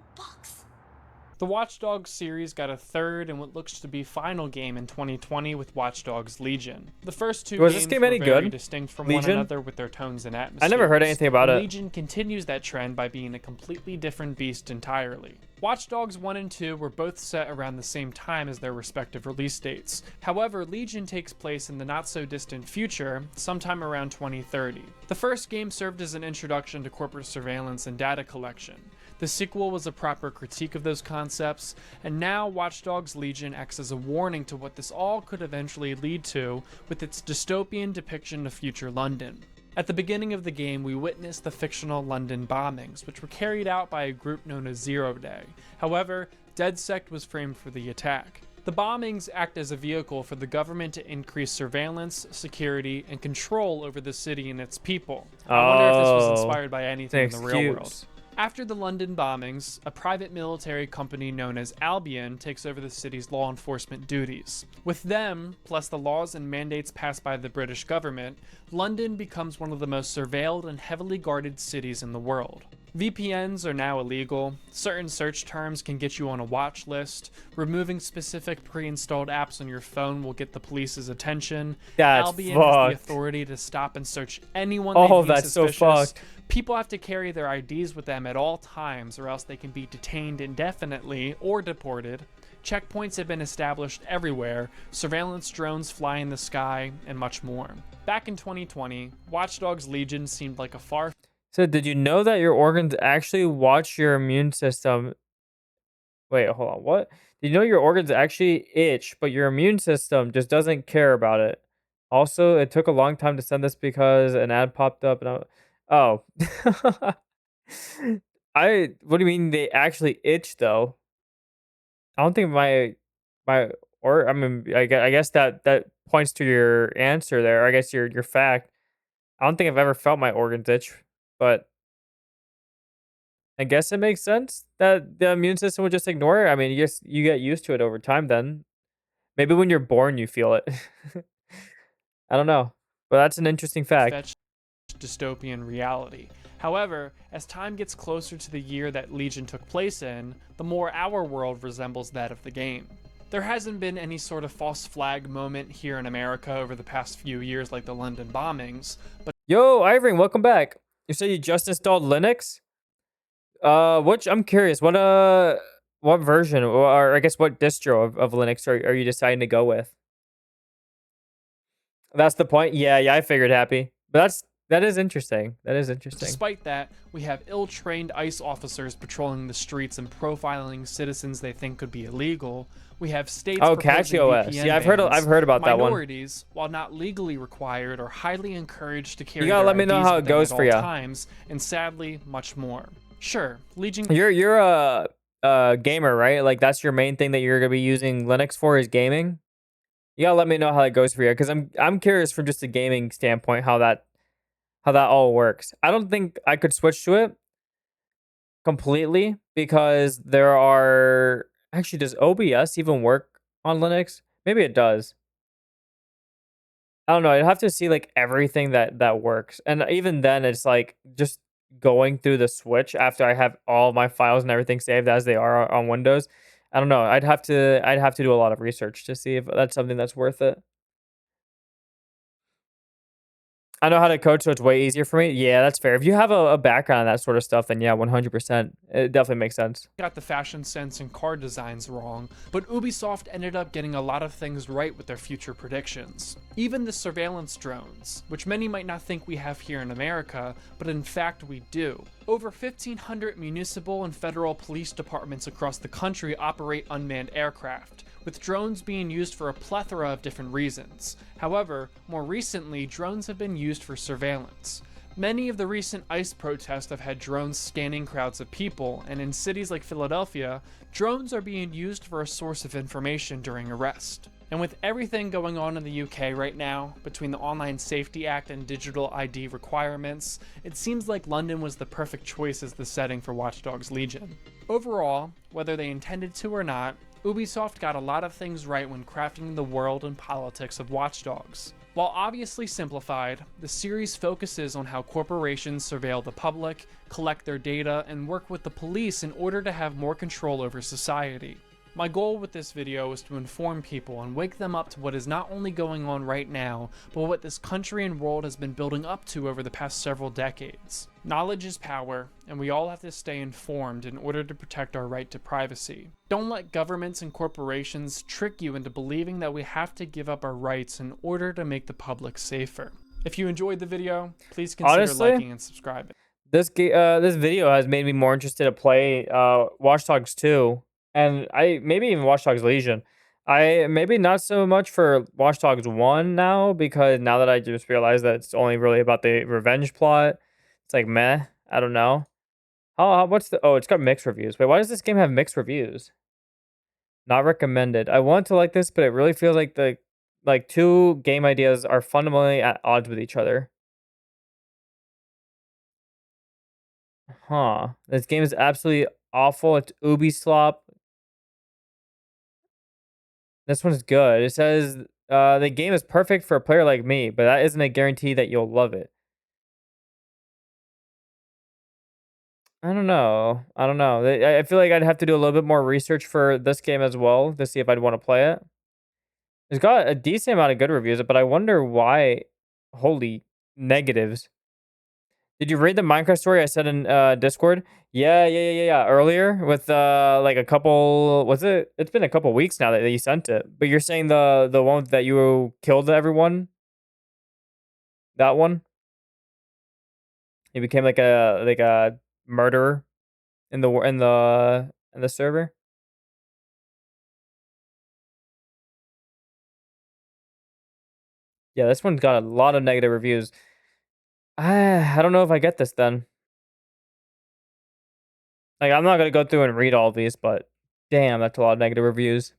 Speaker 12: The Watch Dogs series got a third and what looks to be final game in 2020 with Watch Dogs Legion. The first two games were very distinct from one another with their tones and atmospheres.
Speaker 1: I never heard anything about it.
Speaker 12: Legion continues that trend by being a completely different beast entirely. Watch Dogs 1 and 2 were both set around the same time as their respective release dates. However, Legion takes place in the not-so-distant future, sometime around 2030. The first game served as an introduction to corporate surveillance and data collection. The sequel was a proper critique of those concepts, and now Watch Dogs Legion acts as a warning to what this all could eventually lead to with its dystopian depiction of future London. At the beginning of the game, we witnessed the fictional London bombings, which were carried out by a group known as Zero Day. However, DedSec was framed for the attack. The bombings act as a vehicle for the government to increase surveillance, security, and control over the city and its people. I wonder if this was inspired by anything in the real world. After the London bombings, a private military company known as Albion takes over the city's law enforcement duties. With them, plus the laws and mandates passed by the British government, London becomes one of the most surveilled and heavily guarded cities in the world. VPNs are now illegal, certain search terms can get you on a watch list, removing specific pre-installed apps on your phone will get the police's attention, Albion has the authority to stop and search anyone they deem suspicious.
Speaker 1: So fucked.
Speaker 12: People have to carry their IDs with them at all times or else they can be detained indefinitely or deported. Checkpoints have been established everywhere, surveillance drones fly in the sky, and much more. Back in 2020, Watch Dogs Legion seemed like a far...
Speaker 1: So did you know that your organs actually watch your immune system? Wait, hold on. What? Did you know your organs actually itch, but your immune system just doesn't care about it? Also, it took a long time to send this because an ad popped up and oh. What do you mean they actually itch though? I don't think I guess that points to your answer there. I guess your fact. I don't think I've ever felt my organs itch. But I guess it makes sense that the immune system would just ignore it. I mean, you get used to it over time then. Maybe when you're born, you feel it. I don't know. But that's an interesting fact.
Speaker 12: Dystopian reality. However, as time gets closer to the year that Legion took place in, the more our world resembles that of the game. There hasn't been any sort of false flag moment here in America over the past few years like the London bombings, but...
Speaker 1: Yo, Ivering, welcome back. You said you just installed Linux? I'm curious, what version, or I guess what distro of Linux are you deciding to go with? That's the point? Yeah, I figured, Happy. But that is interesting. That is interesting.
Speaker 12: Despite that, we have ill-trained ICE officers patrolling the streets and profiling citizens they think could be illegal. We have states proposing
Speaker 1: CatchOS.
Speaker 12: VPN
Speaker 1: Yeah, I've heard about that one.
Speaker 12: Minorities, while not legally required, are highly encouraged to carry
Speaker 1: you gotta
Speaker 12: their
Speaker 1: let me know
Speaker 12: IDs
Speaker 1: how it
Speaker 12: with them
Speaker 1: goes
Speaker 12: at
Speaker 1: for
Speaker 12: all
Speaker 1: you.
Speaker 12: times, and sadly, much more. Sure, Legion...
Speaker 1: You're a gamer, right? Like, that's your main thing that you're gonna be using Linux for is gaming? You gotta let me know how it goes for you, because I'm curious from just a gaming standpoint how that all works. I don't think I could switch to it completely because there are... Actually, does OBS even work on Linux? Maybe it does. I don't know. I'd have to see like everything that works. And even then, it's like just going through the switch after I have all my files and everything saved as they are on Windows. I don't know. I'd have to do a lot of research to see if that's something that's worth it. I know how to code, so it's way easier for me. Yeah, that's fair. If you have a background in that sort of stuff, then yeah, 100%. It definitely makes sense.
Speaker 12: Got the fashion sense and car designs wrong, but Ubisoft ended up getting a lot of things right with their future predictions. Even the surveillance drones, which many might not think we have here in America, but in fact we do. Over 1,500 municipal and federal police departments across the country operate unmanned aircraft, with drones being used for a plethora of different reasons. However, more recently, drones have been used for surveillance. Many of the recent ICE protests have had drones scanning crowds of people, and in cities like Philadelphia, drones are being used for a source of information during arrest. And with everything going on in the UK right now, between the Online Safety Act and digital ID requirements, it seems like London was the perfect choice as the setting for Watch Dogs Legion. Overall, whether they intended to or not, Ubisoft got a lot of things right when crafting the world and politics of Watch Dogs. While obviously simplified, the series focuses on how corporations surveil the public, collect their data, and work with the police in order to have more control over society. My goal with this video is to inform people and wake them up to what is not only going on right now, but what this country and world has been building up to over the past several decades. Knowledge is power, and we all have to stay informed in order to protect our right to privacy. Don't let governments and corporations trick you into believing that we have to give up our rights in order to make the public safer. If you enjoyed the video, please consider
Speaker 1: Honestly,
Speaker 12: liking and subscribing.
Speaker 1: This video has made me more interested to play Watch Dogs 2, and maybe even Watch Dogs Legion. I maybe not so much for Watch Dogs 1 now, because now that I just realized that it's only really about the revenge plot, it's like meh. I don't know. What's the? Oh, it's got mixed reviews. Wait, why does this game have mixed reviews? Not recommended. I want to like this, but it really feels like the two game ideas are fundamentally at odds with each other. Huh. This game is absolutely awful. It's Ubisoft. This one's good. It says the game is perfect for a player like me, but that isn't a guarantee that you'll love it. I don't know. I feel like I'd have to do a little bit more research for this game as well to see if I'd want to play it. It's got a decent amount of good reviews, but I wonder why. Holy negatives. Did you read the Minecraft story I said in Discord? Yeah. Earlier with like a couple. Was it? It's been a couple weeks now that you sent it. But you're saying the one that you killed everyone. That one. You became like a murderer in the server. Yeah, this one's got a lot of negative reviews. I don't know if I get this then. Like, I'm not gonna go through and read all of these, but damn, that's a lot of negative reviews.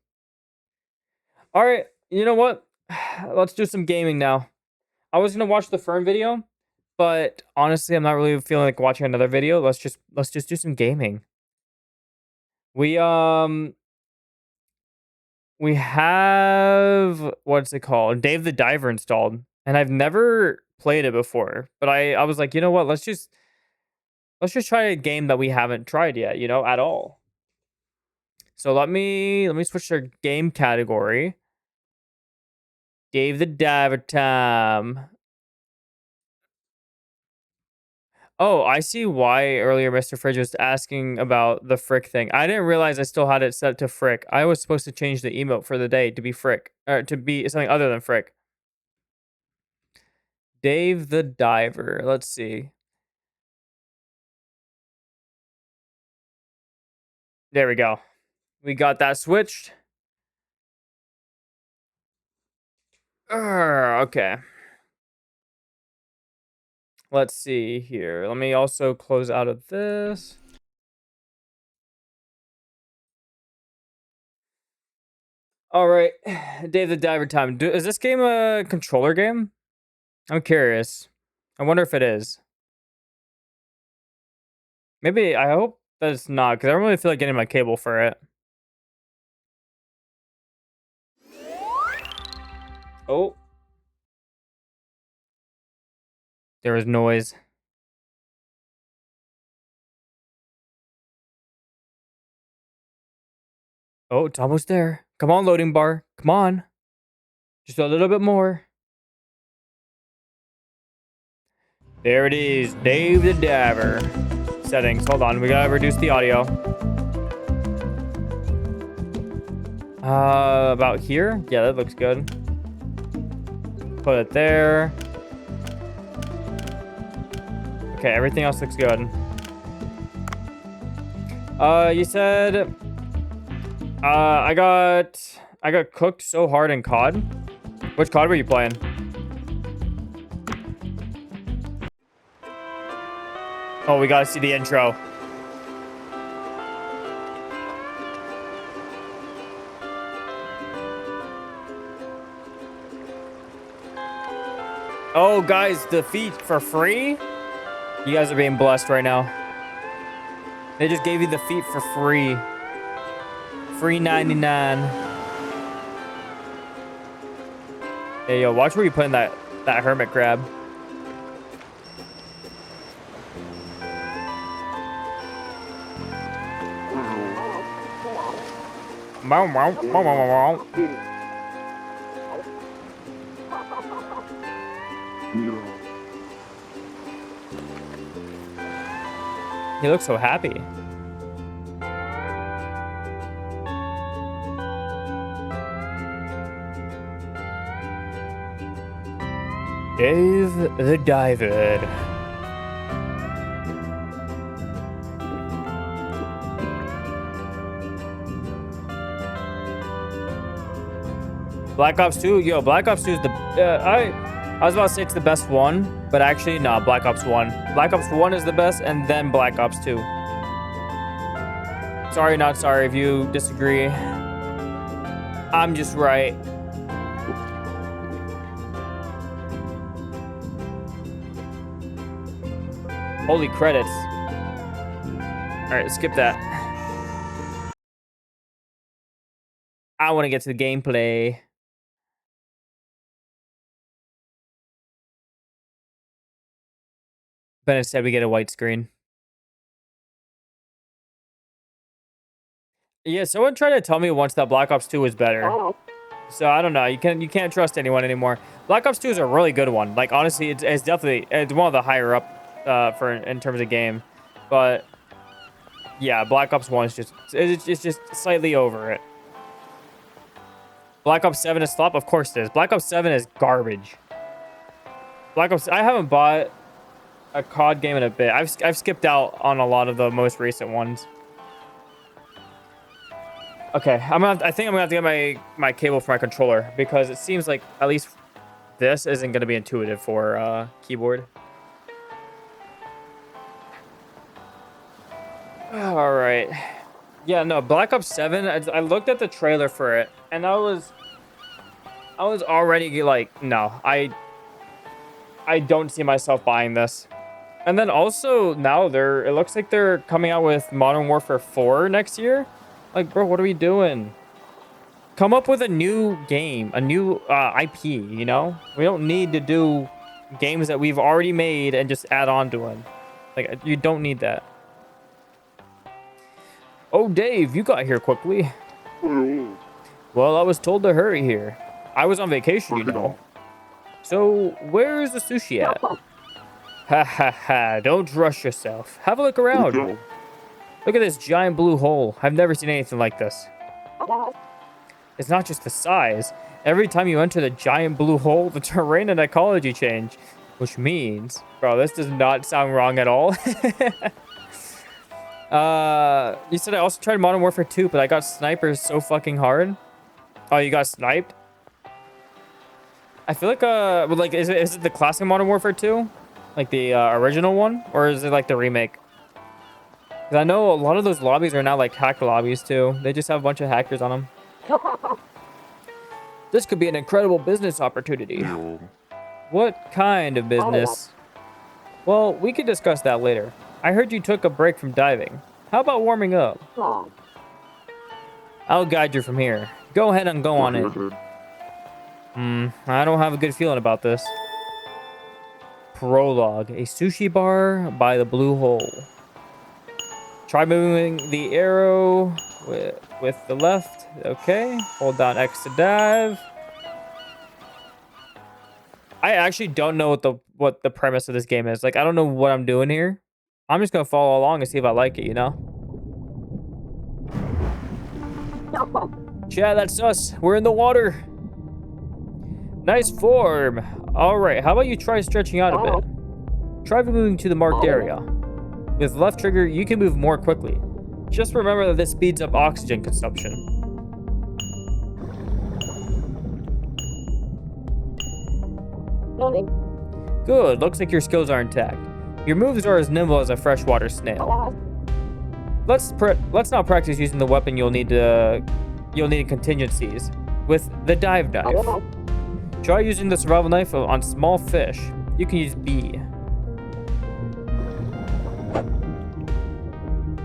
Speaker 1: All right, you know what? Let's do some gaming now. I was gonna watch the Fern video, but honestly, I'm not really feeling like watching another video. Let's just do some gaming. We have, what's it called? Dave the Diver installed, and I've never played it before, but I was like, you know what? Let's just try a game that we haven't tried yet, you know, at all. So let me switch to game category. Dave the Diver time. Oh, I see why earlier Mr. Fridge was asking about the Frick thing. I didn't realize I still had it set to Frick. I was supposed to change the emote for the day to be Frick, or to be something other than Frick. Dave the Diver. Let's see. There we go. We got that switched. Okay. Let's see here. Let me also close out of this. All right. Dave the Diver time. Is this game a controller game? I'm curious. I wonder if it is. Maybe, I hope that it's not, because I don't really feel like getting my cable for it. Oh. There was noise. Oh, it's almost there. Come on, loading bar. Come on. Just a little bit more. There it is, Dave the Diver. Settings, hold on, we gotta reduce the audio. About here? Yeah, that looks good. Put it there. Okay, everything else looks good. You said I got cooked so hard in COD. Which COD were you playing? Oh, we gotta see the intro. Oh, guys, the feet for free? You guys are being blessed right now. They just gave you the feet for free. Free 99. Hey, yo, watch where you put in that hermit crab. Wow, wow, wow, wow, wow. He looks so happy. Dave the Diver. Black Ops 2? Yo, Black Ops 2 is the... I was about to say it's the best one, but actually, no, Black Ops 1. Black Ops 1 is the best, and then Black Ops 2. Sorry, not sorry if you disagree. I'm just right. Holy credits. Alright, skip that. I want to get to the gameplay. But instead we get a white screen. Yeah, someone tried to tell me once that Black Ops 2 was better. So I don't know. You can't trust anyone anymore. Black Ops 2 is a really good one. Like honestly, it's definitely one of the higher up in terms of game. But yeah, Black Ops 1 is it's just slightly over it. Black Ops 7 is flop? Of course it is. Black Ops 7 is garbage. Black Ops... I haven't bought a COD game in a bit. I've skipped out on a lot of the most recent ones. Okay, I think I'm gonna have to get my cable for my controller because it seems like at least this isn't gonna be intuitive for keyboard. All right. Yeah, no, Black Ops 7. I looked at the trailer for it, and I was already like, no, I don't see myself buying this. And then also now it looks like they're coming out with Modern Warfare 4 next year. Like, bro, what are we doing? Come up with a new game, a new IP, you know? We don't need to do games that we've already made and just add on to them. Like, you don't need that. Oh, Dave, you got here quickly. Well, I was told to hurry here. I was on vacation, you know. So, where's the sushi at? Ha ha ha, don't rush yourself. Have a look around. Look at this giant blue hole. I've never seen anything like this. It's not just the size. Every time you enter the giant blue hole, the terrain and ecology change. Which means... Bro, this does not sound wrong at all. You said I also tried Modern Warfare 2, but I got snipers so fucking hard. Oh, you got sniped? I feel like, is it the classic Modern Warfare 2? Like the original one? Or is it like the remake? Because I know a lot of those lobbies are now like hack lobbies too. They just have a bunch of hackers on them. This could be an incredible business opportunity. What kind of business? Well, we could discuss that later. I heard you took a break from diving. How about warming up? I'll guide you from here. Go ahead and go on in. I don't have a good feeling about this. Prologue. A sushi bar by the blue hole. Try moving the arrow with the left. Okay. Hold down X to dive. I actually don't know what what the premise of this game is. Like, I don't know what I'm doing here. I'm just gonna follow along and see if I like it, you know? Yeah, that's us. We're in the water. Nice form. All right, how about you try stretching out a bit? Try moving to the marked area. With left trigger, you can move more quickly. Just remember that this speeds up oxygen consumption. Good, looks like your skills are intact. Your moves are as nimble as a freshwater snail. Let's now practice using the weapon you'll need in contingencies with the dive knife. Try using the survival knife on small fish. You can use B.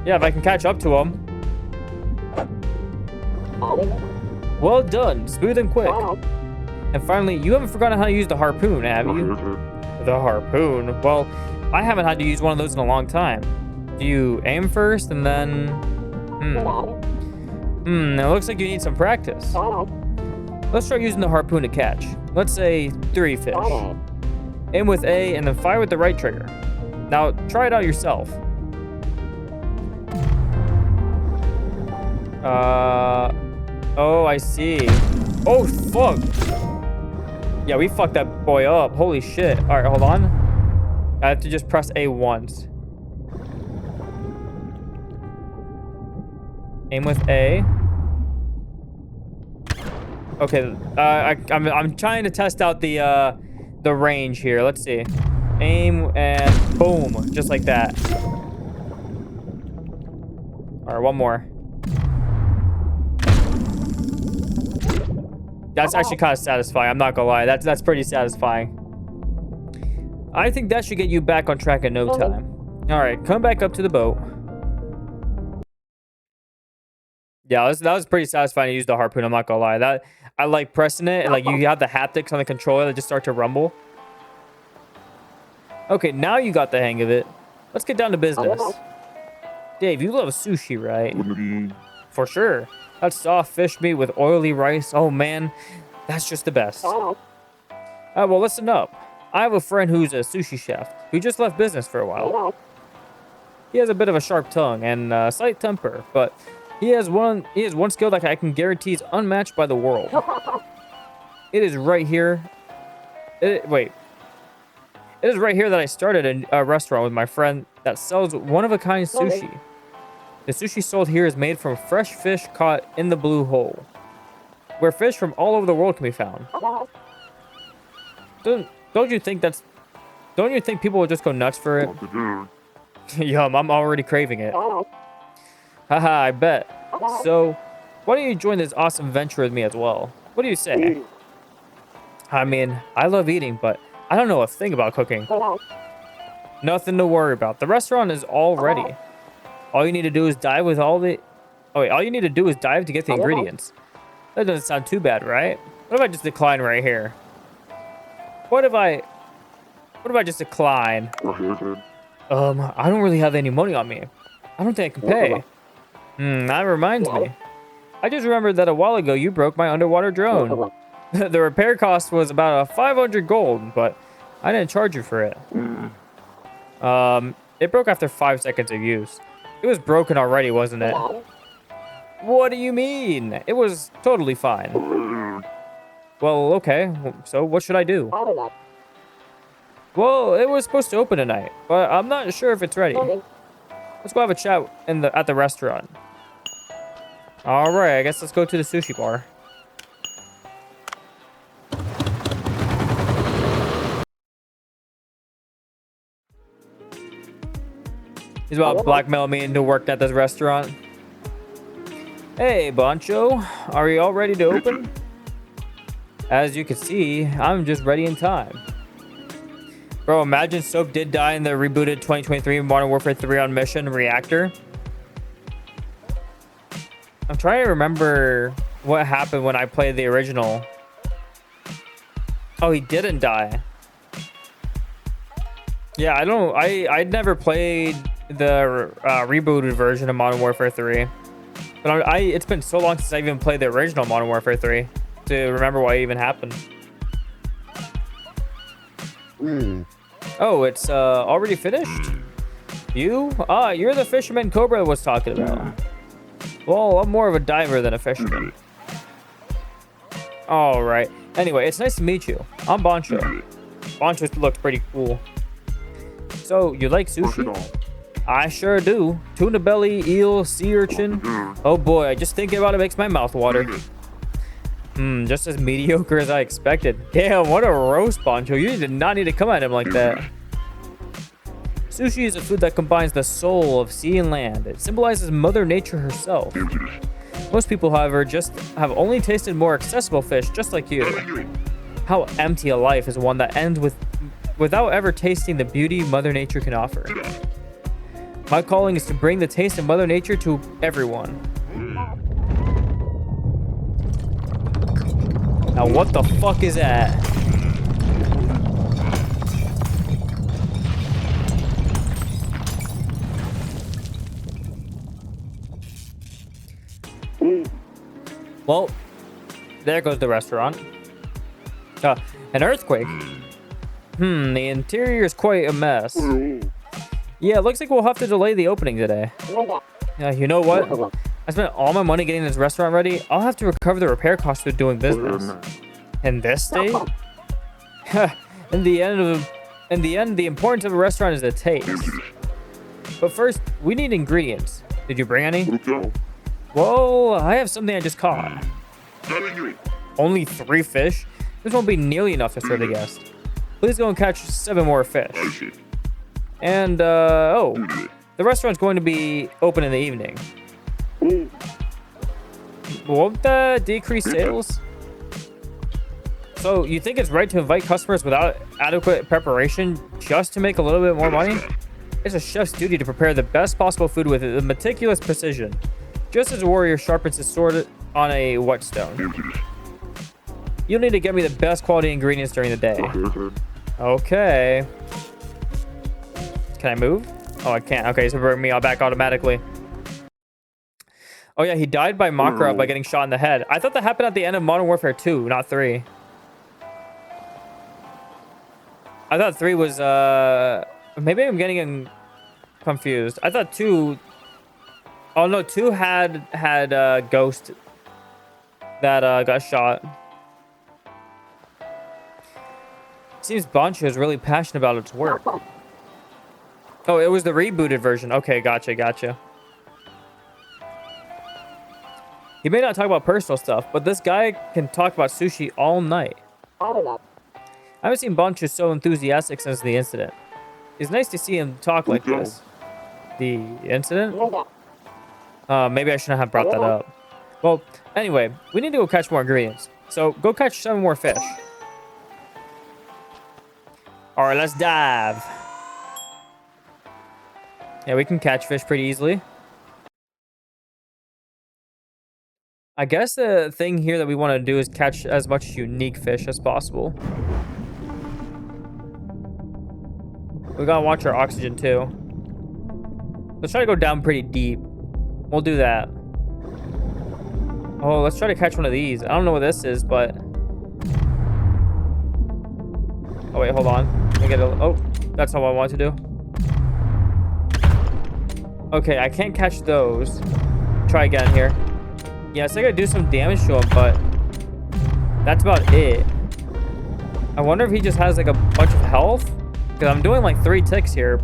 Speaker 1: Yeah, if I can catch up to him. Well done, smooth and quick. And finally, you haven't forgotten how to use the harpoon, have you? The harpoon? Well, I haven't had to use one of those in a long time. Do you aim first and then... it looks like you need some practice. Let's try using the harpoon to catch. Let's say 3 fish. Aim with A and then fire with the right trigger. Now, try it out yourself. Oh, I see. Oh, fuck. Yeah, we fucked that boy up. Holy shit. All right, hold on. I have to just press A once. Aim with A. Okay, I'm trying to test out the range here. Let's see. Aim and boom, just like that. All right, one more. That's actually kind of satisfying. I'm not gonna lie. That's pretty satisfying. I think that should get you back on track in no time. All right, come back up to the boat. Yeah, that was pretty satisfying to use the harpoon. I'm not gonna lie. I like pressing it, and like you have the haptics on the controller that just start to rumble. Okay, now you got the hang of it. Let's get down to business. Dave, you love sushi, right? For sure. That soft fish meat with oily rice. Oh man, that's just the best. Well, listen up. I have a friend who's a sushi chef who just left business for a while. He has a bit of a sharp tongue and a slight temper, but he has one skill that I can guarantee is unmatched by the world. It is right here. It is right here that I started a restaurant with my friend that sells one-of-a-kind sushi. The sushi sold here is made from fresh fish caught in the blue hole, where fish from all over the world can be found. Don't you think people would just go nuts for it? Yum, I'm already craving it. Haha, I bet. So, why don't you join this awesome venture with me as well? What do you say? I mean, I love eating, but I don't know a thing about cooking. Nothing to worry about. The restaurant is all ready. All you need to do is dive with all you need to do is dive to get the ingredients. That doesn't sound too bad, right? What if I just decline right here? What if I just decline? I don't really have any money on me. I don't think I can pay. That reminds me. I just remembered that a while ago you broke my underwater drone. The repair cost was about 500 gold, but I didn't charge you for it. It broke after 5 seconds of use. It was broken already, wasn't it? What do you mean? It was totally fine. Well, okay. So what should I do? Well, it was supposed to open tonight, but I'm not sure if it's ready. Let's go have a chat at the restaurant. All right, I guess let's go to the sushi bar. He's about to blackmail me into work at this restaurant. Hey, Bancho, are you all ready to open? As you can see, I'm just ready in time. Bro, imagine Soap did die in the rebooted 2023 Modern Warfare 3 on Mission Reactor. I'm trying to remember what happened when I played the original. Oh, he didn't die. Yeah, I'd never played the rebooted version of Modern Warfare 3. But it's been so long since I even played the original Modern Warfare 3 to remember what even happened. Oh, it's already finished? You? Ah, you're the fisherman Cobra was talking about. Well, I'm more of a diver than a fisherman. Alright. Anyway, it's nice to meet you. I'm Bancho. Bancho looks pretty cool. So, you like sushi? I sure do. Tuna belly, eel, sea urchin. Oh boy, just thinking about it makes my mouth water. Just as mediocre as I expected. Damn, what a roast, Bancho. You did not need to come at him like that. Sushi is a food that combines the soul of sea and land. It symbolizes Mother Nature herself. Most people, however, just have only tasted more accessible fish, just like you. How empty a life is one that ends without ever tasting the beauty Mother Nature can offer. My calling is to bring the taste of Mother Nature to everyone. Now what the fuck is that? Well, there goes the restaurant. An earthquake? The interior is quite a mess. Yeah, it looks like we'll have to delay the opening today. You know what? I spent all my money getting this restaurant ready. I'll have to recover the repair costs of doing business. In this state? in the end, the importance of a restaurant is the taste. But first, we need ingredients. Did you bring any? Whoa, I have something I just caught. Only 3 fish? This won't be nearly enough to serve the guest. Please go and catch 7 more fish. And, oh, the restaurant's going to be open in the evening. Won't that decrease sales? So, you think it's right to invite customers without adequate preparation just to make a little bit more money? It's a chef's duty to prepare the best possible food with meticulous precision, just as a warrior sharpens his sword on a whetstone. You'll need to get me the best quality ingredients during the day. Okay. Can I move? Oh, I can't. Okay, so bring me all back automatically. Oh yeah, he died by Makara by getting shot in the head. I thought that happened at the end of Modern Warfare 2, not 3. I thought 3 was, maybe I'm getting confused. I thought 2... Oh no, 2 had Ghost that got shot. Seems Bancho is really passionate about its work. Oh, it was the rebooted version. Okay, gotcha. He may not talk about personal stuff, but this guy can talk about sushi all night. I haven't seen Bancho so enthusiastic since the incident. It's nice to see him talk like this. The incident? Maybe I shouldn't have brought that up. Well, anyway, we need to go catch more ingredients. So, go catch 7 more fish. Alright, let's dive. Yeah, we can catch fish pretty easily. I guess the thing here that we want to do is catch as much unique fish as possible. We gotta watch our oxygen too. Let's try to go down pretty deep. We'll do that. Oh, let's try to catch one of these. I don't know what this is, but... Oh, wait, hold on. Let me get a... Oh, that's not what I want to do. Okay, I can't catch those. Try again here. Yeah, so I gotta do some damage to him, but... That's about it. I wonder if he just has, like, a bunch of health? Because I'm doing, like, 3 ticks here.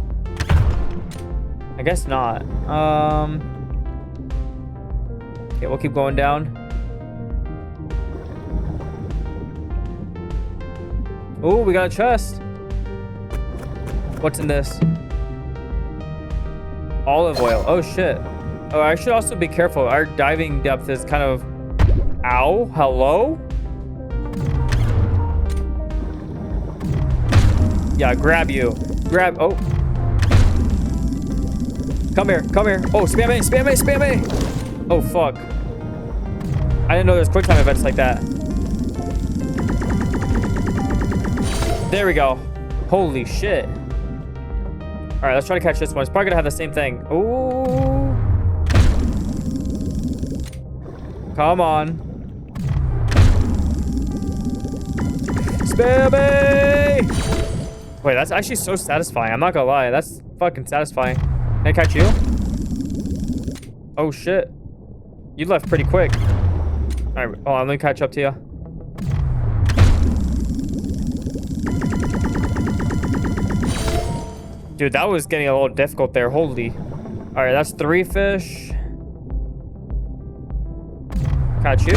Speaker 1: I guess not. Okay, we'll keep going down. Oh, we got a chest. What's in this? Olive oil. Oh, shit. Oh, I should also be careful. Our diving depth is kind of... Ow. Hello? Yeah, grab you. Grab... Oh. Come here. Come here. Oh, spam A. Spam A. Spam A. Oh, fuck. I didn't know there's quick time events like that. There we go. Holy shit. Alright, let's try to catch this one. It's probably gonna have the same thing. Ooh. Come on. Spammy! Wait, that's actually so satisfying. I'm not gonna lie. That's fucking satisfying. Can I catch you? Oh, shit. You left pretty quick. All right. Oh, I'm gonna catch up to you. Dude, that was getting a little difficult there. Holy. All right, that's 3 fish. Catch you.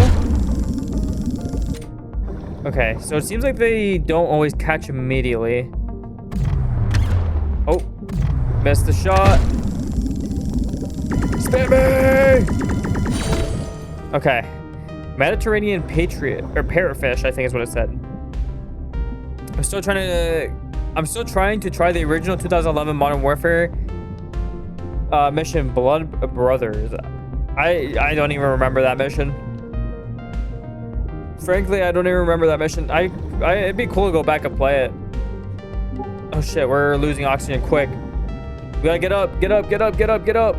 Speaker 1: Okay, so it seems like they don't always catch immediately. Oh, missed the shot. Spam me! Okay. Mediterranean Patriot, or Parrotfish, I think is what it said. I'm still trying to try the original 2011 Modern Warfare mission Blood Brothers. I don't even remember that mission. Frankly, I don't even remember that mission. It'd be cool to go back and play it. Oh shit, we're losing oxygen quick. We gotta get up, get up, get up, get up, get up.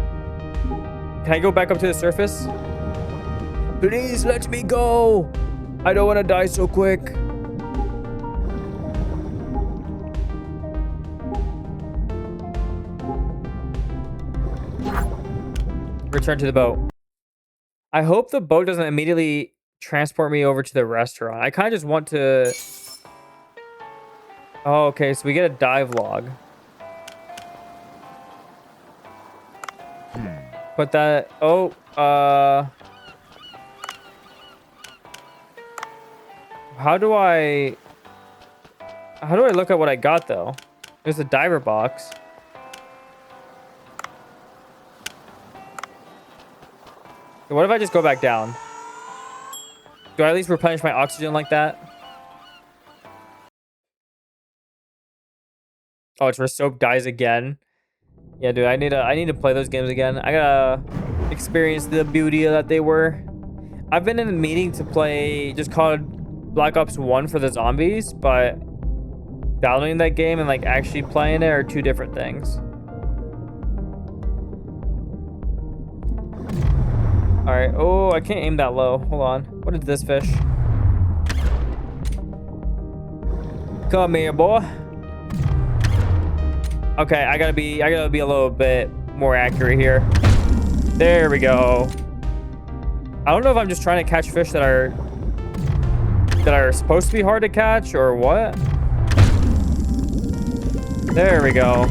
Speaker 1: Can I go back up to the surface? Please let me go. I don't want to die so quick. Return to the boat. I hope the boat doesn't immediately transport me over to the restaurant. I kind of just want to... Oh, okay, so we get a dive log. Put that... Oh, How do I look at what I got, though? There's a diver box. So what if I just go back down? Do I at least replenish my oxygen like that? Oh, it's where Soap dies again. Yeah, dude, I need to play those games again. I gotta experience the beauty that they were. I've been in a meeting to play just called Black Ops 1 for the zombies, but downloading that game and like actually playing it are two different things. All right. Oh, I can't aim that low. Hold on. What is this fish? Come here, boy. Okay, I gotta be a little bit more accurate here. There we go. I don't know if I'm just trying to catch fish that are supposed to be hard to catch or what. There we go.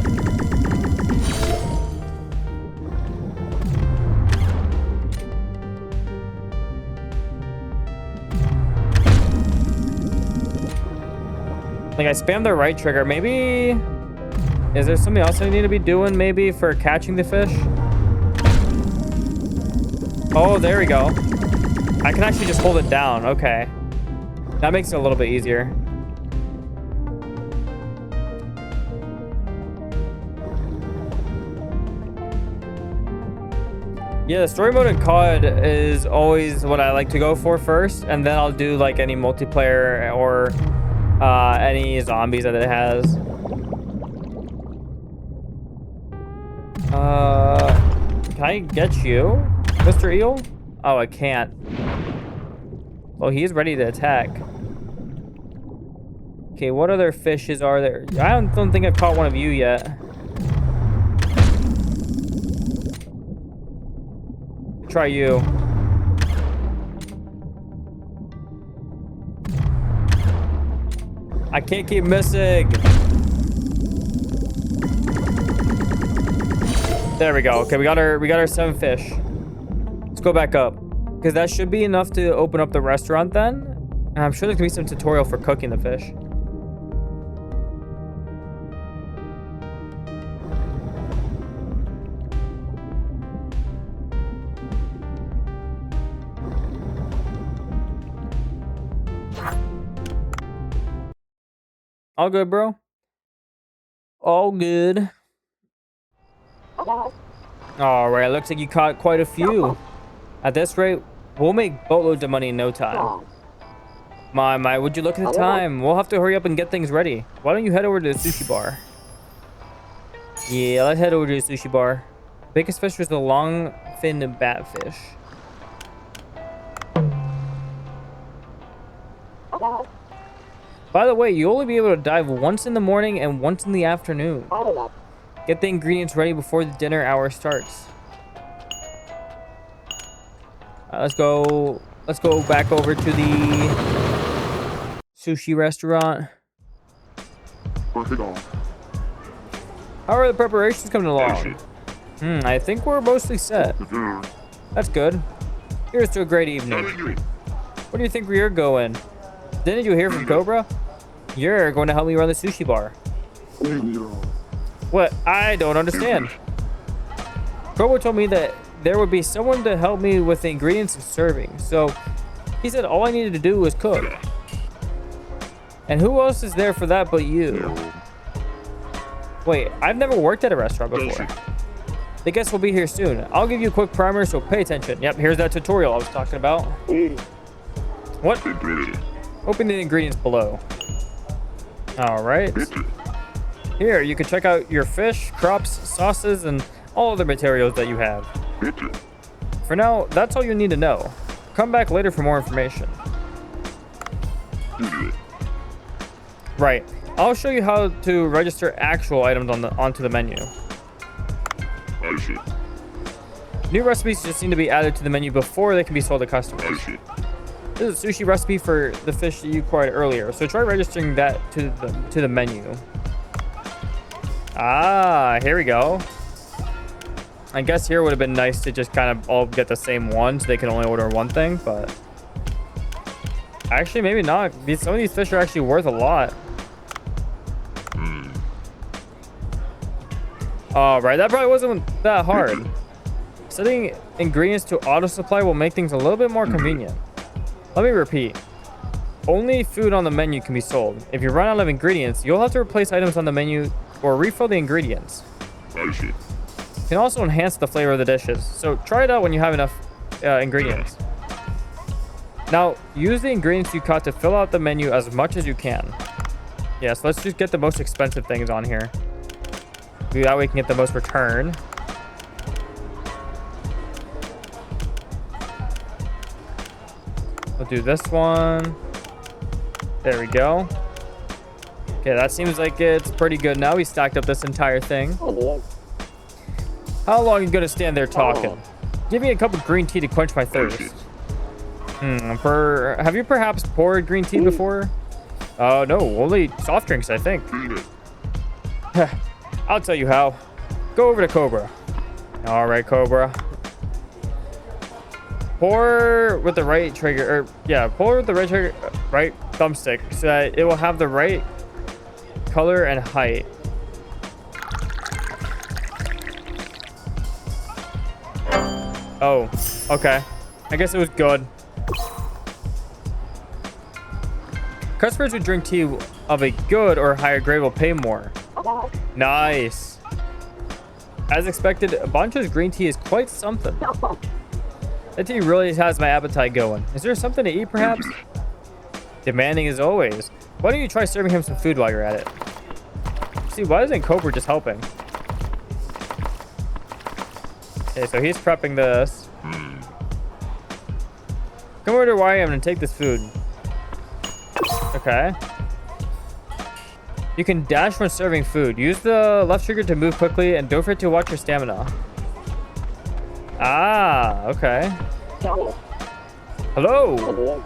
Speaker 1: Like I spammed the right trigger. Maybe, is there something else I need to be doing maybe for catching the fish? Oh, there we go. I can actually just hold it down. Okay. That makes it a little bit easier. Yeah, the story mode in COD is always what I like to go for first, and then I'll do like any multiplayer or any zombies that it has. Can I get you, Mr. Eel? Oh, I can't. Oh, he's ready to attack. Okay, what other fishes are there? I don't think I've caught one of you yet. Try you. I can't keep missing. There we go. Okay, we got our 7 fish. Let's go back up, because that should be enough to open up the restaurant then. And I'm sure there's gonna be some tutorial for cooking the fish. All good, bro. All good. All right, looks like you caught quite a few. At this rate, we'll make boatloads of money in no time. My, would you look at the time? We'll have to hurry up and get things ready. Why don't you head over to the sushi bar? Yeah, let's head over to the sushi bar. Biggest fish was the long-finned batfish. By the way, you'll only be able to dive once in the morning and once in the afternoon. Get the ingredients ready before the dinner hour starts. Let's go back over to the sushi restaurant. How are the preparations coming along? I think we're mostly set. That's good. Here's to a great evening. Where do you think we are going? Didn't you hear from Cobra? You're going to help me run the sushi bar. What? I don't understand. Cobra told me that there would be someone to help me with the ingredients and serving. So he said all I needed to do was cook. And who else is there for that but you? Wait, I've never worked at a restaurant before. The guests will be here soon. I'll give you a quick primer, so pay attention. Yep, here's that tutorial I was talking about. What? Open the ingredients below. All right. Here, you can check out your fish, crops, sauces, and all other materials that you have. For now, that's all you need to know. Come back later for more information. Right. I'll show you how to register actual items onto the menu. New recipes just need to be added to the menu before they can be sold to customers. This is a sushi recipe for the fish that you acquired earlier, so try registering that to the menu. Ah, here we go. I guess here would have been nice to just kind of all get the same one so they can only order one thing, but actually maybe not. Some of these fish are actually worth a lot. All right, that probably wasn't that hard. Setting ingredients to auto supply will make things a little bit more convenient. Let me repeat. Only food on the menu can be sold. If you run out of ingredients, you'll have to replace items on the menu or refill the ingredients. It can also enhance the flavor of the dishes, so try it out when you have enough ingredients. Now, use the ingredients you caught to fill out the menu as much as you can. Yes, let's just get the most expensive things on here. That way we can get the most return. We'll do this one. There we go. Okay, that seems like it's pretty good now. We stacked up this entire thing. How long are you gonna stand there talking? Give me a cup of green tea to quench my thirst. Have you perhaps poured green tea before? No, only soft drinks, I think. I'll tell you how. Go over to Cobra. All right, Cobra. Pour with the right trigger, pour with the right trigger, right thumbstick, so that it will have the right color and height. Oh, okay. I guess it was good. Customers who drink tea of a good or higher grade will pay more. Nice. As expected, Bancho's green tea is quite something. That tea really has my appetite going. Is there something to eat, perhaps? Demanding as always. Why don't you try serving him some food while you're at it? See, why isn't Cobra just helping? Okay, so he's prepping this. Come over to where I am and take this food. Okay. You can dash when serving food. Use the left trigger to move quickly and don't forget to watch your stamina. Ah, okay. Hello.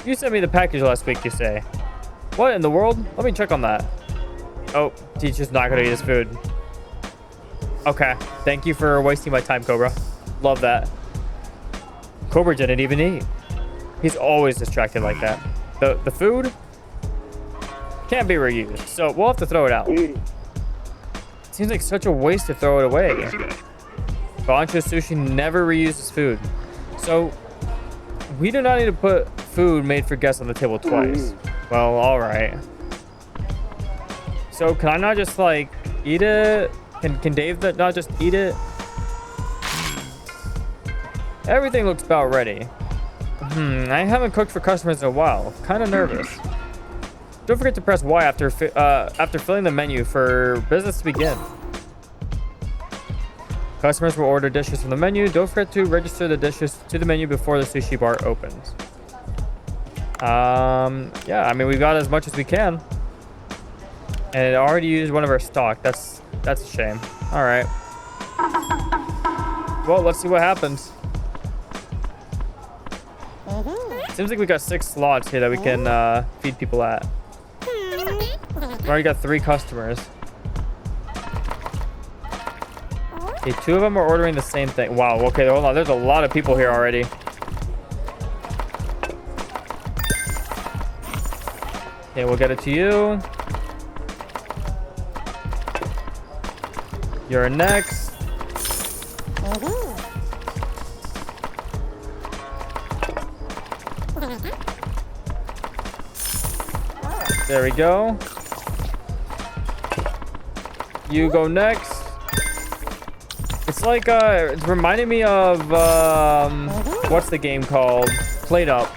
Speaker 1: You sent me the package last week, you say. What in the world? Let me check on that. Oh, teacher's not gonna eat his food. Okay, thank you for wasting my time, Cobra. Love that. Cobra didn't even eat. He's always distracted like that. The food can't be reused, so we'll have to throw it out. Seems like such a waste to throw it away. Bancho Sushi never reuses food, so we do not need to put food made for guests on the table twice. Well, all right. So can I not just like eat it? Can Dave not just eat it? Everything looks about ready. I haven't cooked for customers in a while. Kind of nervous. Don't forget to press Y after filling the menu for business to begin. Customers will order dishes from the menu. Don't forget to register the dishes to the menu before the sushi bar opens. Yeah, I mean, we got as much as we can. And it already used one of our stock. That's a shame. All right. Well, let's see what happens. Seems like we got 6 slots here that we can feed people at. We already got 3 customers. Okay, 2 of them are ordering the same thing. Wow, okay, hold on. There's a lot of people here already. Okay, we'll get it to you. You're next. There we go. You go next. It's like, it's reminding me of, what's the game called? Plate Up.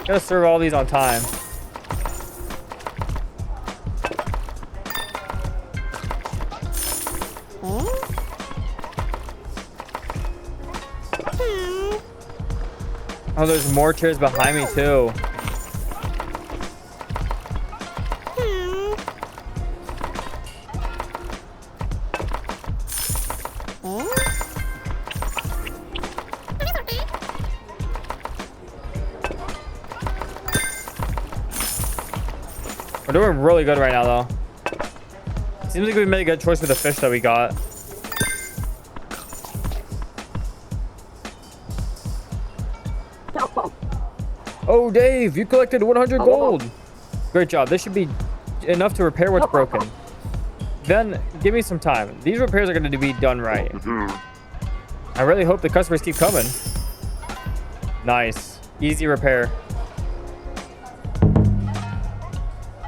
Speaker 1: Gotta serve all these on time. Oh, there's more chairs behind me too. We're doing really good right now, though. Seems like we made a good choice with the fish that we got. Oh, Dave, you collected 100 gold. Great job. This should be enough to repair what's broken. Then, give me some time. These repairs are going to be done right. I really hope the customers keep coming. Nice. Easy repair.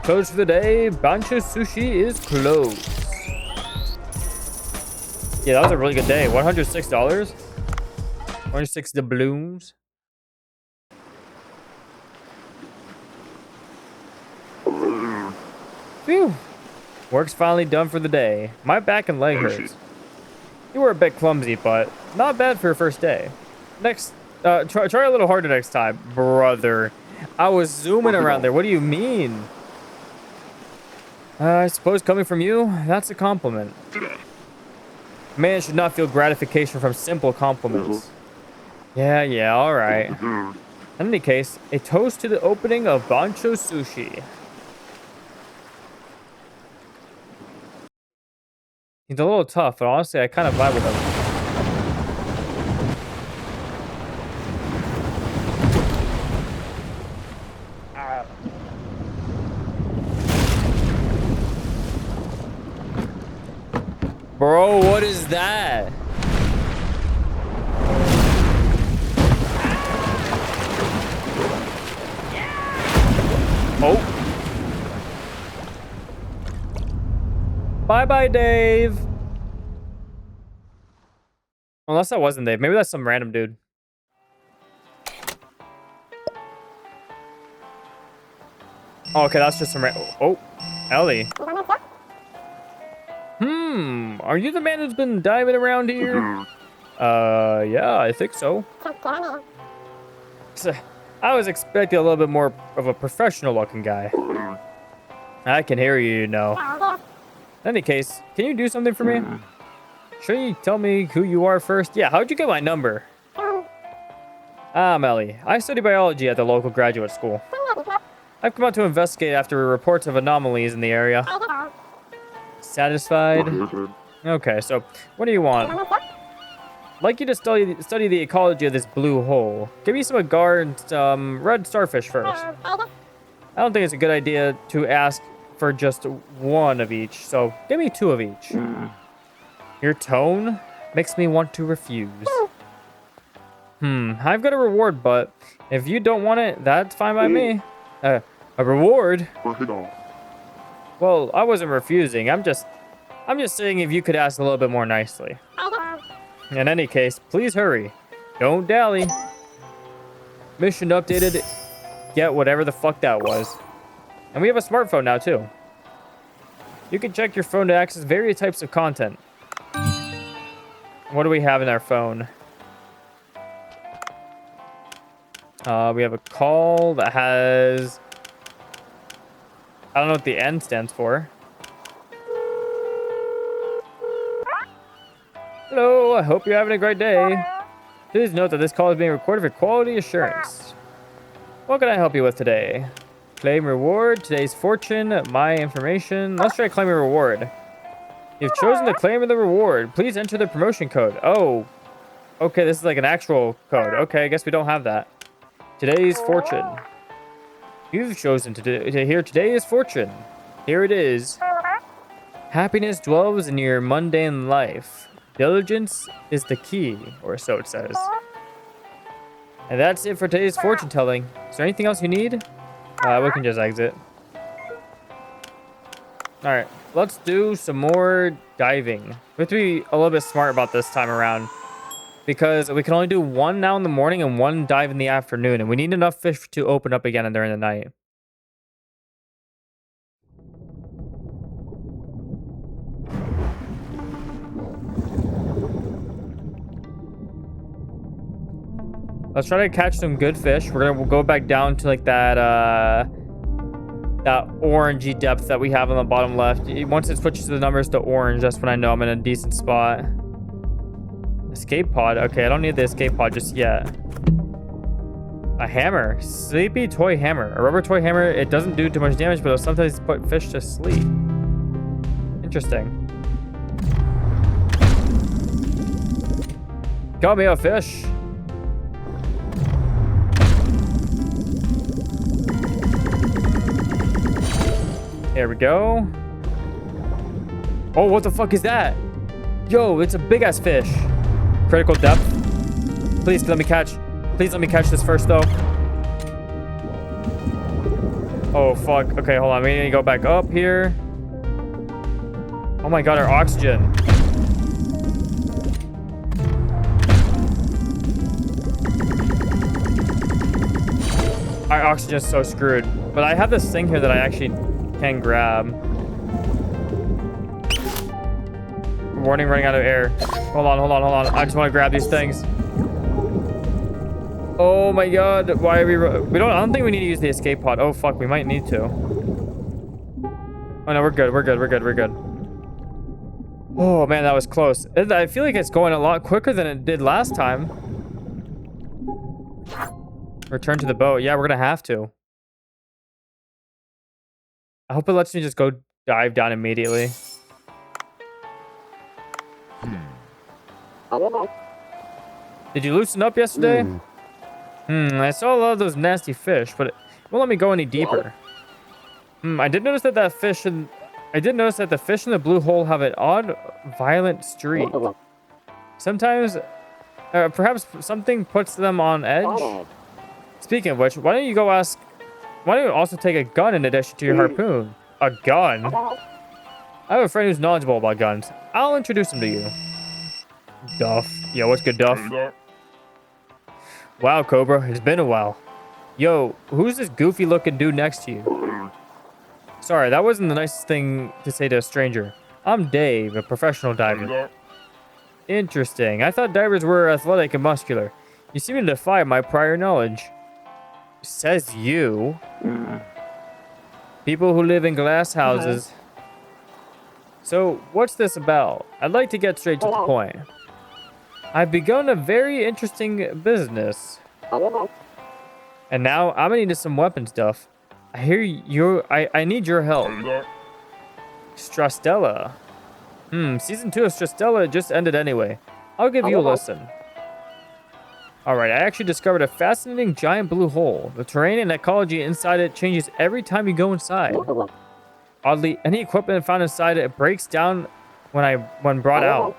Speaker 1: Closed for the day. Bancho Sushi is closed. Yeah, that was a really good day. $106. 106 doubloons. Phew. Work's finally done for the day. My back and leg hurts. You were a bit clumsy, but not bad for your first day. Next, try a little harder next time, brother. I was zooming around there. What do you mean? I suppose coming from you, that's a compliment. Man should not feel gratification from simple compliments. Yeah, all right. In any case, a toast to the opening of Bancho Sushi. He's a little tough, but honestly, I kind of vibe with him. Bro, what is that? Oh. Bye-bye, Dave. Unless that wasn't Dave. Maybe that's some random dude. Oh, okay, that's just some Oh, Ellie. Are you the man who's been diving around here? Yeah, I think so. I was expecting a little bit more of a professional looking guy. I can hear you, you know. In any case, can you do something for me? Shouldn't you tell me who you are first? Yeah, how'd you get my number? I'm Ellie. I study biology at the local graduate school. I've come out to investigate after reports of anomalies in the area. Satisfied? Okay, so what do you want? I'd like you to study the ecology of this blue hole. Give me some agar and some red starfish first. I don't think it's a good idea to ask for just one of each, so give me 2 of each. Your tone makes me want to refuse. I've got a reward, but if you don't want it, that's fine by me. A reward? Well, I wasn't refusing. I'm just saying if you could ask a little bit more nicely. In any case, please hurry. Don't dally. Mission updated. Get whatever the fuck that was. And we have a smartphone now, too. You can check your phone to access various types of content. What do we have in our phone? We have a call that has... I don't know what the N stands for. Hello, I hope you're having a great day. Please note that this call is being recorded for quality assurance. What can I help you with today? Claim reward, today's fortune, my information. Let's try claiming reward. You've chosen to claim the reward. Please enter the promotion code. Oh, okay, this is like an actual code. Okay, I guess we don't have that. Today's fortune. You've chosen to hear today's fortune. Here it is. Happiness dwells in your mundane life. Diligence is the key, or so it says. And that's it for today's fortune telling. Is there anything else you need? We can just exit. Alright, let's do some more diving. We have to be a little bit smart about this time around, because we can only do one now in the morning and one dive in the afternoon, and we need enough fish to open up again during the night. Let's try to catch some good fish. We'll go back down to like that that orangey depth that we have on the bottom left. Once it switches the numbers to orange, that's when I know I'm in a decent spot. Escape pod. Okay, I don't need the escape pod just yet. A hammer. Sleepy toy hammer. A rubber toy hammer. It doesn't do too much damage, but it'll sometimes put fish to sleep. Interesting. Got me a fish. There we go. Oh, what the fuck is that? Yo, it's a big ass fish. Critical depth. Please let me catch. Please let me catch this first though. Oh fuck. Okay, hold on. We need to go back up here. Oh my god, our oxygen. Our oxygen is so screwed. But I have this thing here that I actually can grab. Warning, running out of air. Hold on, hold on, hold on. I just want to grab these things. Oh my god, why are we don't, I don't think we need to use the escape pod. Oh fuck, we might need to. Oh no, we're good, we're good, we're good, we're good. Oh man, that was close. I feel like it's going a lot quicker than it did last time. Return to the boat. Yeah, we're gonna have to. I hope it lets me just go dive down immediately. Did you loosen up yesterday? I saw a lot of those nasty fish, but it won't let me go any deeper. I did notice that the fish in the blue hole have an odd, violent streak. Sometimes, perhaps something puts them on edge. Speaking of which, why don't you also take a gun in addition to your harpoon? A gun? I have a friend who's knowledgeable about guns. I'll introduce him to you. Duff. Yo, what's good, Duff? Wow, Cobra, it's been a while. Yo, who's this goofy looking dude next to you? Sorry, that wasn't the nicest thing to say to a stranger. I'm Dave, a professional diver. Interesting. I thought divers were athletic and muscular. You seem to defy my prior knowledge. Says you. People who live in glass houses. So, what's this about? I'd like to get straight to the point. I've begun a very interesting business. And now I'm gonna need some weapon stuff. I hear I need your help. Strastella. Season 2 of Strastella just ended anyway. I'll give you a listen. Alright, I actually discovered a fascinating giant blue hole. The terrain and ecology inside it changes every time you go inside. Oddly, any equipment found inside it breaks down when brought out.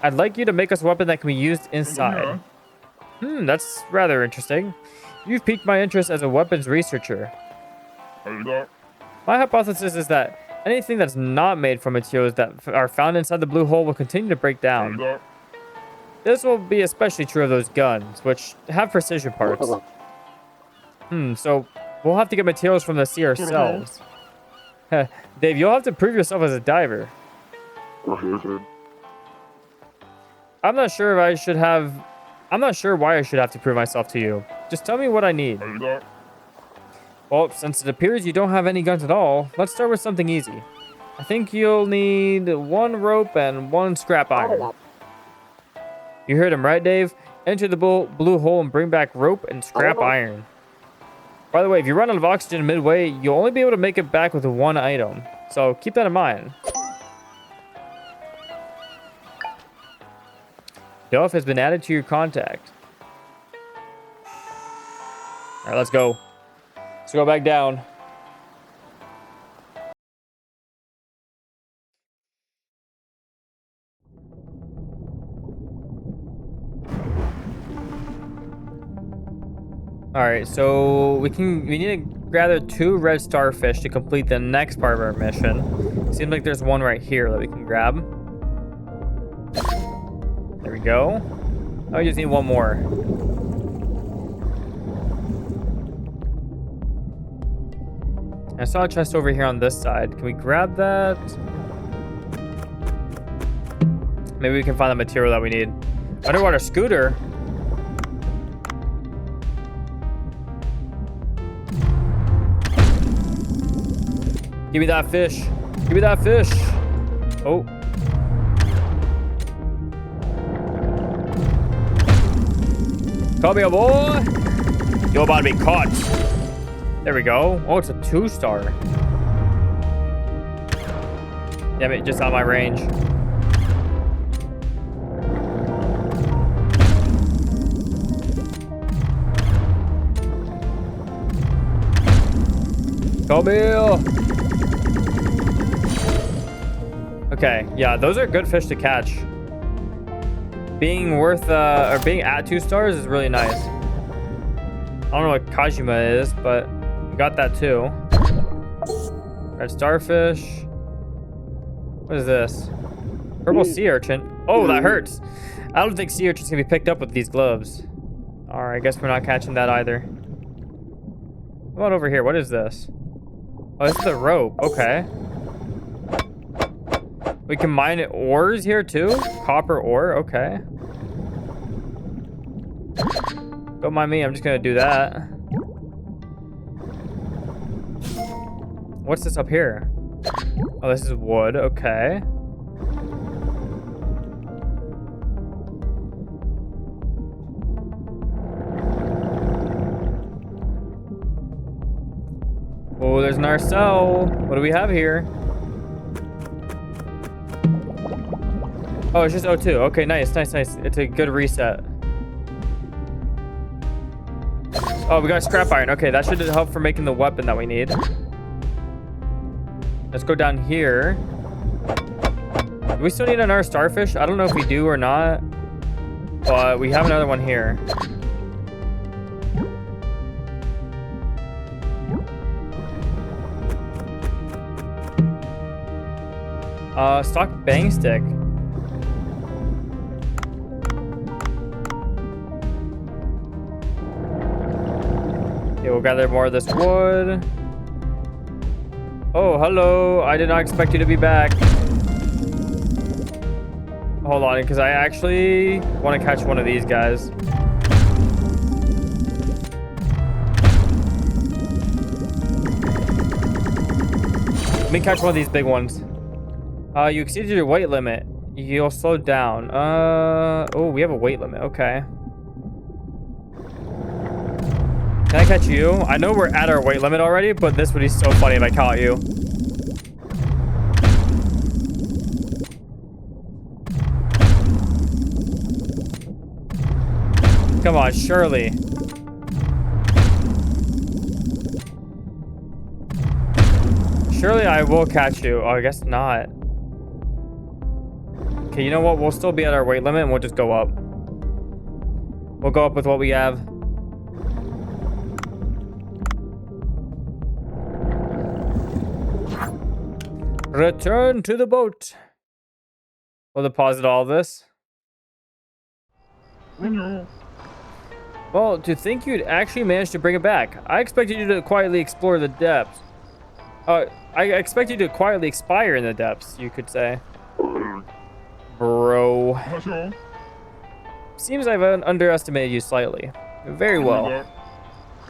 Speaker 1: I'd like you to make us a weapon that can be used inside. That's rather interesting. You've piqued my interest as a weapons researcher. My hypothesis is that anything that's not made from materials that are found inside the blue hole will continue to break down. This will be especially true of those guns, which have precision parts. So we'll have to get materials from the sea ourselves. Dave, you'll have to prove yourself as a diver. I'm not sure why I should have to prove myself to you. Just tell me what I need. Well, since it appears you don't have any guns at all, let's start with something easy. I think you'll need 1 rope and 1 scrap iron. You heard him right, Dave? Enter the blue hole and bring back rope and scrap iron. By the way, if you run out of oxygen midway, you'll only be able to make it back with 1 item. So keep that in mind. Dove has been added to your contact. All right, let's go. Let's go back down. All right, so we need to gather 2 red starfish to complete the next part of our mission. Seems like there's one right here that we can grab. There we go. Oh, we just need 1 more. I saw a chest over here on this side. Can we grab that? Maybe we can find the material that we need. Underwater scooter. Give me that fish. Give me that fish. Oh. Come here, boy. You're about to be caught. There we go. Oh, it's a 2-star. Damn it, just out of my range. Come here. Okay, yeah, those are good fish to catch. Being worth, or being at 2 stars is really nice. I don't know what Kajima is, but we got that too. Red starfish. What is this? Purple sea urchin. Oh, that hurts. I don't think sea urchins can be picked up with these gloves. Alright, I guess we're not catching that either. What about over here? What is this? Oh, this is the rope. Okay. We can mine ores here too? Copper ore, okay. Don't mind me, I'm just gonna do that. What's this up here? Oh, this is wood, okay. Oh, there's an Arcel. What do we have here? Oh, it's just O2. Okay, nice, nice, nice. It's a good reset. Oh, we got scrap iron. Okay, that should help for making the weapon that we need. Let's go down here. Do we still need another starfish? I don't know if we do or not. But we have another one here. Stock bang stick. Okay, we'll gather more of this wood. Oh, hello. I did not expect you to be back. Hold on, because I actually want to catch one of these guys. Let me catch one of these big ones. You exceeded your weight limit. You'll slow down. Oh, we have a weight limit. Okay. Can I catch you? I know we're at our weight limit already, but this would be so funny if I caught you. Come on, surely. Surely I will catch you. Oh, I guess not. Okay, you know what? We'll still be at our weight limit and we'll just go up. We'll go up with what we have. Return to the boat. We'll deposit all this. Well, to think you'd actually manage to bring it back. I expected you to quietly explore the depths. I expect you to quietly expire in the depths, you could say. Bro. Seems I've underestimated you slightly. Very well.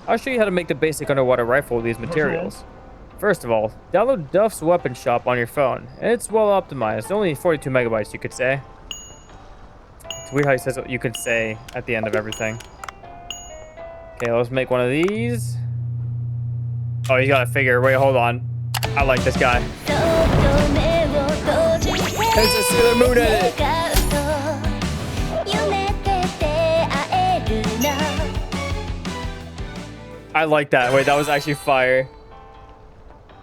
Speaker 1: I'll show you how to make the basic underwater rifle with these materials. First of all, download Duff's Weapon Shop on your phone. It's well optimized, only 42 megabytes you could say. It's weird how he says what you could say at the end of everything. Okay, let's make one of these. Oh, he's got a figure. Wait, hold on. I like this guy. There's a Sailor Moon in it. I like that. Wait, that was actually fire.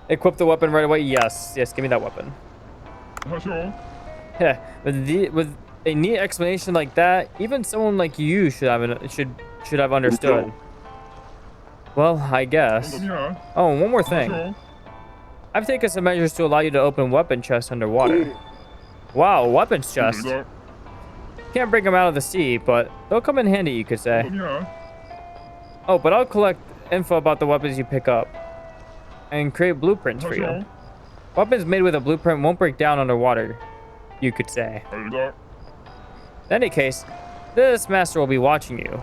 Speaker 1: Equip the weapon right away. Yes, yes, give me that weapon. Yeah, with a neat explanation like that, even someone like you should have understood. Well, I guess. Oh, and one more thing. I've taken some measures to allow you to open weapon chests underwater. Wow, weapons chest. Can't bring them out of the sea, but they'll come in handy, you could say. Oh, but I'll collect info about the weapons you pick up and create blueprints for you. Weapons made with a blueprint won't break down underwater, you could say. In any case, this master will be watching you.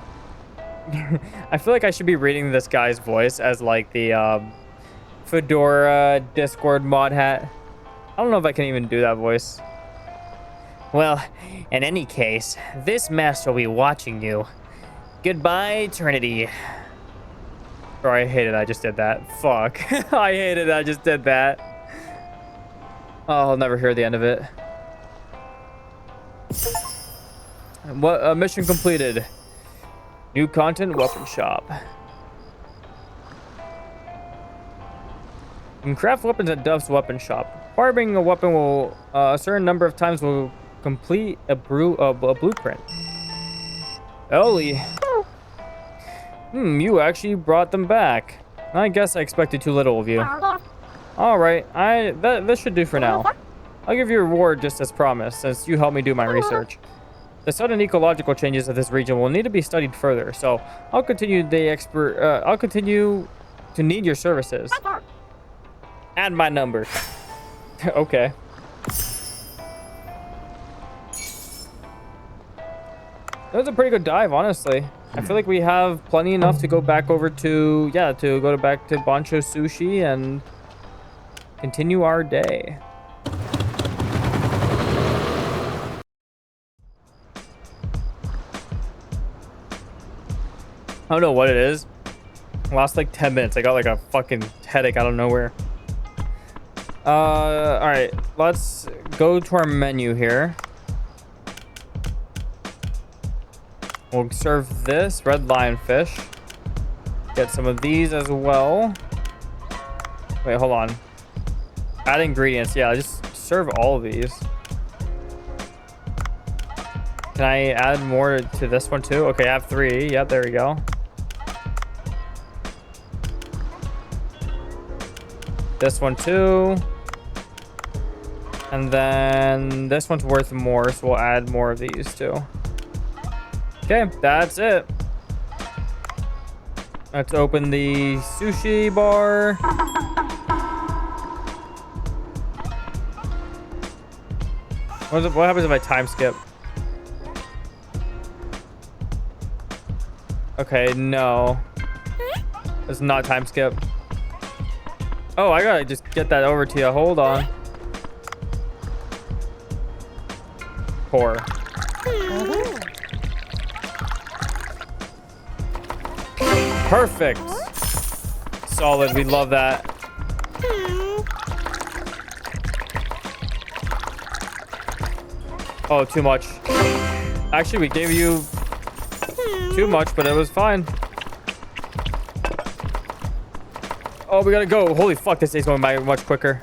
Speaker 1: I feel like I should be reading this guy's voice as like the Fedora Discord mod hat. I don't know if I can even do that voice. Well, in any case, this master will be watching you. Goodbye, eternity. Or I hate it, I just did that. Fuck. I hate it, I just did that. Oh, I'll never hear the end of it. What? Mission completed. New content, weapon shop. You can craft weapons at Duff's Weapon Shop. Farming a weapon will, a certain number of times will complete a blueprint. Ellie. You actually brought them back. I guess I expected too little of you. Alright, this should do for now. I'll give you a reward just as promised, since you helped me do my research. The sudden ecological changes of this region will need to be studied further, so I'll continue to need your services. Add my number. Okay. That was a pretty good dive, honestly. I feel like we have plenty enough to go back over to, back to Bancho Sushi and continue our day. I don't know what it is. Last like 10 minutes, I got like a fucking headache out of nowhere. All right, let's go to our menu here. We'll serve this red lionfish. Get some of these as well. Wait, hold on. Add ingredients. Yeah, just serve all of these. Can I add more to this one too? Okay, I have 3. Yep, there we go. This one too. And then this one's worth more, so we'll add more of these too. Okay, that's it. Let's open the sushi bar. What happens if I time skip? Okay, no. It's not time skip. Oh, I gotta just get that over to you. Hold on. Pour. Perfect. Solid. We love that. Oh, too much. Actually, we gave you too much, but it was fine. Oh, we gotta go. Holy fuck, this day's going by much quicker.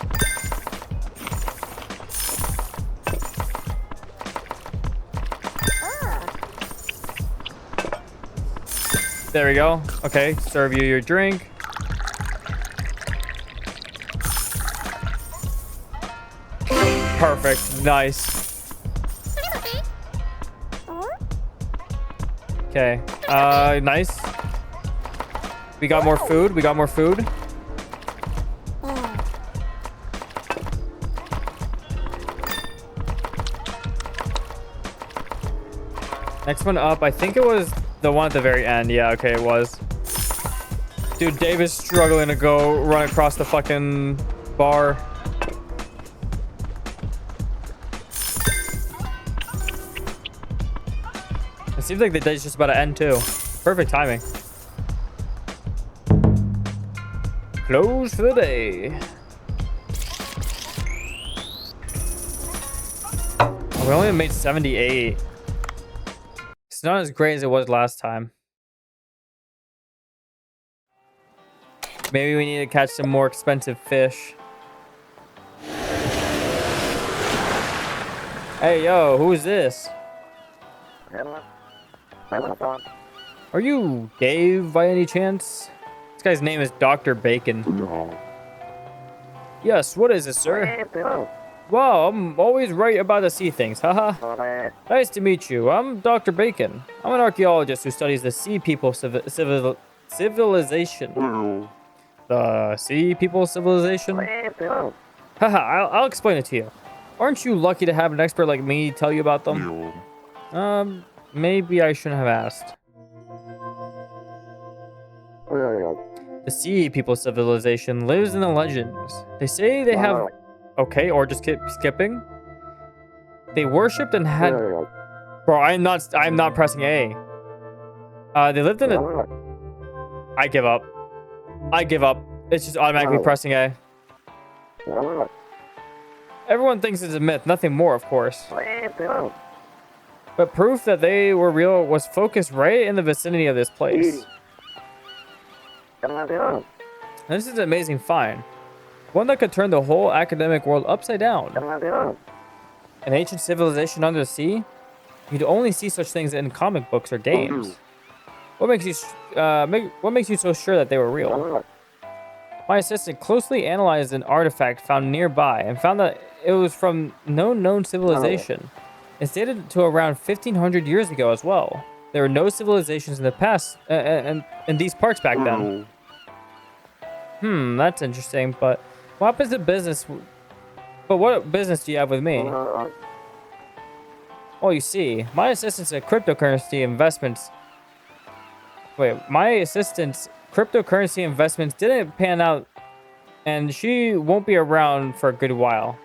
Speaker 1: There we go. Okay, serve you your drink. Perfect. Nice. Okay. Nice. We got more food. We got more food. Next one up, I think it was the one at the very end. Yeah, okay, it was. Dude, Dave is struggling to go run across the fucking bar. It seems like the day's just about to end too. Perfect timing. Close for the day. We only made 78. It's not as great as it was last time. Maybe we need to catch some more expensive fish. Hey, yo, who is this? Are you Dave by any chance? This guy's name is Dr. Bacon. Yes, what is it, sir? Wow, I'm always right about to see things, haha. Nice to meet you. I'm Dr. Bacon. I'm an archaeologist who studies the sea people civilization. The sea people civilization? Haha, I'll explain it to you. Aren't you lucky to have an expert like me tell you about them? Maybe I shouldn't have asked. The sea people civilization lives in the legends. They say they have... Okay, or just keep skipping. They worshipped and had... Bro, I'm not pressing A. They lived in a... I give up. I give up. It's just automatically pressing A. Everyone thinks it's a myth, nothing more, of course. But proof that they were real was focused right in the vicinity of this place. This is an amazing find. One that could turn the whole academic world upside down. An ancient civilization under the sea? You'd only see such things in comic books or games. What makes you so sure that they were real? My assistant closely analyzed an artifact found nearby and found that it was from no known civilization. It's dated to around 1500 years ago as well. There were no civilizations in the past and in these parts back then. That's interesting, but what happens to business? But what business do you have with me? Well, you see, my assistant's cryptocurrency investments didn't pan out, and she won't be around for a good while.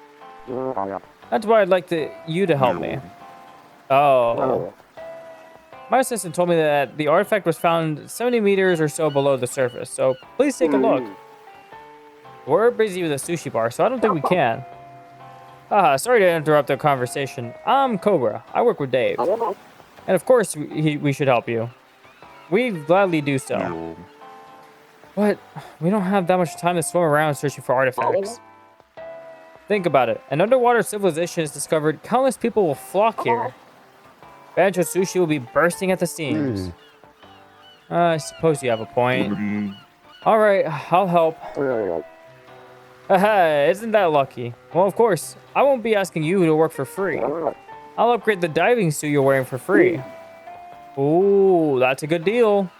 Speaker 1: That's why I'd like you to help me. Oh. My assistant told me that the artifact was found 70 meters or so below the surface, so please take a look. We're busy with a sushi bar, so I don't think we can. Sorry to interrupt the conversation. I'm Cobra. I work with Dave. And of course, we should help you. We'd gladly do so. But we don't have that much time to swim around searching for artifacts. Think about it. An underwater civilization is discovered. Countless people will flock here. Banjo Sushi will be bursting at the seams. I suppose you have a point. Alright, I'll help. Haha, isn't that lucky? Well, of course, I won't be asking you to work for free. I'll upgrade the diving suit you're wearing for free. Ooh, that's a good deal.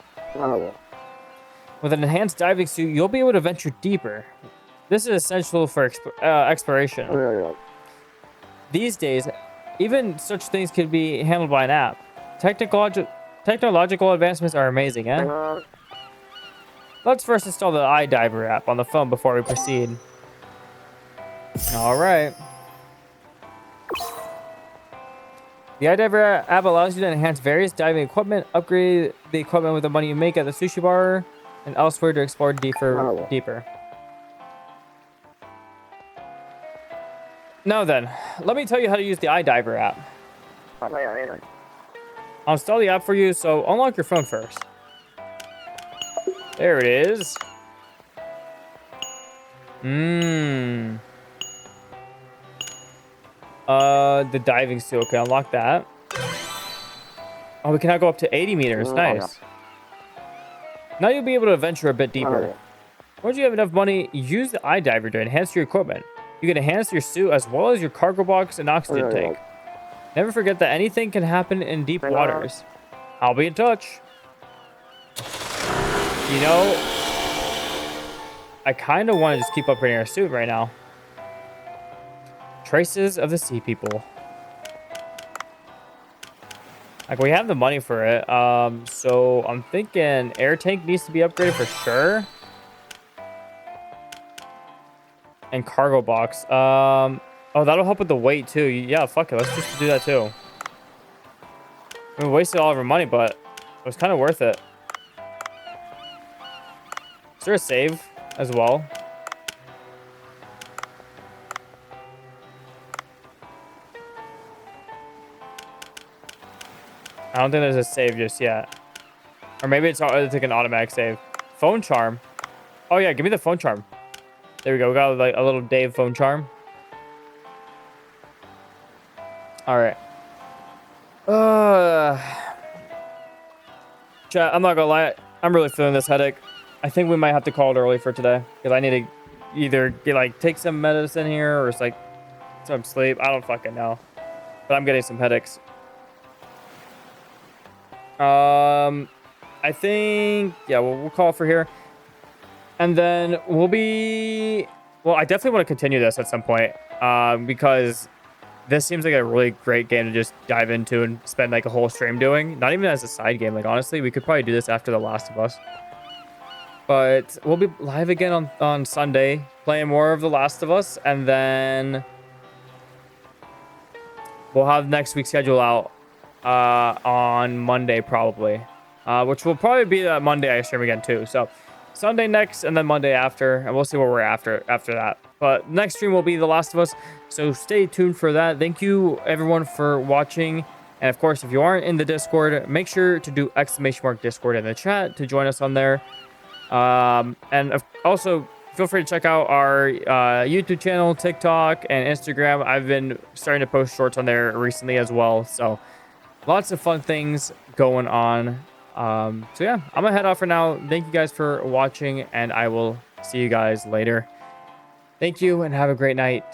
Speaker 1: With an enhanced diving suit, you'll be able to venture deeper. This is essential for exploration. These days, even such things could be handled by an app. Technological advancements are amazing, eh? Let's first install the iDiver app on the phone before we proceed. Alright. The iDiver app allows you to enhance various diving equipment, upgrade the equipment with the money you make at the sushi bar, and elsewhere to explore deeper. Now then, let me tell you how to use the iDiver app. I'll install the app for you, so unlock your phone first. There it is. The diving suit. Okay, unlock that. Oh, we can now go up to 80 meters. Nice. Now you'll be able to venture a bit deeper. Once you have enough money, use the iDiver to enhance your equipment. You can enhance your suit as well as your cargo box and oxygen tank. Never forget that anything can happen in deep waters. I'll be in touch. You know, I kind of want to just keep upgrading our suit right now. Traces of the sea people. Like, we have the money for it. So I'm thinking air tank needs to be upgraded for sure. And cargo box. Oh, that'll help with the weight too. Yeah, fuck it. Let's just do that too. We wasted all of our money, but it was kind of worth it. Is there a save as well? I don't think there's a save just yet. Or maybe it's like an automatic save. Phone charm. Oh yeah, give me the phone charm. There we go. We got like a little Dave phone charm. All right. Chat, I'm not gonna lie. I'm really feeling this headache. I think we might have to call it early for today because I need to either take some medicine here or it's like some sleep. I don't fucking know, but I'm getting some headaches. I think, yeah, we'll call for here. And then we'll be, well, I definitely want to continue this at some point, because this seems like a really great game to just dive into and spend like a whole stream doing. Not even as a side game. Like, honestly, we could probably do this after The Last of Us. But we'll be live again on Sunday, playing more of The Last of Us, and then we'll have next week's schedule out on Monday probably, which will probably be that Monday I stream again too. So Sunday next and then Monday after, and we'll see where we're after that. But next stream will be The Last of Us, so stay tuned for that. Thank you everyone for watching, and of course if you aren't in the Discord, make sure to do !Discord in the chat to join us on there. And also feel free to check out our YouTube channel, TikTok, and Instagram. I've been starting to post shorts on there recently as well, so lots of fun things going on. So yeah, I'm gonna head off for now. Thank you guys for watching, and I will see you guys later. Thank you and have a great night.